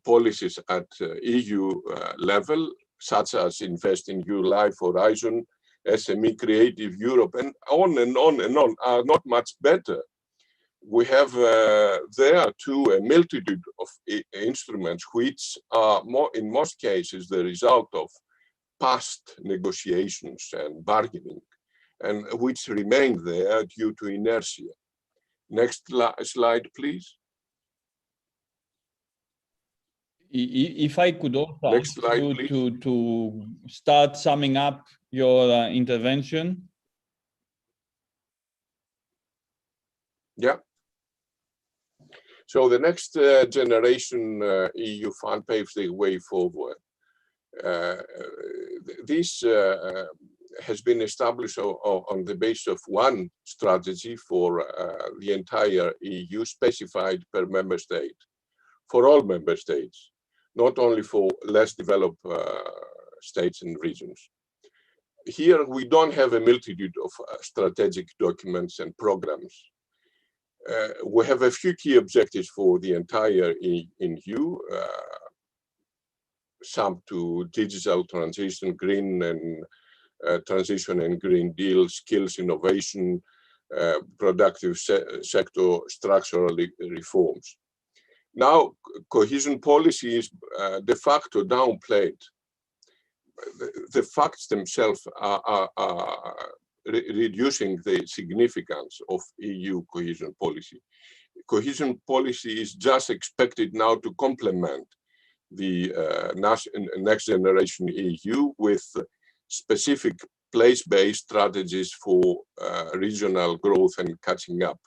policies at EU level, such as Invest in EU Life, Horizon, SME, Creative Europe, and on and on and on, are not much better. We have there too a multitude of instruments which are in most cases the result of past negotiations and bargaining, and which remain there due to inertia. Next slide, please. If I could also Next ask slide, you to start summing up your intervention. Yeah. So the next generation EU fund paves the way forward. This has been established on the basis of one strategy for the entire EU, specified per member state, for all member states, not only for less developed states and regions. Here we don't have a multitude of strategic documents and programs. We have a few key objectives for the entire EU, some to digital transition, green and transition and Green Deal, skills, innovation, productive sector, structural reforms. Now, cohesion policy is de facto downplayed. The facts themselves are reducing the significance of EU cohesion policy. Cohesion policy is just expected now to complement the next generation EU with specific place-based strategies for regional growth and catching up.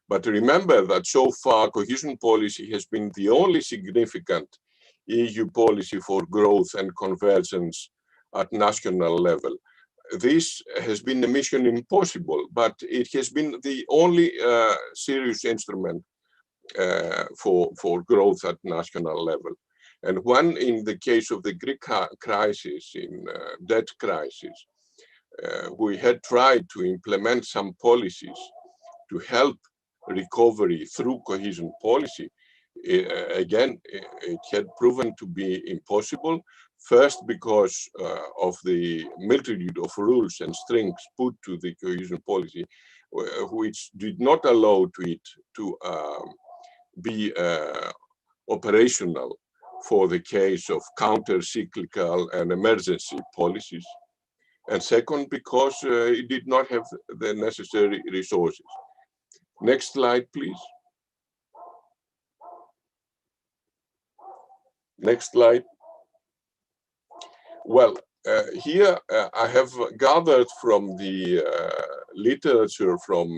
But remember that so far cohesion policy has been the only significant EU policy for growth and convergence at national level. this has been a mission impossible, but it has been the only serious instrument for growth at national level. And when, in the case of the Greek crisis, in debt crisis, we had tried to implement some policies to help recovery through cohesion policy, again, it had proven to be impossible. First, because of the multitude of rules and strings put to the cohesion policy, which did not allow it to be operational for the case of counter-cyclical and emergency policies. And second, because it did not have the necessary resources. Next slide, please. Next slide. Well, here I have gathered from the literature from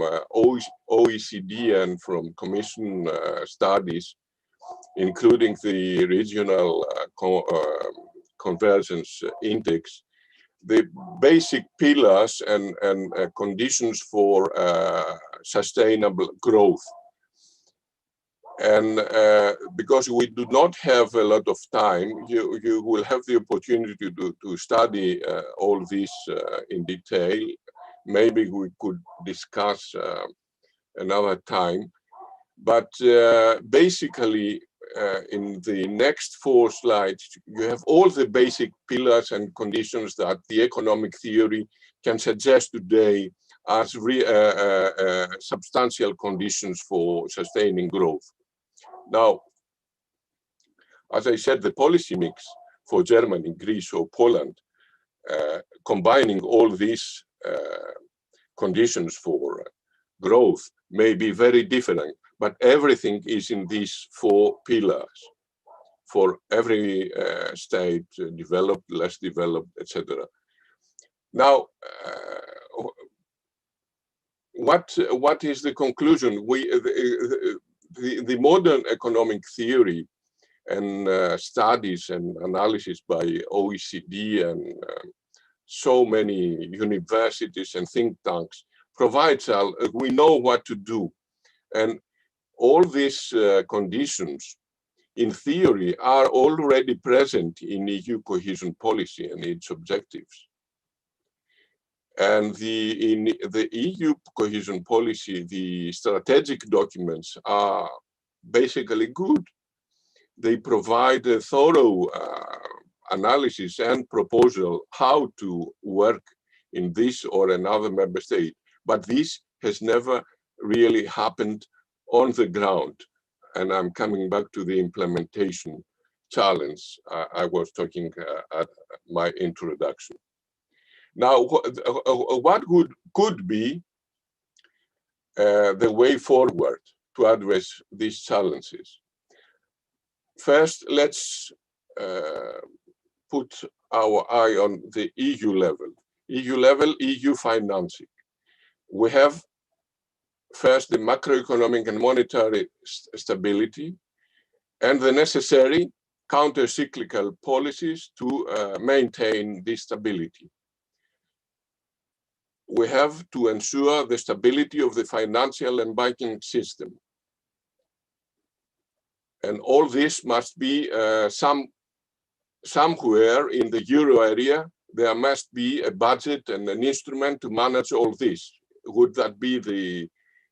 OECD and from Commission studies, including the regional convergence index, the basic pillars and conditions for sustainable growth. And because we do not have a lot of time, you will have the opportunity to study all this in detail. Maybe we could discuss another time. But basically, in the next 4 slides, you have all the basic pillars and conditions that the economic theory can suggest today as substantial conditions for sustaining growth. Now, as I said, the policy mix for Germany, Greece, or Poland, combining all these conditions for growth may be very different, but everything is in these 4 pillars for every state, developed, less developed, etc. Now, what is the conclusion? The modern economic theory and studies and analysis by OECD and so many universities and think tanks provides us, we know what to do. And all these conditions, in theory, are already present in EU cohesion policy and its objectives. And in the EU cohesion policy, the strategic documents are basically good. They provide a thorough analysis and proposal how to work in this or another member state. But this has never really happened on the ground. And I'm coming back to the implementation challenge I was talking at my introduction. Now, what could be the way forward to address these challenges? First, let's put our eye on the EU level. EU financing. We have first the macroeconomic and monetary stability and the necessary counter-cyclical policies to maintain this stability. We have to ensure the stability of the financial and banking system. And all this must be somewhere in the euro area, there must be a budget and an instrument to manage all this. Would that be the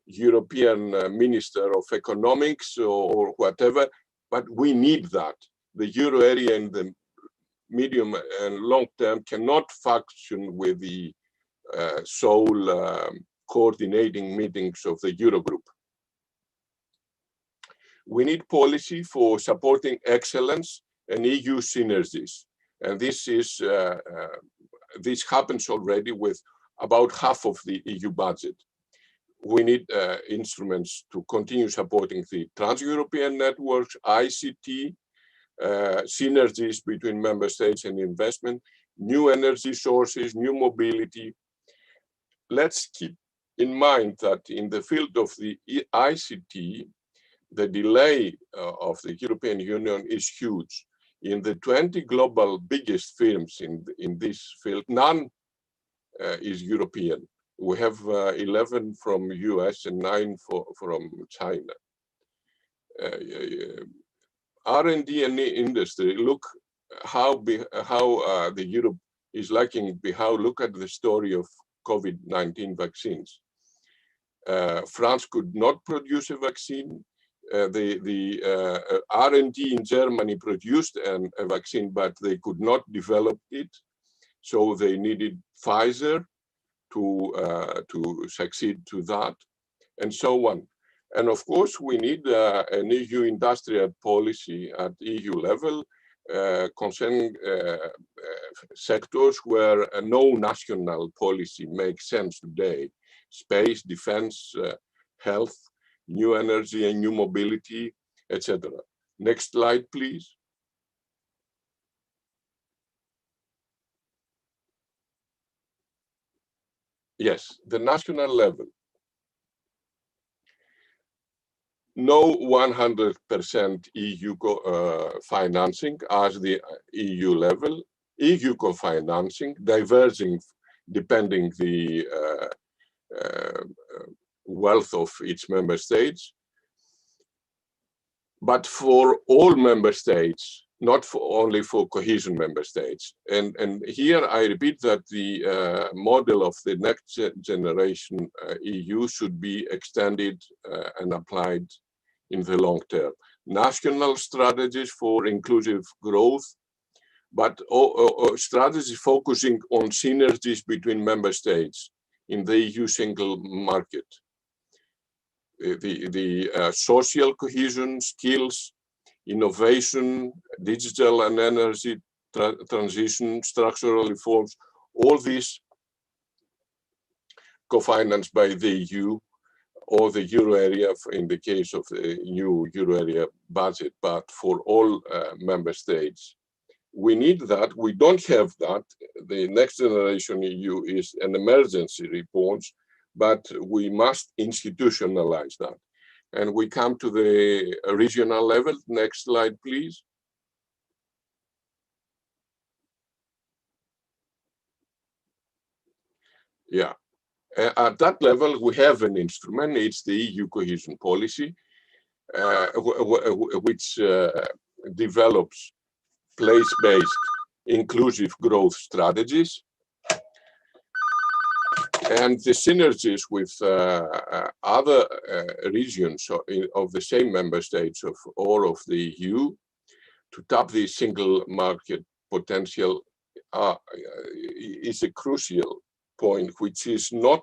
European Minister of Economics or whatever? But we need that. The euro area in the medium and long term cannot function with the sole coordinating meetings of the Eurogroup. We need policy for supporting excellence and EU synergies. And this happens already with about half of the EU budget. We need instruments to continue supporting the trans-European networks, ICT, synergies between member states and investment, new energy sources, new mobility. Let's keep in mind that in the field of the ICT, the delay of the European Union is huge. In the 20 global biggest firms in this field, none is European. We have 11 from US and 9 from China. R&D and industry, look how the Europe is lagging behind. Look at the story of COVID-19 vaccines. France could not produce a vaccine. The R&D in Germany produced a vaccine, but they could not develop it. So they needed Pfizer to succeed to that, and so on. And of course, we need an EU industrial policy at EU level concerning sectors where no national policy makes sense today: space, defense, health, new energy and new mobility, etc. Next slide, please. Yes, the national level. No 100% EU financing as the EU level. EU co-financing, diverging depending the wealth of each member states. But for all member states, not only for cohesion member states. And here I repeat that the model of the next generation EU should be extended and applied in the long term. National strategies for inclusive growth, but strategies focusing on synergies between member states in the EU single market. The social cohesion, skills, innovation, digital and energy transition, structural reforms, all these co-financed by the EU or the euro area in the case of the new euro area budget, but for all member states. We need that. We don't have that. The next generation EU is an emergency response, but we must institutionalize that. And we come to the regional level. Next slide, please. Yeah, at that level, we have an instrument. It's the EU cohesion policy, which develops place-based inclusive growth strategies. And the synergies with other regions of the same member states of all of the EU to tap the single market potential is a crucial point, which is not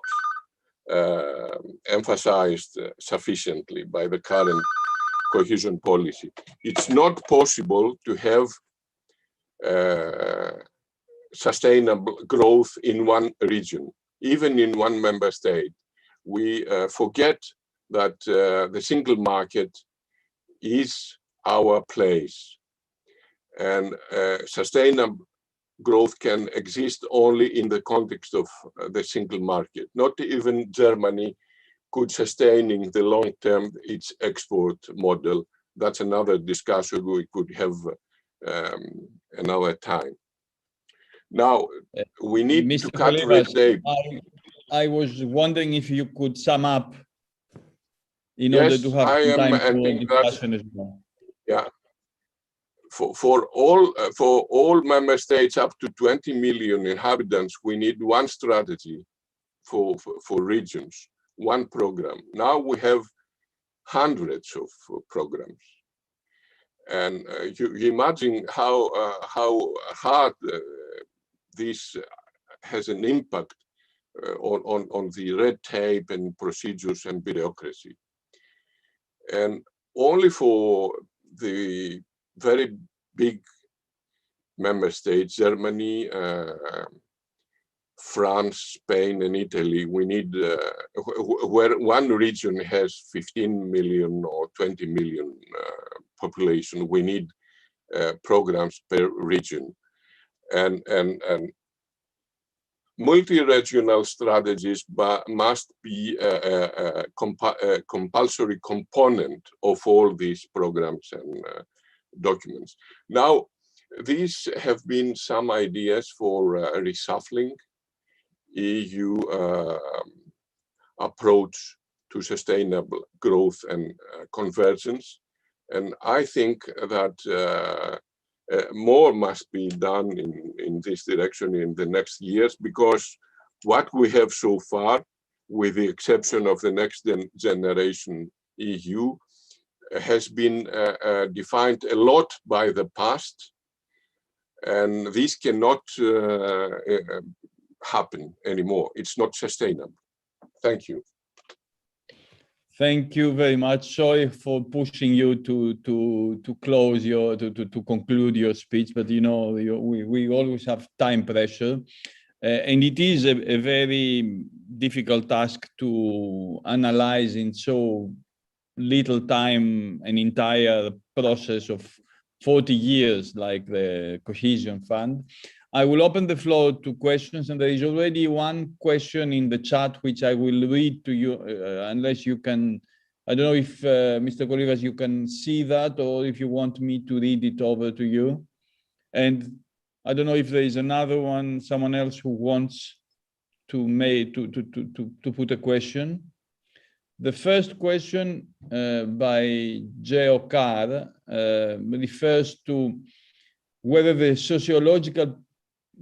emphasized sufficiently by the current cohesion policy. It's not possible to have sustainable growth in one region. Even in one member state, we forget that the single market is our place, and sustainable growth can exist only in the context of the single market. Not even Germany could sustain in the long term its export model. That's another discussion we could have another time. Now, we need Mr. to cut red Polivas, tape. I was wondering if you could sum up in Yes, order to have I some am time for ending discussion as well. Yeah. For all member states up to 20 million inhabitants, we need one strategy for regions, one program. Now we have hundreds of programs. And you imagine how hard this has an impact on the red tape and procedures and bureaucracy. And only for the very big member states, Germany, France, Spain, and Italy, we need, where one region has 15 million or 20 million population, we need programs per region. And multi-regional strategies must be a compulsory component of all these programs and documents. Now, these have been some ideas for reshuffling EU approach to sustainable growth and convergence. And I think that more must be done in this direction in the next years, because what we have so far, with the exception of the next generation EU, has been defined a lot by the past, and this cannot happen anymore. It's not sustainable. Thank you. Thank you very much. Sorry for pushing you to close your to conclude your speech, but you know we always have time pressure, and it is a very difficult task to analyze in so little time an entire process of 40 years like the Cohesion Fund. I will open the floor to questions, and there is already one question in the chat which I will read to you, unless you can, I don't know if Mr. Kolivas, you can see that, or if you want me to read it over to you. And I don't know if there is another one, someone else who wants to put a question. The first question by Geo Carr refers to whether the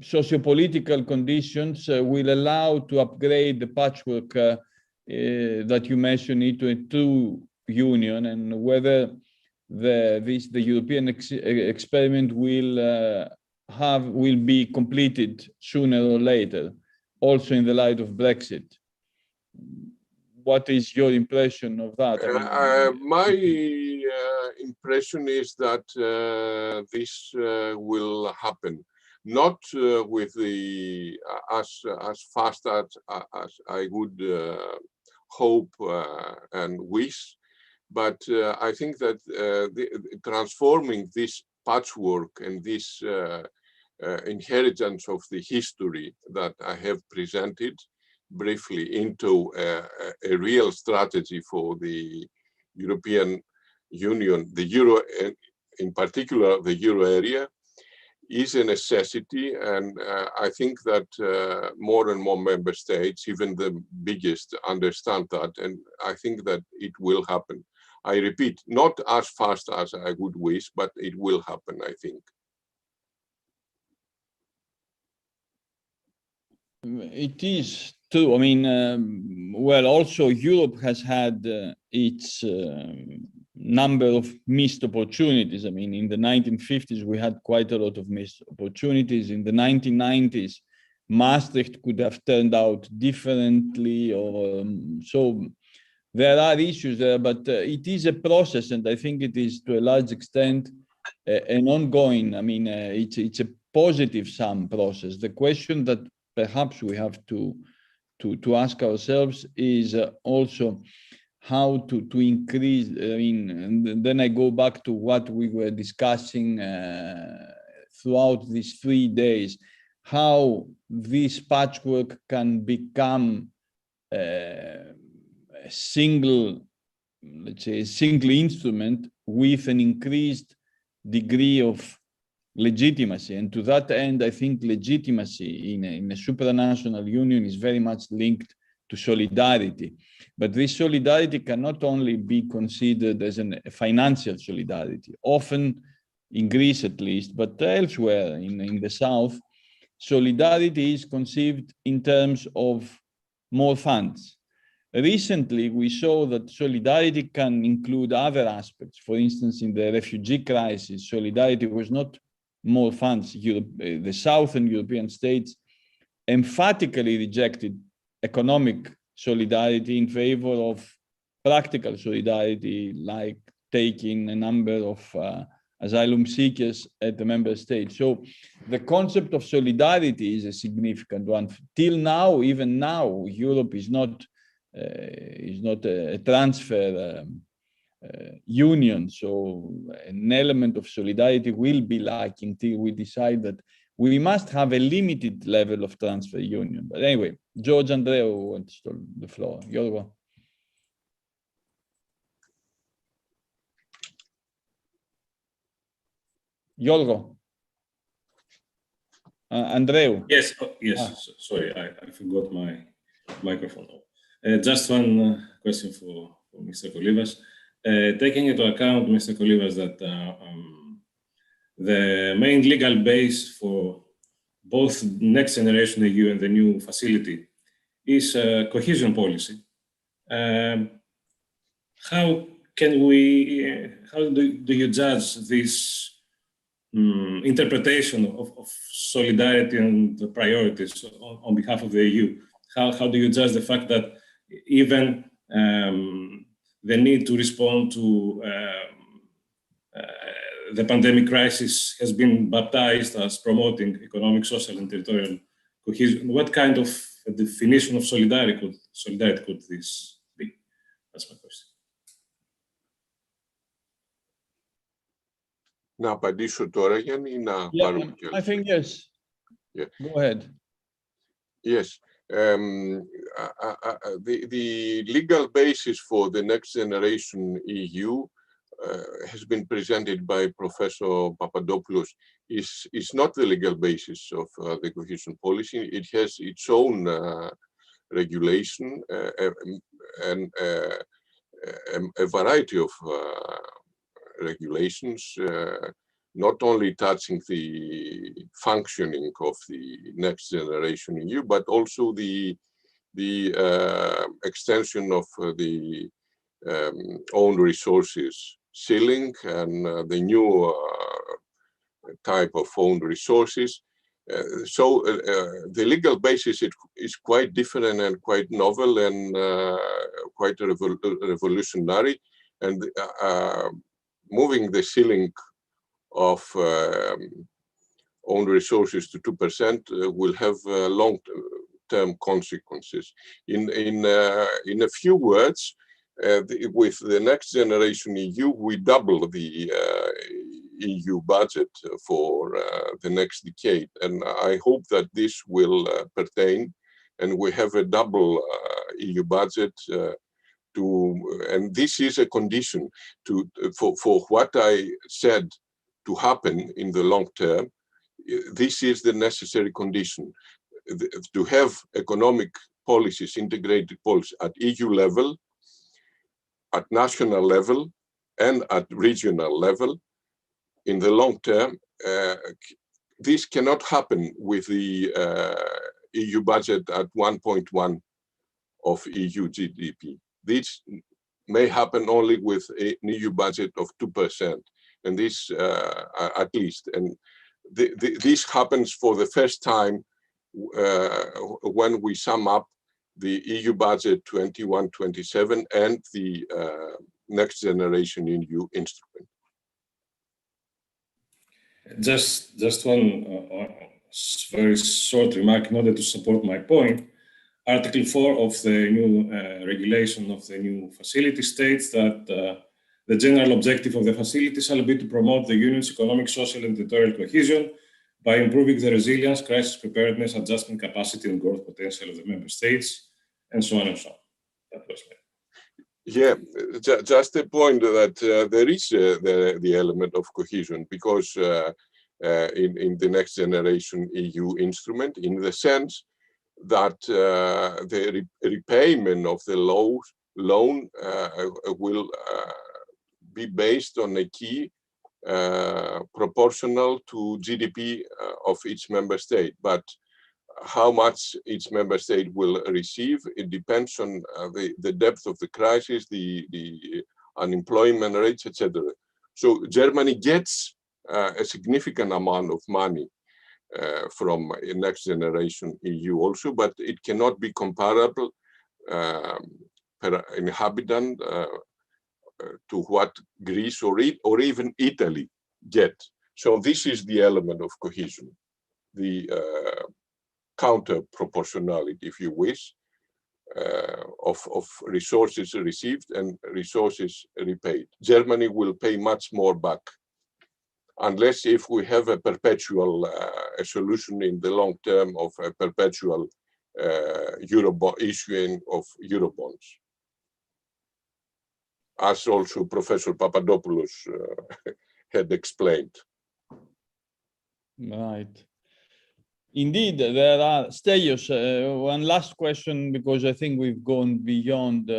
sociopolitical conditions will allow to upgrade the patchwork that you mentioned into a true union, and whether the European experiment will be completed sooner or later, also in the light of Brexit. What is your impression of that? My impression is that this will happen, not with the as fast as I would hope and wish, but I think that transforming this patchwork and this inheritance of the history that I have presented briefly into a real strategy for the European Union, the Euro, in particular the Euro area, is a necessity. And I think that more and more member states, even the biggest, understand that. And I think that it will happen. I repeat, not as fast as I would wish, but it will happen, I think. It is true. I mean, well, also Europe has had its number of missed opportunities. I mean, in the 1950s, we had quite a lot of missed opportunities. In the 1990s, Maastricht could have turned out differently, or so there are issues there, but it is a process, and I think it is to a large extent an ongoing, I mean, it's a positive sum process. The question that perhaps we have to ask ourselves is also how to increase, I mean, and then I go back to what we were discussing throughout these 3 days, how this patchwork can become a single, let's say, a single instrument with an increased degree of legitimacy. And to that end, I think legitimacy in a supranational union is very much linked to solidarity. But this solidarity cannot only be considered as a financial solidarity. Often, in Greece at least, but elsewhere in the South, solidarity is conceived in terms of more funds. Recently, we saw that solidarity can include other aspects. For instance, in the refugee crisis, solidarity was not more funds. The Southern European states emphatically rejected economic solidarity in favor of practical solidarity, like taking a number of asylum seekers at the member state. So the concept of solidarity is a significant one. Till now, even now, Europe is not a transfer union. So an element of solidarity will be lacking until we decide that we must have a limited level of transfer union. But anyway, George Andreou wants the floor. Yorgo. Yorgo. Andreu. Yes, yes. Sorry, I forgot my microphone. Just one question for Mr. Kolivas. Taking into account, Mr. Kolivas, that the main legal base for both Next Generation EU and the new facility is cohesion policy. How do you judge this interpretation of solidarity and the priorities on behalf of the EU? How do you judge the fact that even the need to respond to the pandemic crisis has been baptized as promoting economic, social, and territorial cohesion? What kind of definition of solidarity could this be? That's my question. Να απαντήσω τώρα, Γιάννη, ή να πάρουμε κι I think yes. Yeah. Go ahead. Yes. The legal basis for the Next Generation EU has been presented by Professor Papadopoulos is not the legal basis of the cohesion policy. It has its own regulation and a variety of regulations, not only touching the functioning of the Next Generation EU, but also the extension of the own resources ceiling and the new type of own resources. So the legal basis is quite different and quite novel and quite revolutionary. And moving the ceiling of own resources to 2% will have long-term consequences. In a few words, with the Next Generation EU, we double the EU budget for the next decade, and I hope that this will pertain, and we have a double EU budget. And this is a condition for what I said to happen in the long term. This is the necessary condition to have economic policies, integrated policies at EU level, at national level, and at regional level. In the long term, this cannot happen with the EU budget at 1.1 of EU GDP. This may happen only with an EU budget of 2%, and this at least. And this happens for the first time when we sum up the EU budget 21-27 and the Next Generation EU instrument. Just one very short remark in order to support my point. Article 4 of the new regulation of the new facility states that the general objective of the facility shall be to promote the Union's economic, social, and territorial cohesion by improving the resilience, crisis preparedness, adjustment capacity, and growth potential of the member states, and so on and so on. That was me. Yeah, just a point that there is the element of cohesion, because in the Next Generation EU instrument, in the sense that the repayment of the loan will be based on a key proportional to GDP of each member state. But how much each member state will receive, it depends on the depth of the crisis, the unemployment rates, etc. So Germany gets a significant amount of money from Next Generation EU also, but it cannot be comparable per inhabitant to what Greece or even Italy get. So this is the element of cohesion, the counter proportionality, if you wish, of resources received and resources repaid. Germany will pay much more back, unless if we have a perpetual a solution in the long term of a perpetual issuing of Eurobonds, as also Professor Papadopoulos had explained. Right. Indeed, there are, Stelios, one last question, because I think we've gone beyond,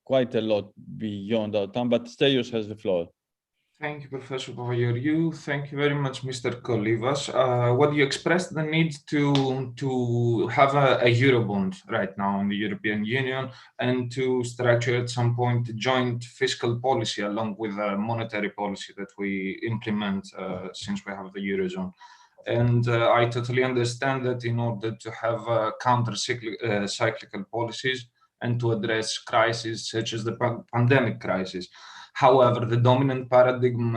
quite a lot beyond our time, but Stelios has the floor. Thank you, Professor Papageriou. Thank you very much, Mr. Kolivas. Well, you expressed the need to have a Eurobond right now in the European Union and to structure at some point a joint fiscal policy along with a monetary policy that we implement since we have the Eurozone. And I totally understand that in order to have counter-cyclical policies and to address crises such as the pandemic crisis. However, the dominant paradigm,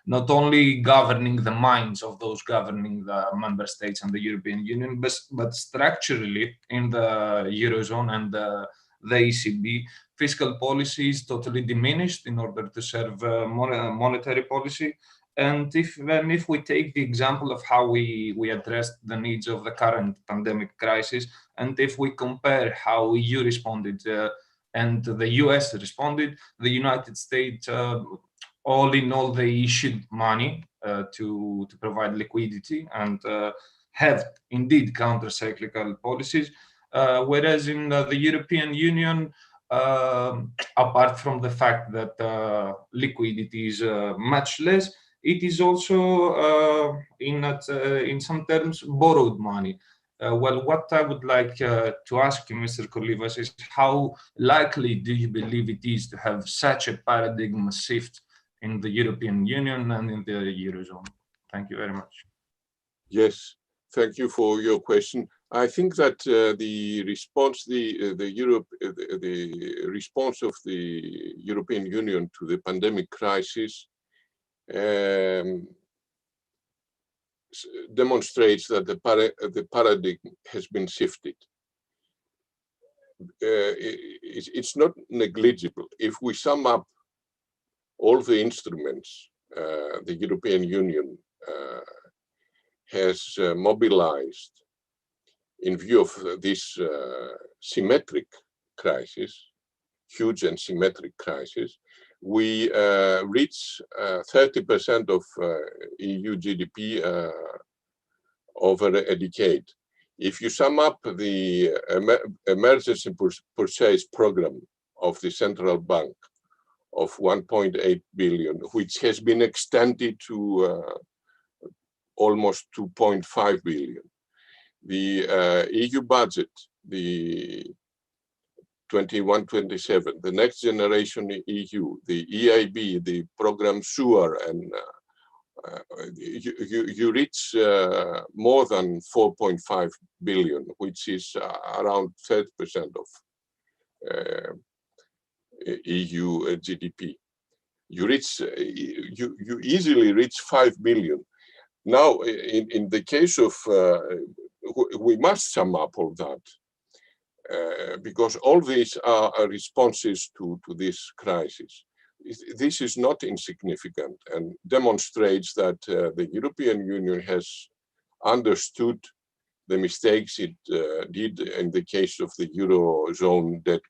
not only governing the minds of those governing the member states and the European Union, but structurally in the Eurozone and the ECB, fiscal policy is totally diminished in order to serve monetary policy. And if we take the example of how we addressed the needs of the current pandemic crisis, and if we compare how EU responded and the US responded, the United States, all in all, they issued money to provide liquidity and have indeed counter-cyclical policies, whereas in the European Union, apart from the fact that liquidity is much less, it is also in some terms borrowed money. Well, what I would like to ask you, Mr. Kolivas, is how likely do you believe it is to have such a paradigm shift in the European Union and in the Eurozone? Thank you very much. Yes, thank you for your question. I think that the response, the response of the European Union to the pandemic crisis demonstrates that the paradigm has been shifted. It's not negligible. If we sum up all the instruments the European Union has mobilized in view of this symmetric crisis, huge and symmetric crisis, we reach 30% of EU GDP over a decade. If you sum up the emergency purchase program of the central bank of 1.8 billion, which has been extended to almost 2.5 billion, the EU budget, the 21-27, the next generation EU, the EIB, the program SURE, and you reach more than 4.5 billion, which is around 30% of EU GDP. You easily reach 5 billion. Now, in the case of, we must sum up all that. Because all these are responses to this crisis. This is not insignificant and demonstrates that the European Union has understood the mistakes it did in the case of the Eurozone debt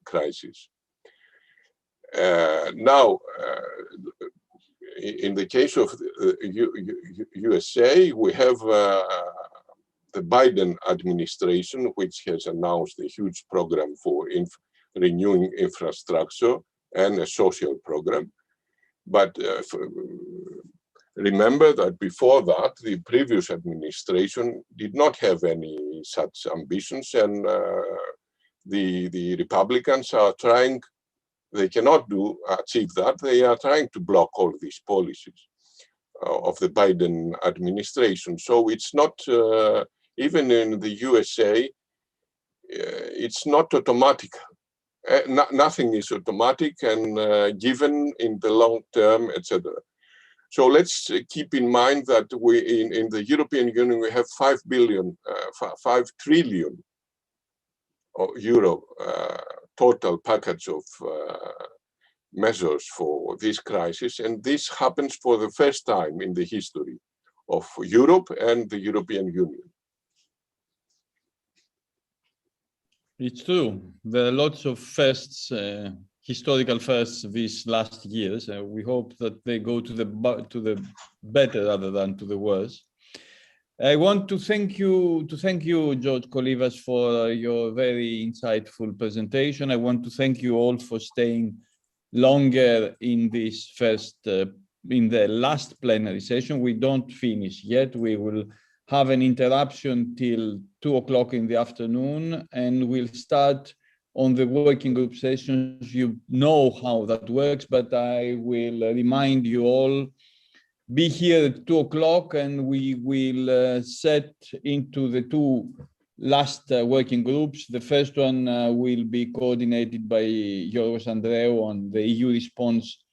crisis. Now, in the case of the USA, we have the Biden administration, which has announced a huge program for renewing infrastructure and a social program. But remember that before that, the previous administration did not have any such ambitions, and the Republicans are trying, they cannot achieve that. They are trying to block all these policies of the Biden administration. So it's not, even in the USA, it's not automatic. Nothing is automatic and given in the long term, etc. So let's keep in mind that we, in the European Union, we have 5 trillion euro total package of measures for this crisis. And this happens for the first time in the history of Europe and the European Union. It's true. There are lots of firsts, historical firsts these last years. We hope that they go to the better rather than to the worse. I want to thank you, George Kolivas, for your very insightful presentation. I want to thank you all for staying longer in this in the last plenary session. We don't finish yet. We will have an interruption till 2 o'clock in the afternoon, and we'll start on the working group sessions. You know how that works, but I will remind you all, be here at 2 o'clock, and we will set into the two last working groups. The first one will be coordinated by Yorgos Andreou on the EU response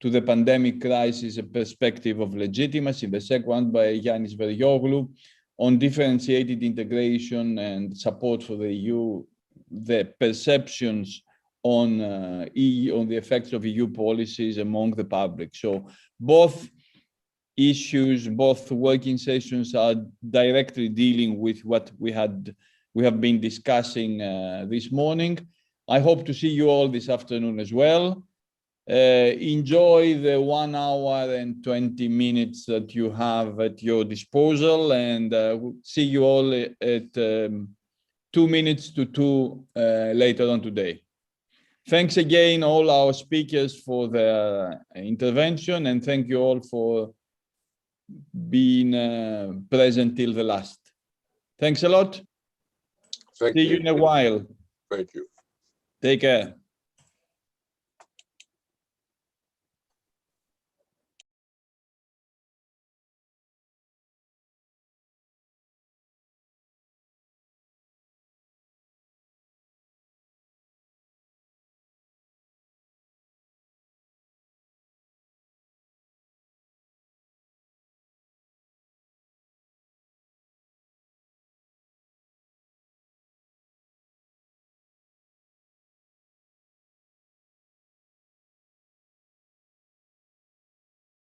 to the pandemic crisis, a perspective of legitimacy. The second one by Yannis Vergioglu on differentiated integration and support for the EU, the perceptions on on the effects of EU policies among the public. So both issues, both working sessions are directly dealing with what we have been discussing this morning. I hope to see you all this afternoon as well. Enjoy the 1 hour and 20 minutes that you have at your disposal, and see you all at 2 minutes to 2 later on today. Thanks again, all our speakers, for their intervention, and thank you all for being present till the last. Thanks a lot. Thank See you. you in a while. Thank you. Take care.